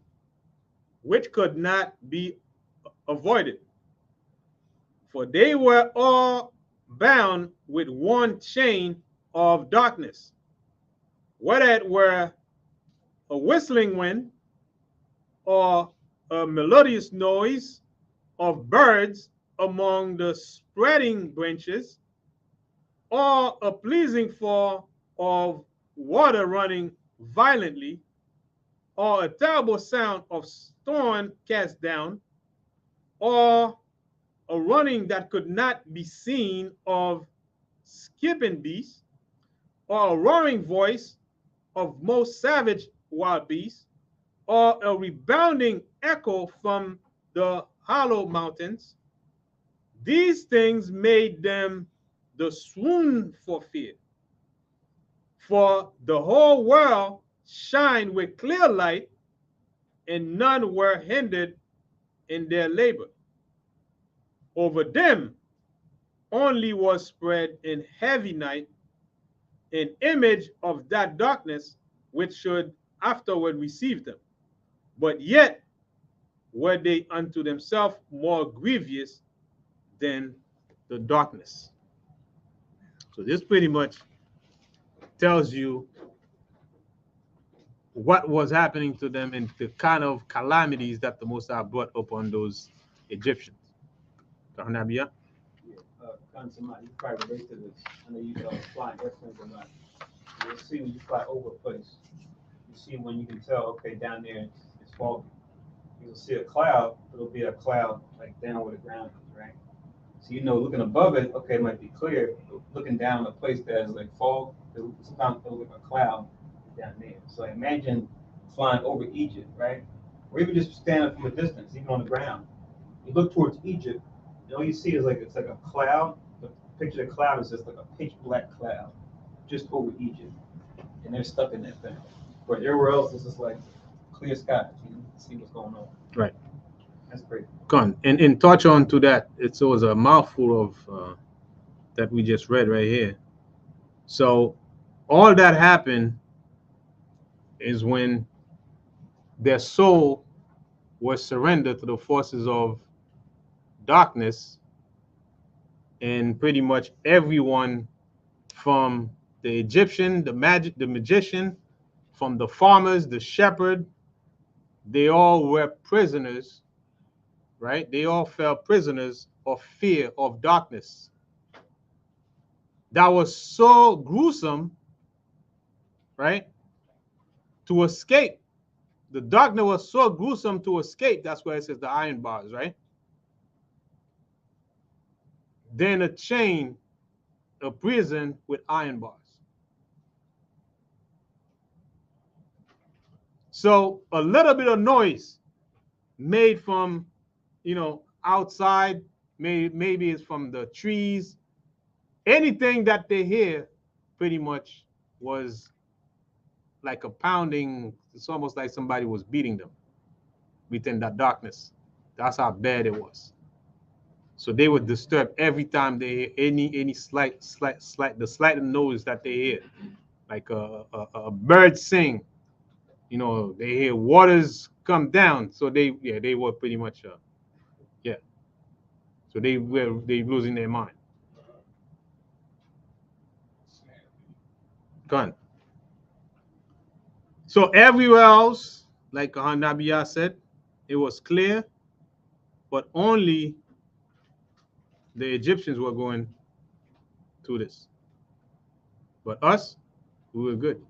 which could not be avoided. For they were all bound with one chain of darkness, whether it were a whistling wind, or a melodious noise of birds among the spreading branches, or a pleasing fall of water running violently, or a terrible sound of stone cast down, or a running that could not be seen of skipping beasts, or a roaring voice of most savage wild beasts, or a rebounding echo from the hollow mountains. These things made them the swoon for fear. For the whole world shined with clear light, and none were hindered in their labor. Over them only was spread in heavy night an image of that darkness which should afterward receive them. But yet were they unto themselves more grievous than the darkness. So this pretty much tells you what was happening to them and the kind of calamities that the Most High brought upon those Egyptians.
Yeah, somebody, you probably relate to this. I know you fly airplanes a lot. You'll see when you fly over a place, you see when you can tell, okay, down there it's foggy. You'll see a cloud, it'll be a cloud like down where the ground is, right? So you know, looking above it, okay, it might be clear. Looking down a place that is like fog, sometimes it'll look like a cloud down there. So imagine flying over Egypt, right? Or even just standing from a distance, even on the ground. You look towards Egypt, and all you see is it's like a cloud. The picture of the cloud is just like a pitch black cloud just over Egypt. And they're stuck in that thing. But everywhere else it's just like clear skies. You know, see what's going on.
Right.
That's crazy.
Con. And touch on to that. It was a mouthful of that we just read right here. So all that happened is when their soul was surrendered to the forces of darkness, and pretty much everyone from the Egyptian, the magician, from the farmers, the shepherd, they all were prisoners, right? They all fell prisoners of fear of darkness. That was so gruesome, right? To escape. The darkness was so gruesome to escape. That's why it says the iron bars, right? Then a chain, a prison with iron bars. So a little bit of noise made from, outside, maybe it's from the trees. Anything that they hear pretty much was like a pounding. It's almost like somebody was beating them within that darkness. That's how bad it was. So they would disturb every time they hear any slight the slight noise that they hear, like a bird sing. They hear waters come down. So they were pretty much So they losing their mind. Gone. So everywhere else, like Nabiya said, it was clear, but only the Egyptians were going through this. But us, we were good.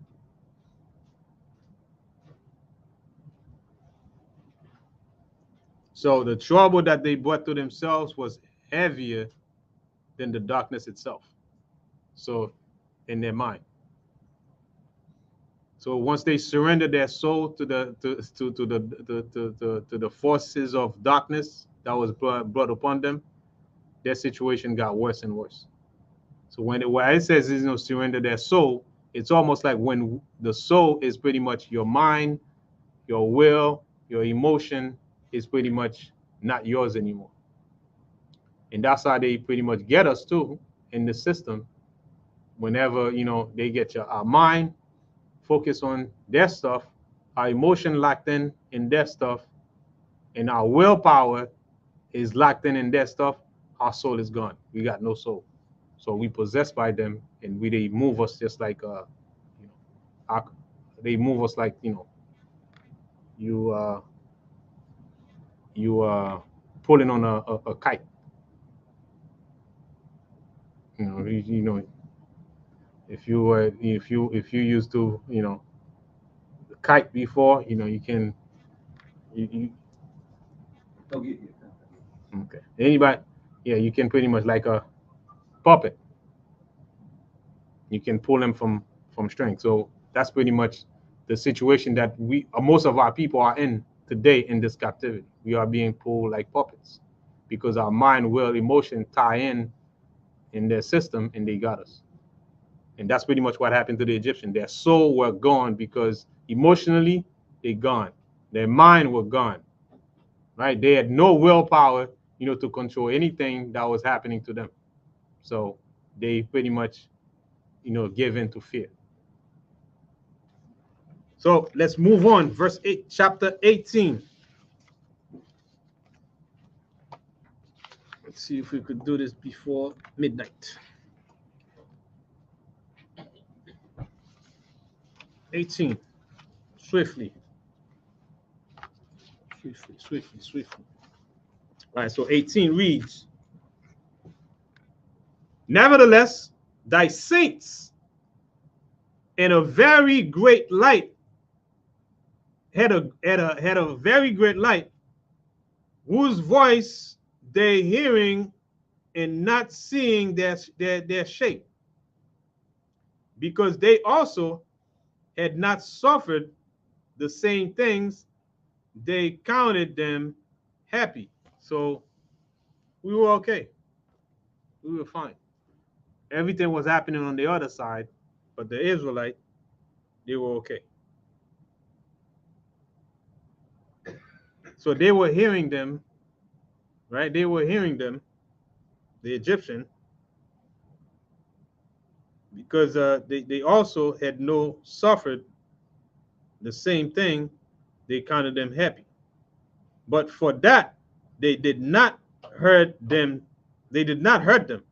So the trouble that they brought to themselves was heavier than the darkness itself. So in their mind. So once they surrendered their soul to the forces of darkness that was brought upon them, their situation got worse and worse. So when it says surrender their soul, it's almost like when the soul is pretty much your mind, your will, your emotion is pretty much not yours anymore. And that's how they pretty much get us too in the system. Whenever they get our mind focus on their stuff, our emotion locked in their stuff, and our willpower is locked in their stuff, our soul is gone. We got no soul. So we possessed by them, and they move us just like they move us like you pulling on a kite. If you used to kite before, you can okay. Anybody, you can pretty much like a puppet. You can pull them from string. So that's pretty much the situation that most of our people are in today in this captivity. We are being pulled like puppets because our mind, will, emotion tie in their system, and they got us. And that's pretty much what happened to the Egyptian. Their soul were gone because emotionally they gone. Their mind were gone, right? They had no willpower, to control anything that was happening to them. So they pretty much, give in to fear. So let's move on. Verse 8, chapter 18. Let's see if we could do this before midnight. 18. Swiftly. Swiftly. All right, so 18 reads, nevertheless, thy saints in a very great light had a very great light, whose voice they hearing and not seeing their shape, because they also had not suffered the same things, they counted them happy. So we were okay. We were fine. Everything was happening on the other side, but the Israelite, they were okay. So they were hearing them, right? They were hearing them, the Egyptian, because they also had no suffered the same thing, they counted them happy. But for that, they did not hurt them. They did not hurt them.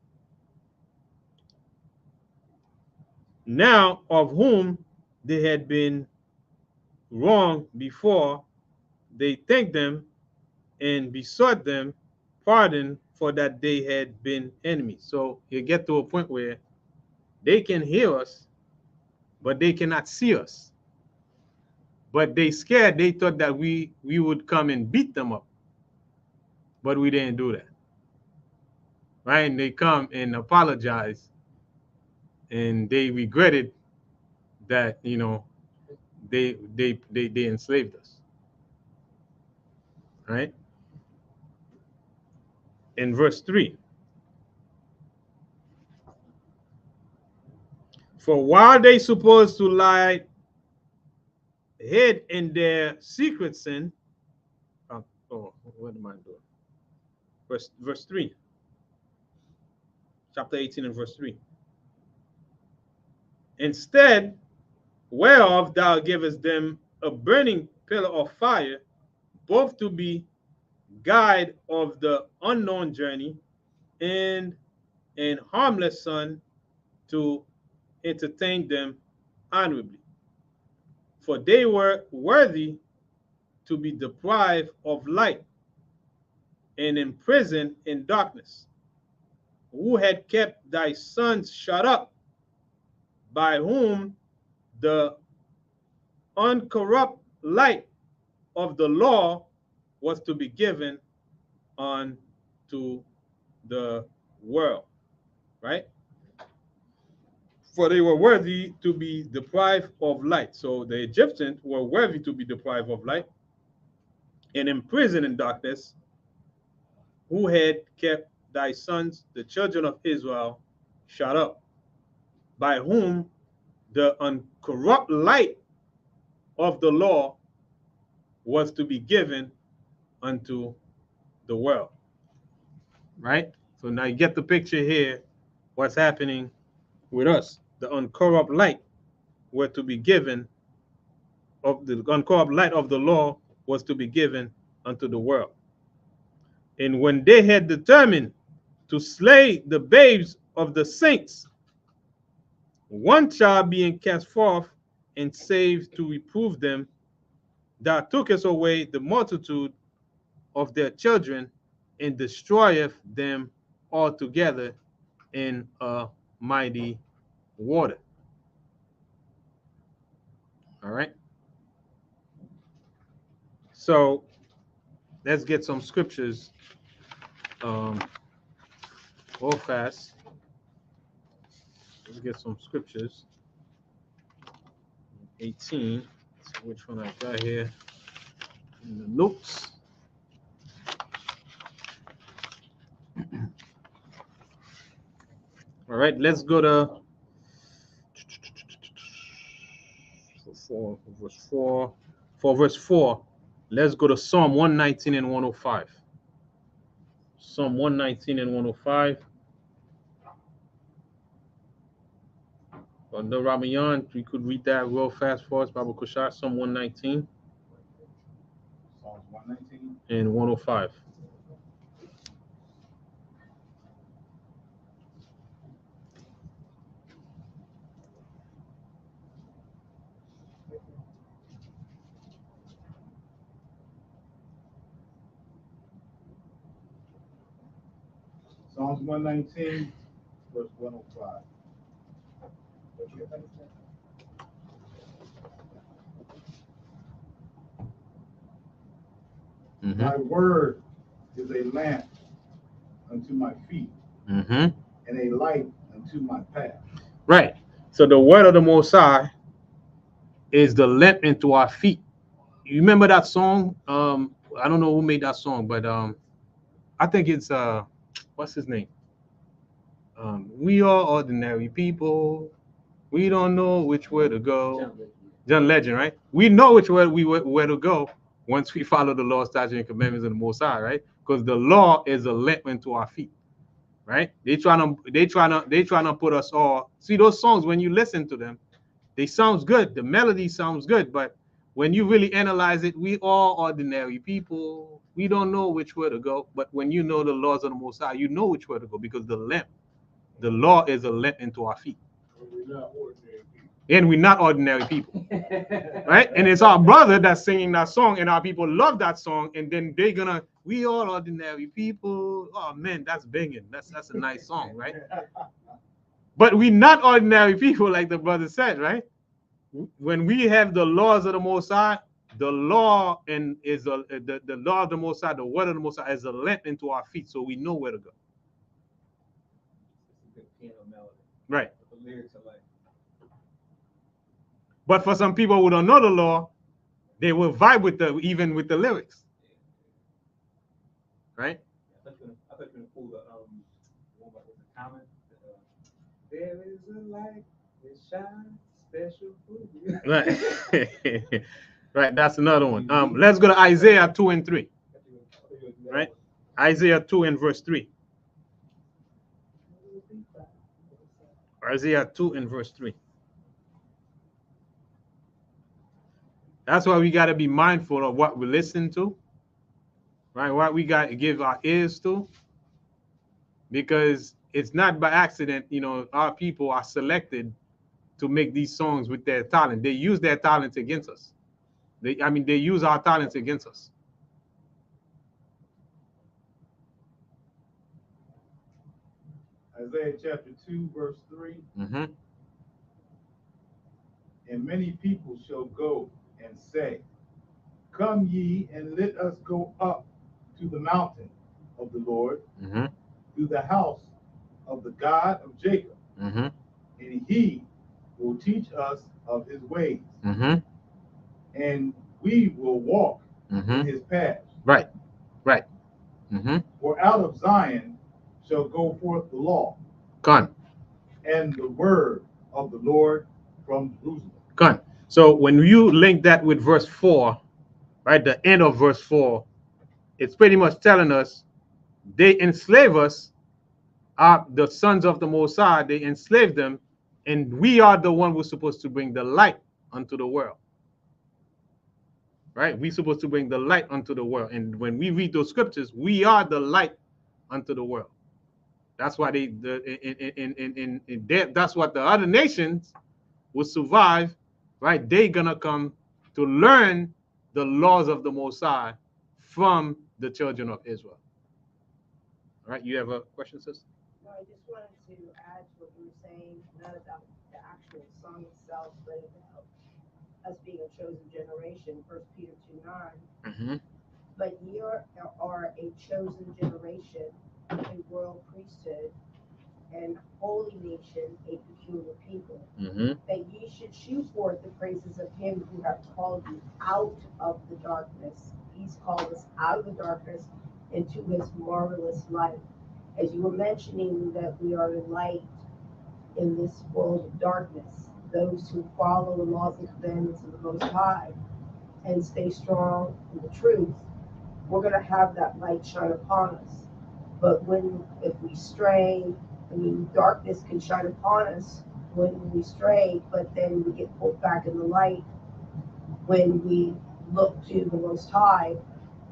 Now, of whom they had been wrong before, they thanked them and besought them pardon for that they had been enemies. So you get to a point where they can hear us, but they cannot see us. But they scared, they thought that we would come and beat them up. But we didn't do that. Right? And they come and apologize, and they regretted that, they enslaved us. Right? In verse 3. For while they supposed to lie hid in their secret sin, what am I doing? Verse 3. Chapter 18 and verse 3. Instead, whereof thou givest them a burning pillar of fire, both to be guide of the unknown journey, and an harmless sun to entertain them honorably. For they were worthy to be deprived of light and imprisoned in darkness, who had kept thy sons shut up, by whom the uncorrupt light of the law was to be given unto the world. Right? For they were worthy to be deprived of light. So the Egyptians were worthy to be deprived of light and imprisoned in darkness, who had kept thy sons, the children of Israel, shut up, by whom the uncorrupt light of the law was to be given unto the world. Right? So now you get the picture here, what's happening with us. The uncorrupt light were to be given, of the uncorrupt light of the law was to be given unto the world. And when they had determined to slay the babes of the saints, one child being cast forth and saved to reprove them, thou tookest away the multitude of their children and destroyeth them altogether in a mighty water. All right. So let's get some scriptures real fast. Let's get some scriptures. 18. Let's see which one I got here in the notes. All right, let's go to verse 4. Let's go to Psalm 119 and 105. Psalm 119 and 105. The Ramayan, we could read that real fast for us, Baba Kushar. Psalm 119
Psalms 119.
and 105.
Psalms 119, verse 105.
Mm-hmm.
Thy word is a lamp unto my feet
Mm-hmm.
and a light unto my path.
Right. So the word of the Most High is the lamp into our feet. You remember that song? I don't know who made that song, but I think it's what's his name? We are ordinary people. We don't know which way to go. John Legend, right? We know which way where to go once we follow the law, statutes, and commandments of the Most High, right? Because the law is a lamp into our feet, right? They trying to put us all. See those songs when you listen to them, they sounds good. The melody sounds good, but when you really analyze it, we all ordinary people. We don't know which way to go. But when you know the laws of the Most High, you know which way to go because the law is a lamp into our feet.
We're not ordinary people.
And we're not ordinary people, right? And it's our brother that's singing that song, and our people love that song, and then they're gonna, we all ordinary people. Oh man, that's banging. That's a nice song, right? But we're not ordinary people, like the brother said, right? When we have the laws of the Most High, the law and is the law of the Most High, the word of the Most High is a lamp into our feet, so we know where to go.
It's a good piano melody.
Right.
The lyrics are like,
But for some people who don't know the law, they will vibe with even with the lyrics. Right?
I thought you were gonna pull the one about the comment. There is a light that shines special for you.
Right. Right, that's another one. Let's go to Isaiah 2 and 3. Right? Isaiah 2 and verse 3. Isaiah 2 and verse 3. That's why we got to be mindful of what we listen to, right? What we got to give our ears to, because it's not by accident, our people are selected to make these songs with their talent. They use their talents against us. They use our talents against us.
Isaiah chapter 2, verse 3.
Mm-hmm.
And many people shall go and say, Come ye, and let us go up to the mountain of the Lord,
Mm-hmm.
to the house of the God of Jacob,
Mm-hmm.
and he will teach us of his ways,
Mm-hmm.
and we will walk
Mm-hmm.
in his paths.
Right. Right. Mm-hmm.
For out of Zion shall go forth the law,
Gone.
and the word of the Lord from Jerusalem.
Gone. So when you link that with verse 4, right, the end of verse 4, it's pretty much telling us they enslave us, the sons of the Most High, they enslave them, and we are the one who's supposed to bring the light unto the world. Right? We're supposed to bring the light unto the world. And when we read those scriptures, we are the light unto the world. That's why that's what the other nations will survive, right? They're gonna come to learn the laws of the Most High from the children of Israel. All right, you have a question, sister?
No, I just wanted to add to what you were saying, not about the actual song itself, but about us being a chosen generation, 1 Peter 2:9.
Mm-hmm.
But ye are a chosen generation, a royal priesthood, and holy nation, a peculiar people,
Mm-hmm.
that ye should shew forth the praises of him who hath called you out of the darkness. He's called us out of the darkness into his marvelous light. As you were mentioning that we are a light in this world of darkness, those who follow the laws and commandments of the Most High, and stay strong in the truth, we're going to have that light shine upon us. But if we stray, I mean, darkness can shine upon us when we stray, but then we get pulled back in the light when we look to the Most High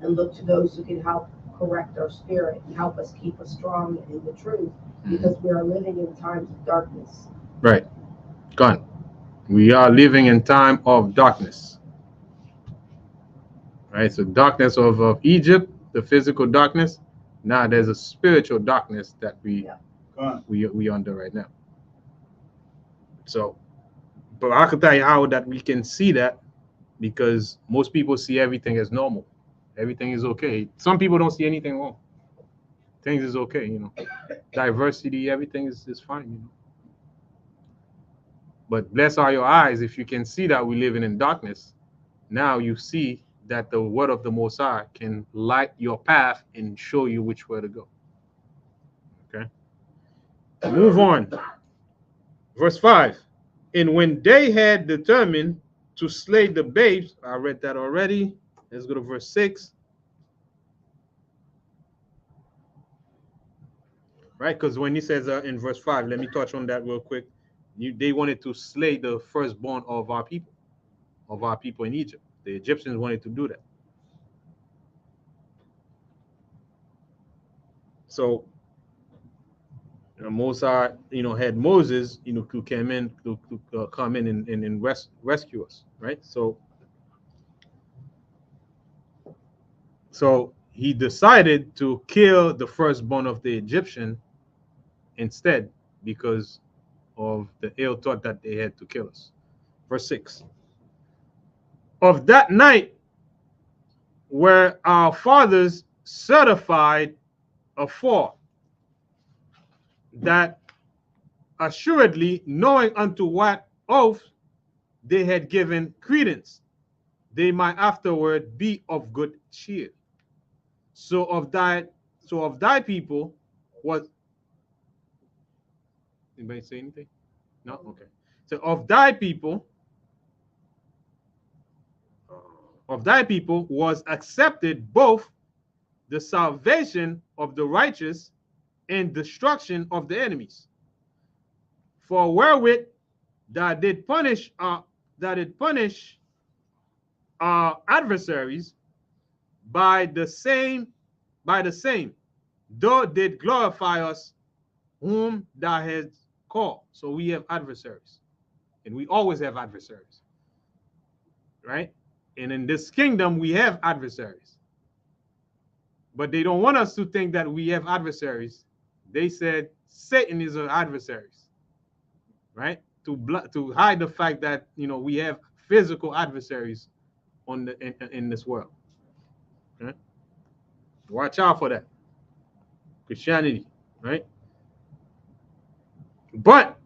and look to those who can help correct our spirit and help us keep us strong in the truth, because we are living in times of darkness.
Right. Gone. We are living in time of darkness. Right. So darkness of Egypt, the physical darkness. Now there's a spiritual darkness that we under right now. So, but I can tell you how that we can see that, because most people see everything as normal. Everything is okay. Some people don't see anything wrong. Things is okay, you know. Diversity, everything is fine, you know. But blessed are your eyes if you can see that we're living in darkness. Now you see that the word of the Most High can light your path and show you which way to go. Okay. Move on. Verse 5. And when they had determined to slay the babes, I read that already. Let's go to verse 6. Right? Because when he says in verse 5, let me touch on that real quick. They wanted to slay the firstborn of our people in Egypt. The Egyptians wanted to do that. So Moses, had Moses, who came in to come in and rescue us, right? So he decided to kill the firstborn of the Egyptian instead, because of the ill thought that they had to kill us. Verse 6. Of that night were our fathers certified afore, that assuredly, knowing unto what oath they had given credence, they might afterward be of good cheer. So of thy people was. Anybody say anything? No? Okay. So of thy people was accepted both the salvation of the righteous and destruction of the enemies. For wherewith that did punish our adversaries, by the same, though did glorify us whom thou hast called. So we have adversaries, and we always have adversaries, right? And in this kingdom, we have adversaries, but they don't want us to think that we have adversaries. They said Satan is our adversaries, right? To hide the fact that we have physical adversaries in this world. Okay? Watch out for that. Christianity, right? But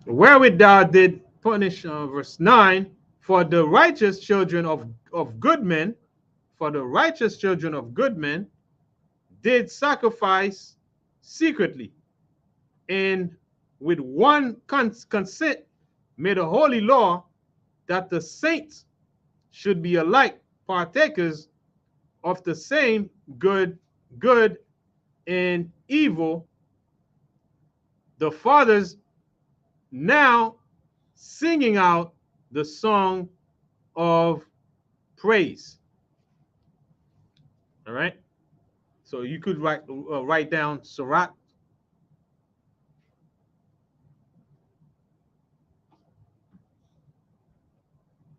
wherewith thou did punish, verse 9, for the righteous children of good men, did sacrifice secretly, and with one consent made a holy law, that the saints should be alike partakers of the same good and evil. The fathers now singing out the song of praise. All right. So you could write down Sirach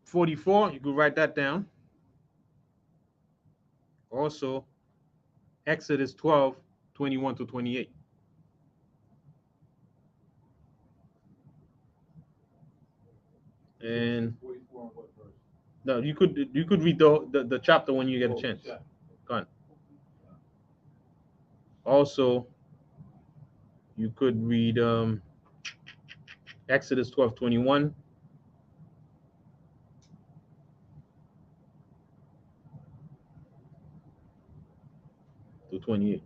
44. You could write that down. Also, Exodus 12, 21 to 28. And no, you could read the chapter when you get a chance. Go on. Also, you could read Exodus 12, 21 to 28.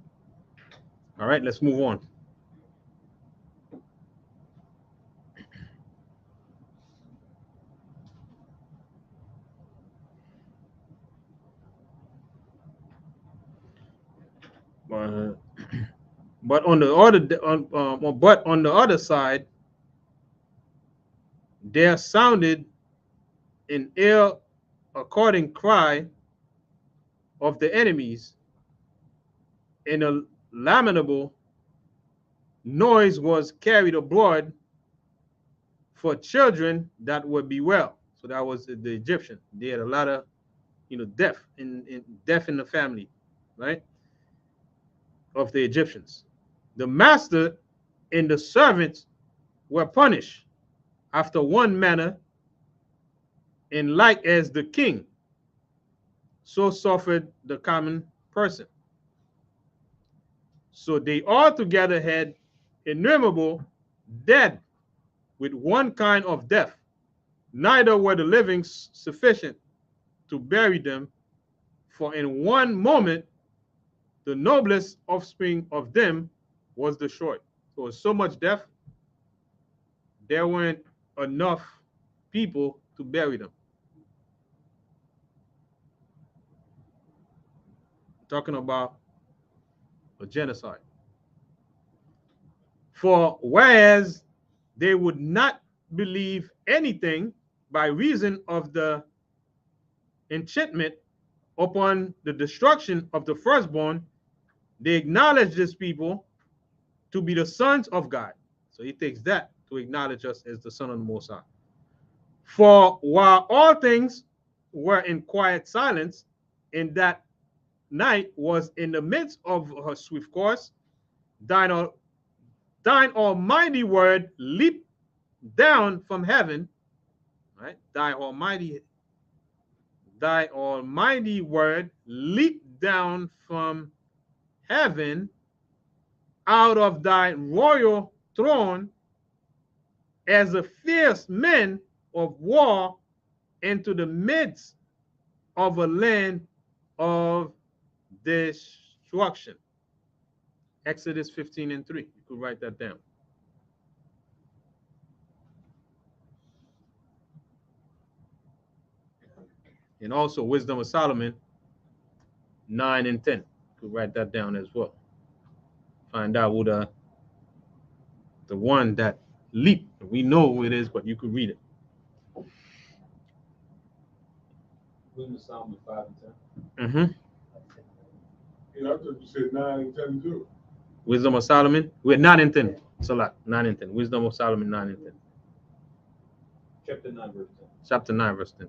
All right, let's move on. Uh, but on the other side, there sounded an ill according cry of the enemies, and a lamentable noise was carried abroad for children that would be well. So that was the Egyptian. They had a lot of, death in the family, right, of the Egyptians. The master and the servants were punished after one manner, and like as the king, so suffered the common person. So they altogether had innumerable dead with one kind of death, neither were the living sufficient to bury them, for in one moment the noblest offspring of them was destroyed. So it was so much death, there weren't enough people to bury them. Talking about a genocide. For whereas they would not believe anything by reason of the enchantment upon the destruction of the firstborn, they acknowledge this people to be the sons of God. So he takes that to acknowledge us as the son of the Most High. For while all things were in quiet silence, in that night was in the midst of her swift course, thine almighty word leaped down from heaven, right? Thy almighty word leaped down from heaven out of thy royal throne as a fierce man of war into the midst of a land of destruction. Exodus 15:3. You could write that down. And also Wisdom of Solomon 9:10. You could write that down as well. Find out who the one that leaped. We know who it is, but you could read it.
Wisdom of Solomon 5 and 10.
Mm-hmm.
Yeah, I thought you said 9 and 10 too.
Wisdom of Solomon. We're 9 and 10. Salat 9 and 10. Wisdom of Solomon 9 and 10.
Chapter 9, verse 10.
Chapter 9, verse 10.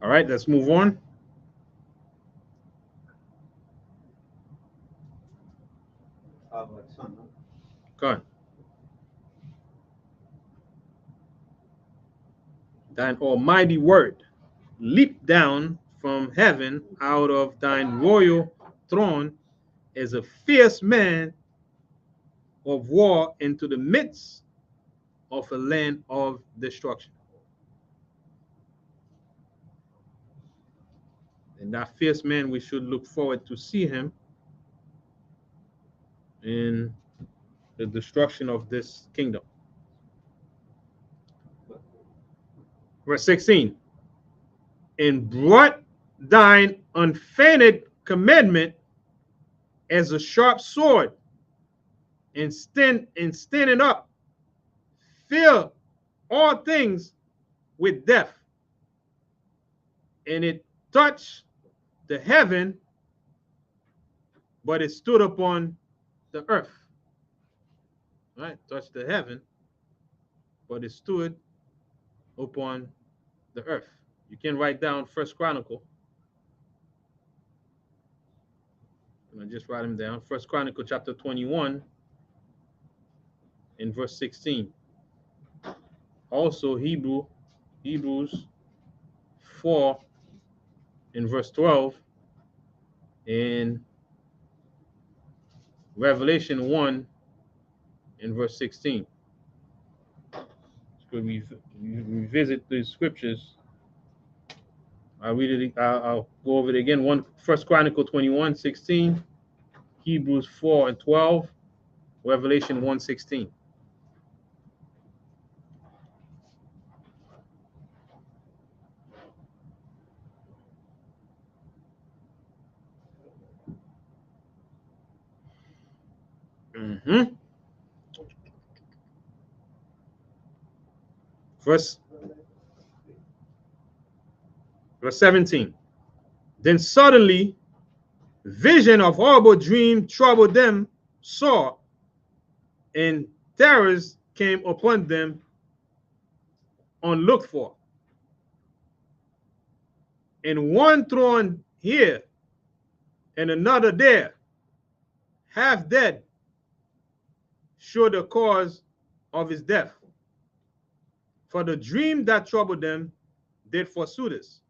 All right, let's move on. Go on. Thine almighty word leaped down from heaven out of thine royal throne as a fierce man of war into the midst of a land of destruction. And that fierce man, we should look forward to see him in the destruction of this kingdom. Verse 16. And brought thine unfeigned commandment as a sharp sword, and standing up, fill all things with death. And it touched the heaven, but it stood upon the earth. Right? Touched the heaven, but it stood upon the earth. You can write down First Chronicle. And I just write them down. First Chronicle chapter 21 in verse 16. Also Hebrews 4 in verse 12, and Revelation 1 in verse 16. So we revisit these scriptures. I'll read it. I'll go over it again. First Chronicle 21, 16, Hebrews 4 and 12, Revelation 1, 16. Mhm. Verse 17. Then suddenly vision of horrible dream troubled them sore, and terrors came upon them unlooked for. And one thrown here and another there, half dead, showed the cause of his death. For the dream that troubled them did forsooth us,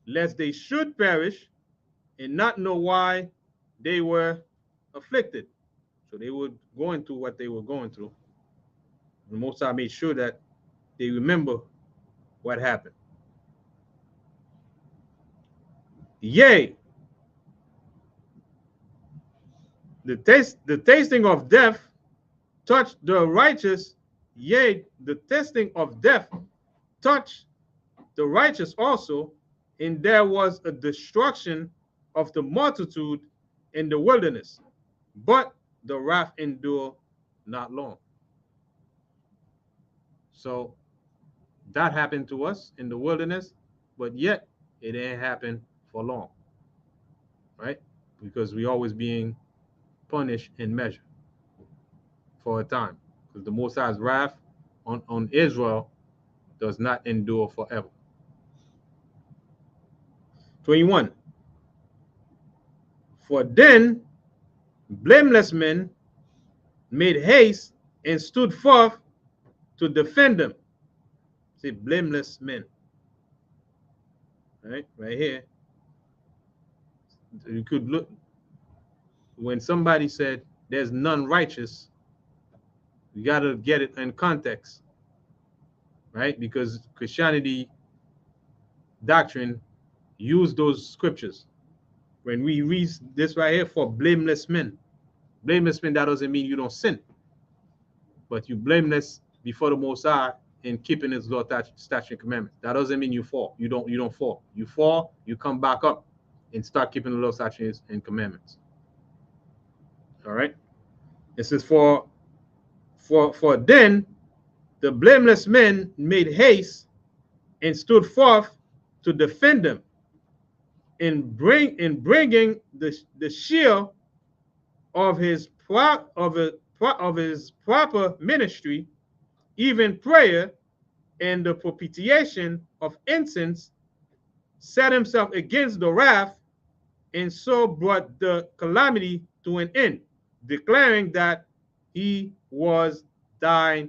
lest they should perish and not know why they were afflicted. So they were going through what they were going through. The Most High made sure that they remember what happened. Yea, the tasting of death touched the righteous. Yea, the tasting of death touched the righteous also, and there was a destruction of the multitude in the wilderness. But the wrath endured not long. So that happened to us in the wilderness, but yet it didn't happen for long, right? Because we always being punished and measured for a time. Because the Most High's wrath on Israel does not endure forever. 21. For then blameless men made haste and stood forth to defend them. See, blameless men. Right here. You could look when somebody said there's none righteous, you got to get it in context, right? Because Christianity doctrine use those scriptures. When we read this right here for blameless men, that doesn't mean you don't sin, but you blameless before the Most High in keeping His law, statute, and commandments. That doesn't mean you fall. You don't fall. You fall, you come back up and start keeping the law, statutes, and commandments. All right. This is for then the blameless men made haste and stood forth to defend them in bringing the shield of his proper ministry, even prayer and the propitiation of incense, set himself against the wrath, and so brought the calamity to an end, declaring that he was thine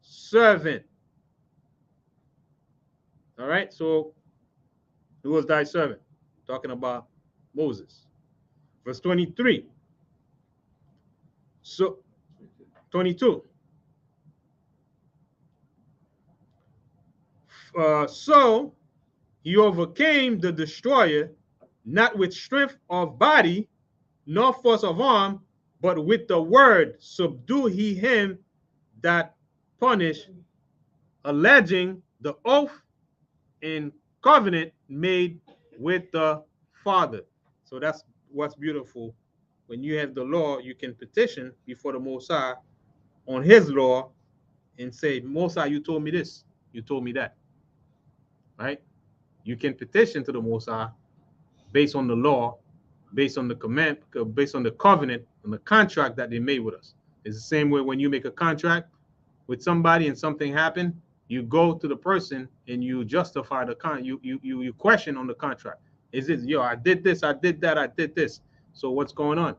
servant. All right, so who was thy servant? Talking about Moses. Verse 23. So 22. So he overcame the destroyer, not with strength of body, nor force of arm, but with the word subdue he him that punished, alleging the oath and covenant made with the Father. So that's what's beautiful. When you have the law, you can petition before the Most High on His law and say, Most High, you told me this, you told me that, right? You can petition to the Most High based on the law, based on the command, based on the covenant and the contract that they made with us. It's the same way when you make a contract with somebody and something happened, you go to the person and you justify the you question on the contract. Is it, yo, I did this, I did that, I did this. So what's going on?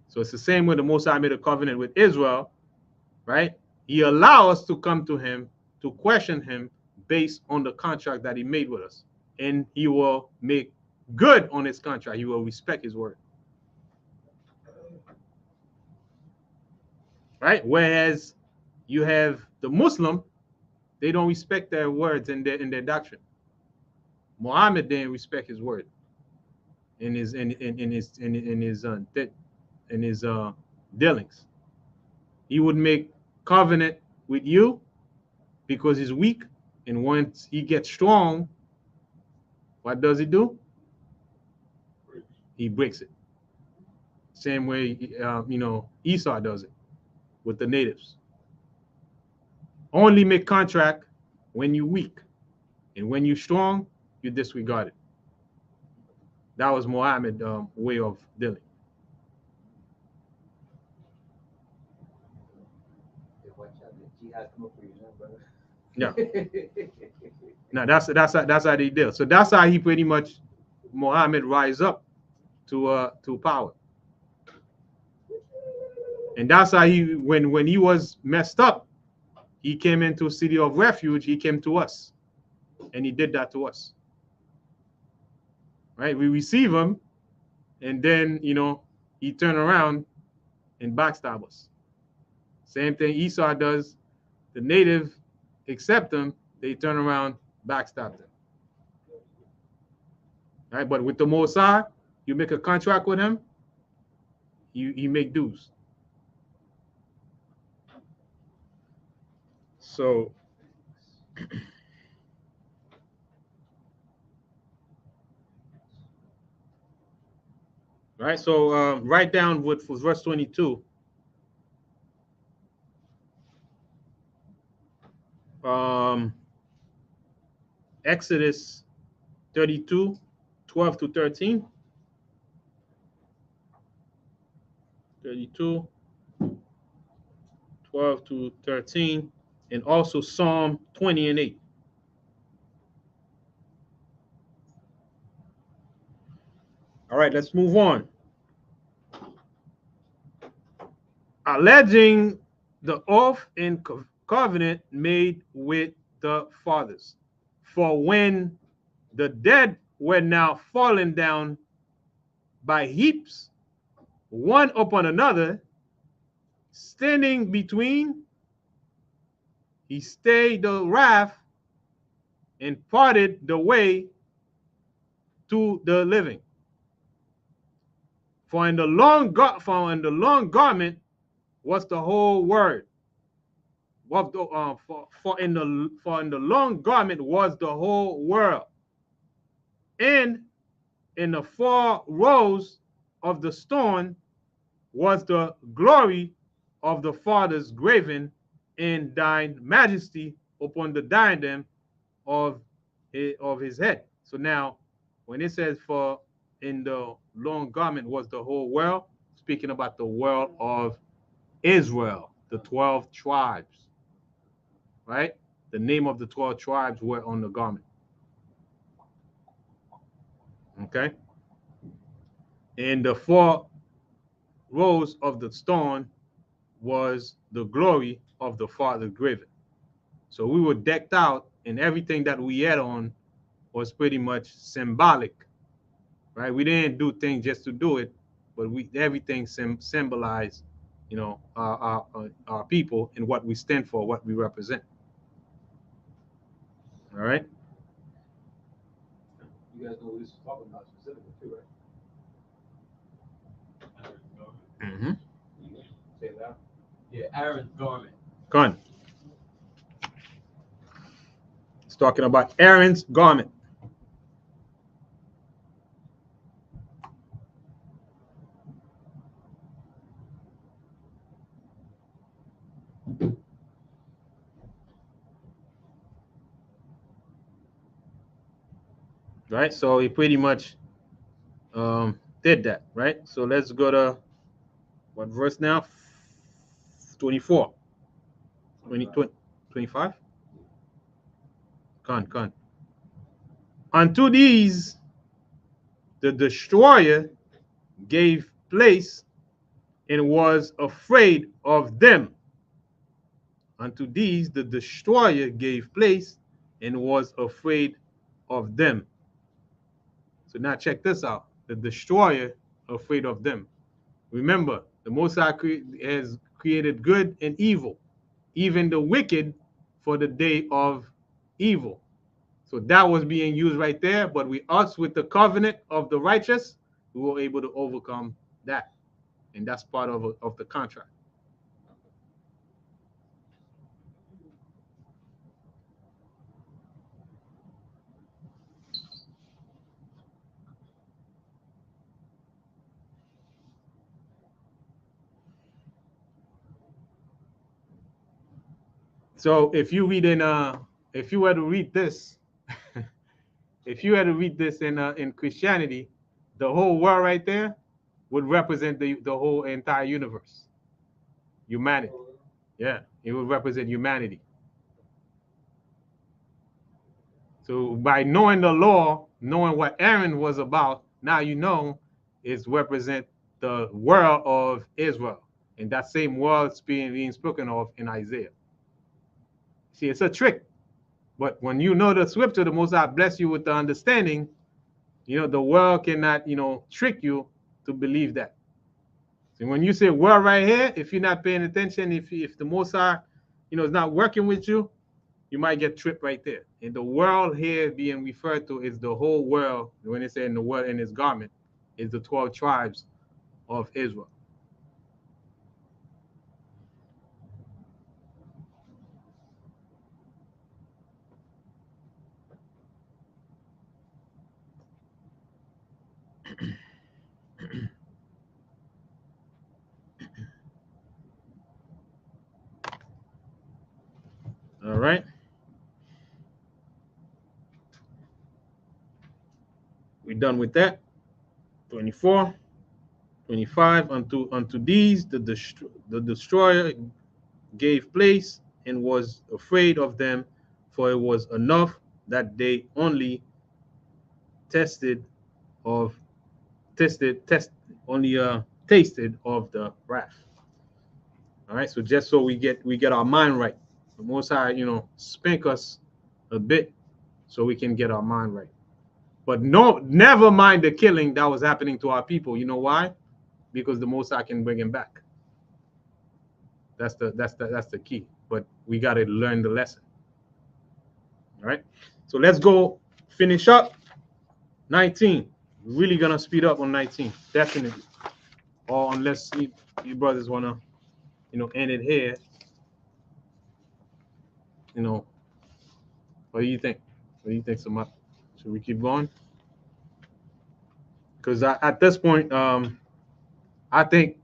So it's the same way the Most High made a covenant with Israel, right? He allows us to come to him to question him based on the contract that he made with us. And he will make good on his contract. He will respect his word. Right? Whereas you have the Muslim, they don't respect their words in their doctrine. Muhammad didn't respect his word in his dealings. He would make covenant with you because he's weak, and once he gets strong, what does he do? He breaks it. same way Esau does it with the natives. Only make contract when you're weak, and when you're strong, you disregard it. That was Muhammad's way of dealing.
Watch out, the jihad come up for you now, brother.
Yeah. Now that's how they deal. So that's how he pretty much Muhammad rise up to power. And that's how he when he was messed up, he came into a city of refuge, he came to us. And he did that to us. Right? We receive him, and then he turn around and backstab us. Same thing Esau does. The native accept them, they turn around, backstab them. Right? But with the Mosai, you make a contract with him, you make dues. So right, so write down what for verse 22. Exodus 32, 12 to 13. 32, 12 to 13, and also Psalm 20 and 8. All right, let's move on. Alleging the oath and covenant made with the fathers. For when the dead were now fallen down by heaps, one upon another, standing between, he stayed the wrath and parted the way to the living. For in the long garment was the whole word. For in the long garment was the whole world, and in the 4 rows of the stone was the glory of the Father's graven in thine majesty upon the diadem of his head. So now, when it says for in the long garment was the whole world, speaking about the world of Israel, the 12 tribes, right? The name of the 12 tribes were on the garment. Okay? And the 4 rows of the stone was the glory of the Father graven. So we were decked out, and everything that we had on was pretty much symbolic, right? We didn't do things just to do it, but everything symbolized, our people and what we stand for, what we represent. All right.
You guys know what this is talking about specifically too, right?
Mm-hmm.
Say it out.
Yeah, Aaron's garment.
Gun. It's talking about Aaron's garment. Right, so he pretty much did that, right? So let's go to what verse now? 24. 25? Con. Unto these the destroyer gave place and was afraid of them. Unto these the destroyer gave place and was afraid of them. So now check this out. The destroyer afraid of them. Remember, the Most High has created good and evil, even the wicked for the day of evil. So that was being used right there. But us with the covenant of the righteous, we were able to overcome that. And that's part of the contract. So if you read in if you were to read this, if you were to read this in Christianity, the whole world right there would represent the whole entire universe, humanity. Yeah, it would represent humanity. So by knowing the law, knowing what Aaron was about, now you know is represent the world of Israel, and that same world's being spoken of in Isaiah. See, it's a trick, but when you know the scripture, the Most High bless you with the understanding. You know the world cannot, trick you to believe that. So when you say world right here, if you're not paying attention, if the Most High, is not working with you, you might get tripped right there. And the world here being referred to is the whole world. When it said in the world in his garment, is the 12 tribes of Israel. All right. We're done with that. 24, 25. Unto these the destroyer gave place and was afraid of them, for it was enough that they only tested of test only tasted of the wrath. All right, so just so we get our mind right, the Most High, spank us a bit so we can get our mind right. But no, never mind the killing that was happening to our people. You know why? Because the Most High can bring him back. That's the key. But we got to learn the lesson. All right, so let's go finish up 19. We're really gonna speed up on 19, definitely. Or unless you brothers wanna, end it here. What do you think? What do you think, Samat? Should we keep going? Because at this point, I think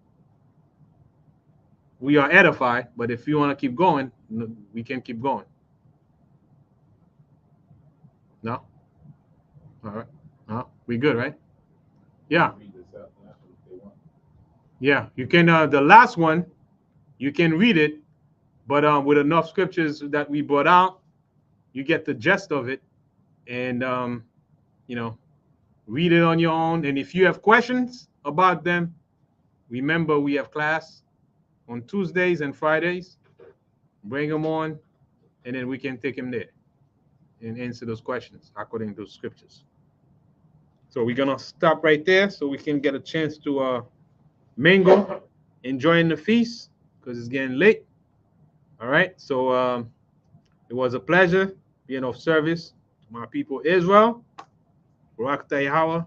we are edified. But if you want to keep going, we can keep going. No? All right. No? We good, right? Yeah. Yeah. You can, the last one, you can read it, but with enough scriptures that we brought out, you get the gist of it. And, read it on your own. And if you have questions about them, remember we have class on Tuesdays and Fridays. Bring them on, and then we can take them there and answer those questions according to scriptures. So we're gonna stop right there so we can get a chance to mingle, enjoying the feast because it's getting late. All right. So it was a pleasure being of service to my people Israel. Barak Yahweh,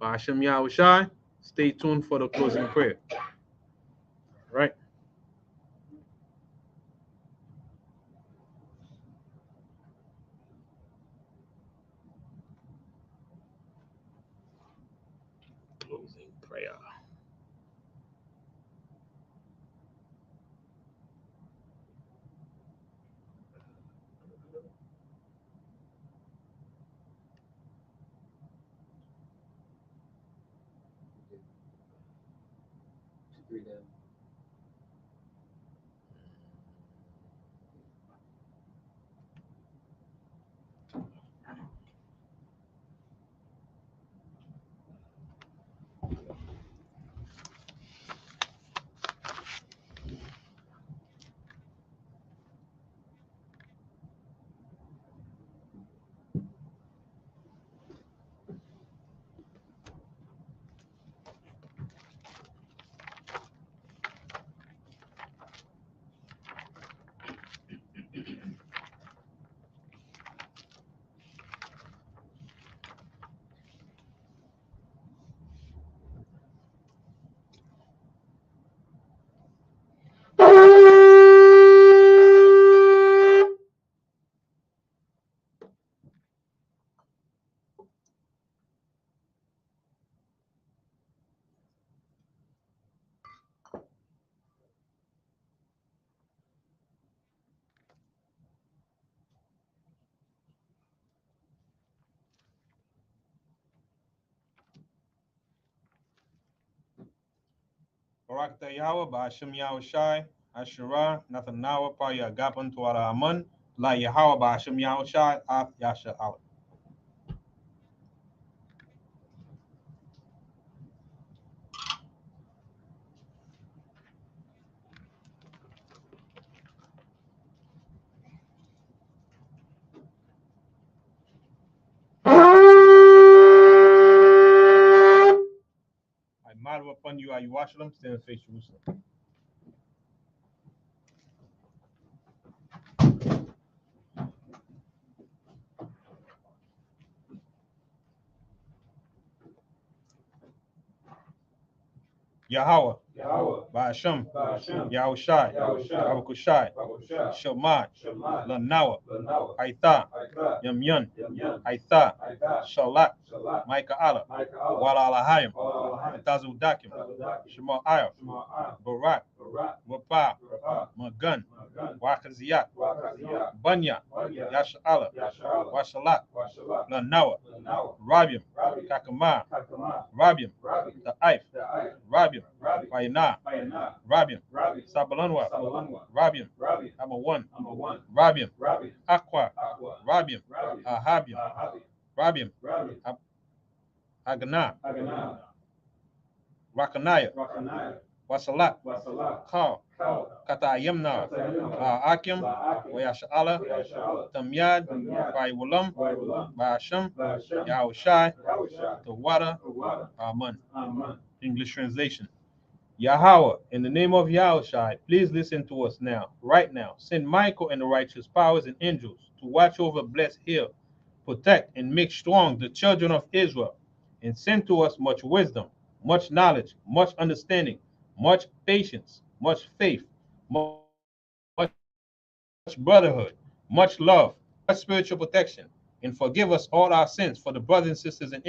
Ba'ashem Yahushai. Stay tuned for the closing prayer. All right. Closing prayer. Barakta Yahweh, Ba'ashem Yahweh Shai, Asherah, Nathanawa, Paya Gapan Tuara Aman, La Yahweh, Ba'ashem Yahweh Shai, Af Yasha Allah. I model upon you, are you watching them? Stand and face Jerusalem. Yahweh,
Yahweh,
Ba'ashem,
Ba'ashem,
Yahweh Shai,
Yahweh Shai,
Abakushai,
Barushai,
Shemai,
Shemai,
Lanawa,
Lanawa,
Aitha,
Aikra,
Yamyun,
Yamyan,
Aitha,
Aika,
Shalat,
Shalat,
Micah Allah,
Micah Allah,
Wala Alahayim,
Wala Alahayim,
Tazu Dakim,
Tabadaki,
Shema Ayah,
Shema Ayah,
Barak,
Barak,
Wapa,
Rapah,
Magun,
Magan,
Wakaziyat,
Wakaziyah,
Bunya,
Wanya,
Yasha Allah,
Yasharala,
Washalat,
Washalat,
Lanawa,
Lanawa,
Rabiam,
Rabi,
Kakama,
Kakama,
Rabiam,
Rabi,
the Aif,
the Ayah,
Rabiam,
Rabi,
Bayana,
Bayana,
Rabiam,
Rabi,
Sabalanwa,
Sabalanwa,
Rabiam,
Rabi,
Amawan,
Amawan,
Rabiam,
Rabi,
Aqua,
Aqua,
Rabiam,
Rabi,
Ahabiam,
Ahabi,
Rabiam,
Rabi,
Agana,
Agana,
Rakanaya,
Rakanaya,
Wasalat,
Wasalat,
Kal,
Kal,
Katayamna,
Katayamna,
Akim,
La'akim,
Wayashala,
Wayashala,
Tamyad,
Tamyad,
Baiwalam,
Waiwalam,
Ba'asham,
Ba'ashem,
Yahushai,
Yahushai,
the water,
Awada,
Aman.
Aman.
English translation. Yahweh, in the name of Yahushai, please listen to us now, right now. Send Michael and the righteous powers and angels to watch over, bless, heal, protect, and make strong the children of Israel, and send to us much wisdom, much knowledge, much understanding, much patience, much faith, much brotherhood, much love, much spiritual protection, and forgive us all our sins for the brothers and sisters in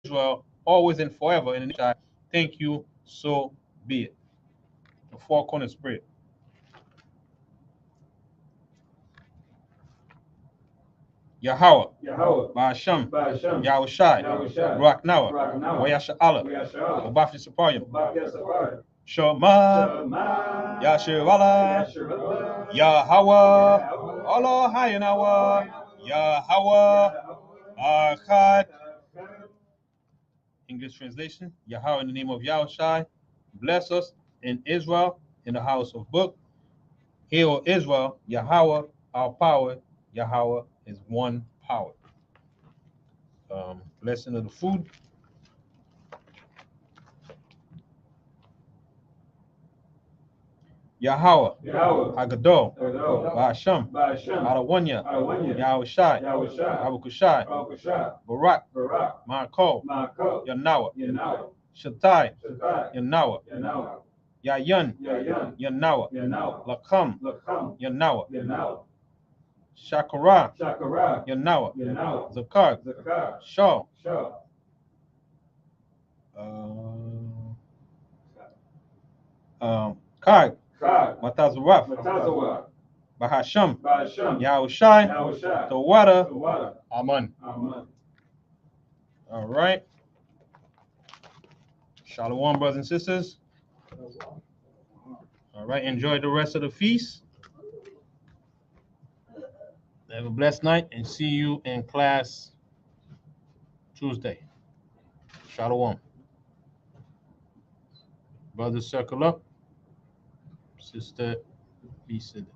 Israel, always and forever. In the name of God, thank you, so be it. The four corners prayer. Yahweh,
Yahweh,
Ba'asham,
Ba'ashem,
Yahushai,
Yahushai,
Raknawa,
Raknawa,
Wayasha Allah,
Wayashala,
Obafi Sapayim,
Bakia Safari,
Shema,
Shema,
Yashirala,
Yasharala,
Yahweh,
Yahweh,
Allah Hayanawa, Yahweh, Achad. English translation, Yahweh, in the name of Yahushai, bless us in Israel, in the house of book. Hear, O Israel, Yahweh, our power, Yahweh is one power. Blessing of the food. Yahweh,
Yahweh,
Hagadol,
Agado,
Ba'asham,
Ba'ashem,
Arawanya,
Arawanya,
Yahushai,
Yahushai,
Abakushai,
Barushai,
Barak,
Barak,
Ma'akol,
Ma'akol,
Yanawa,
Yanawa,
Shatai,
Shaddai,
Yanawa,
Yanawa,
Yayan,
Yayan,
Yanawa,
Yanawa,
Lakam,
Lakam,
Yanawa,
Yanawa,
Shakara,
Shakara,
Yanawa,
Yanawa,
Zakar,
Zakar,
Shaw,
Shah,
Kag,
Kag,
Matazaraf,
Matazawa,
Bahasham,
Ba'ashem,
Yahushai,
Yahushai,
Tawada,
Tawada,
Aman.
Aman.
All right. Shalom, brothers and sisters. All right. Enjoy the rest of the feast. Have a blessed night and see you in class Tuesday. Shalom. Brother, circle up. Sister, be seated.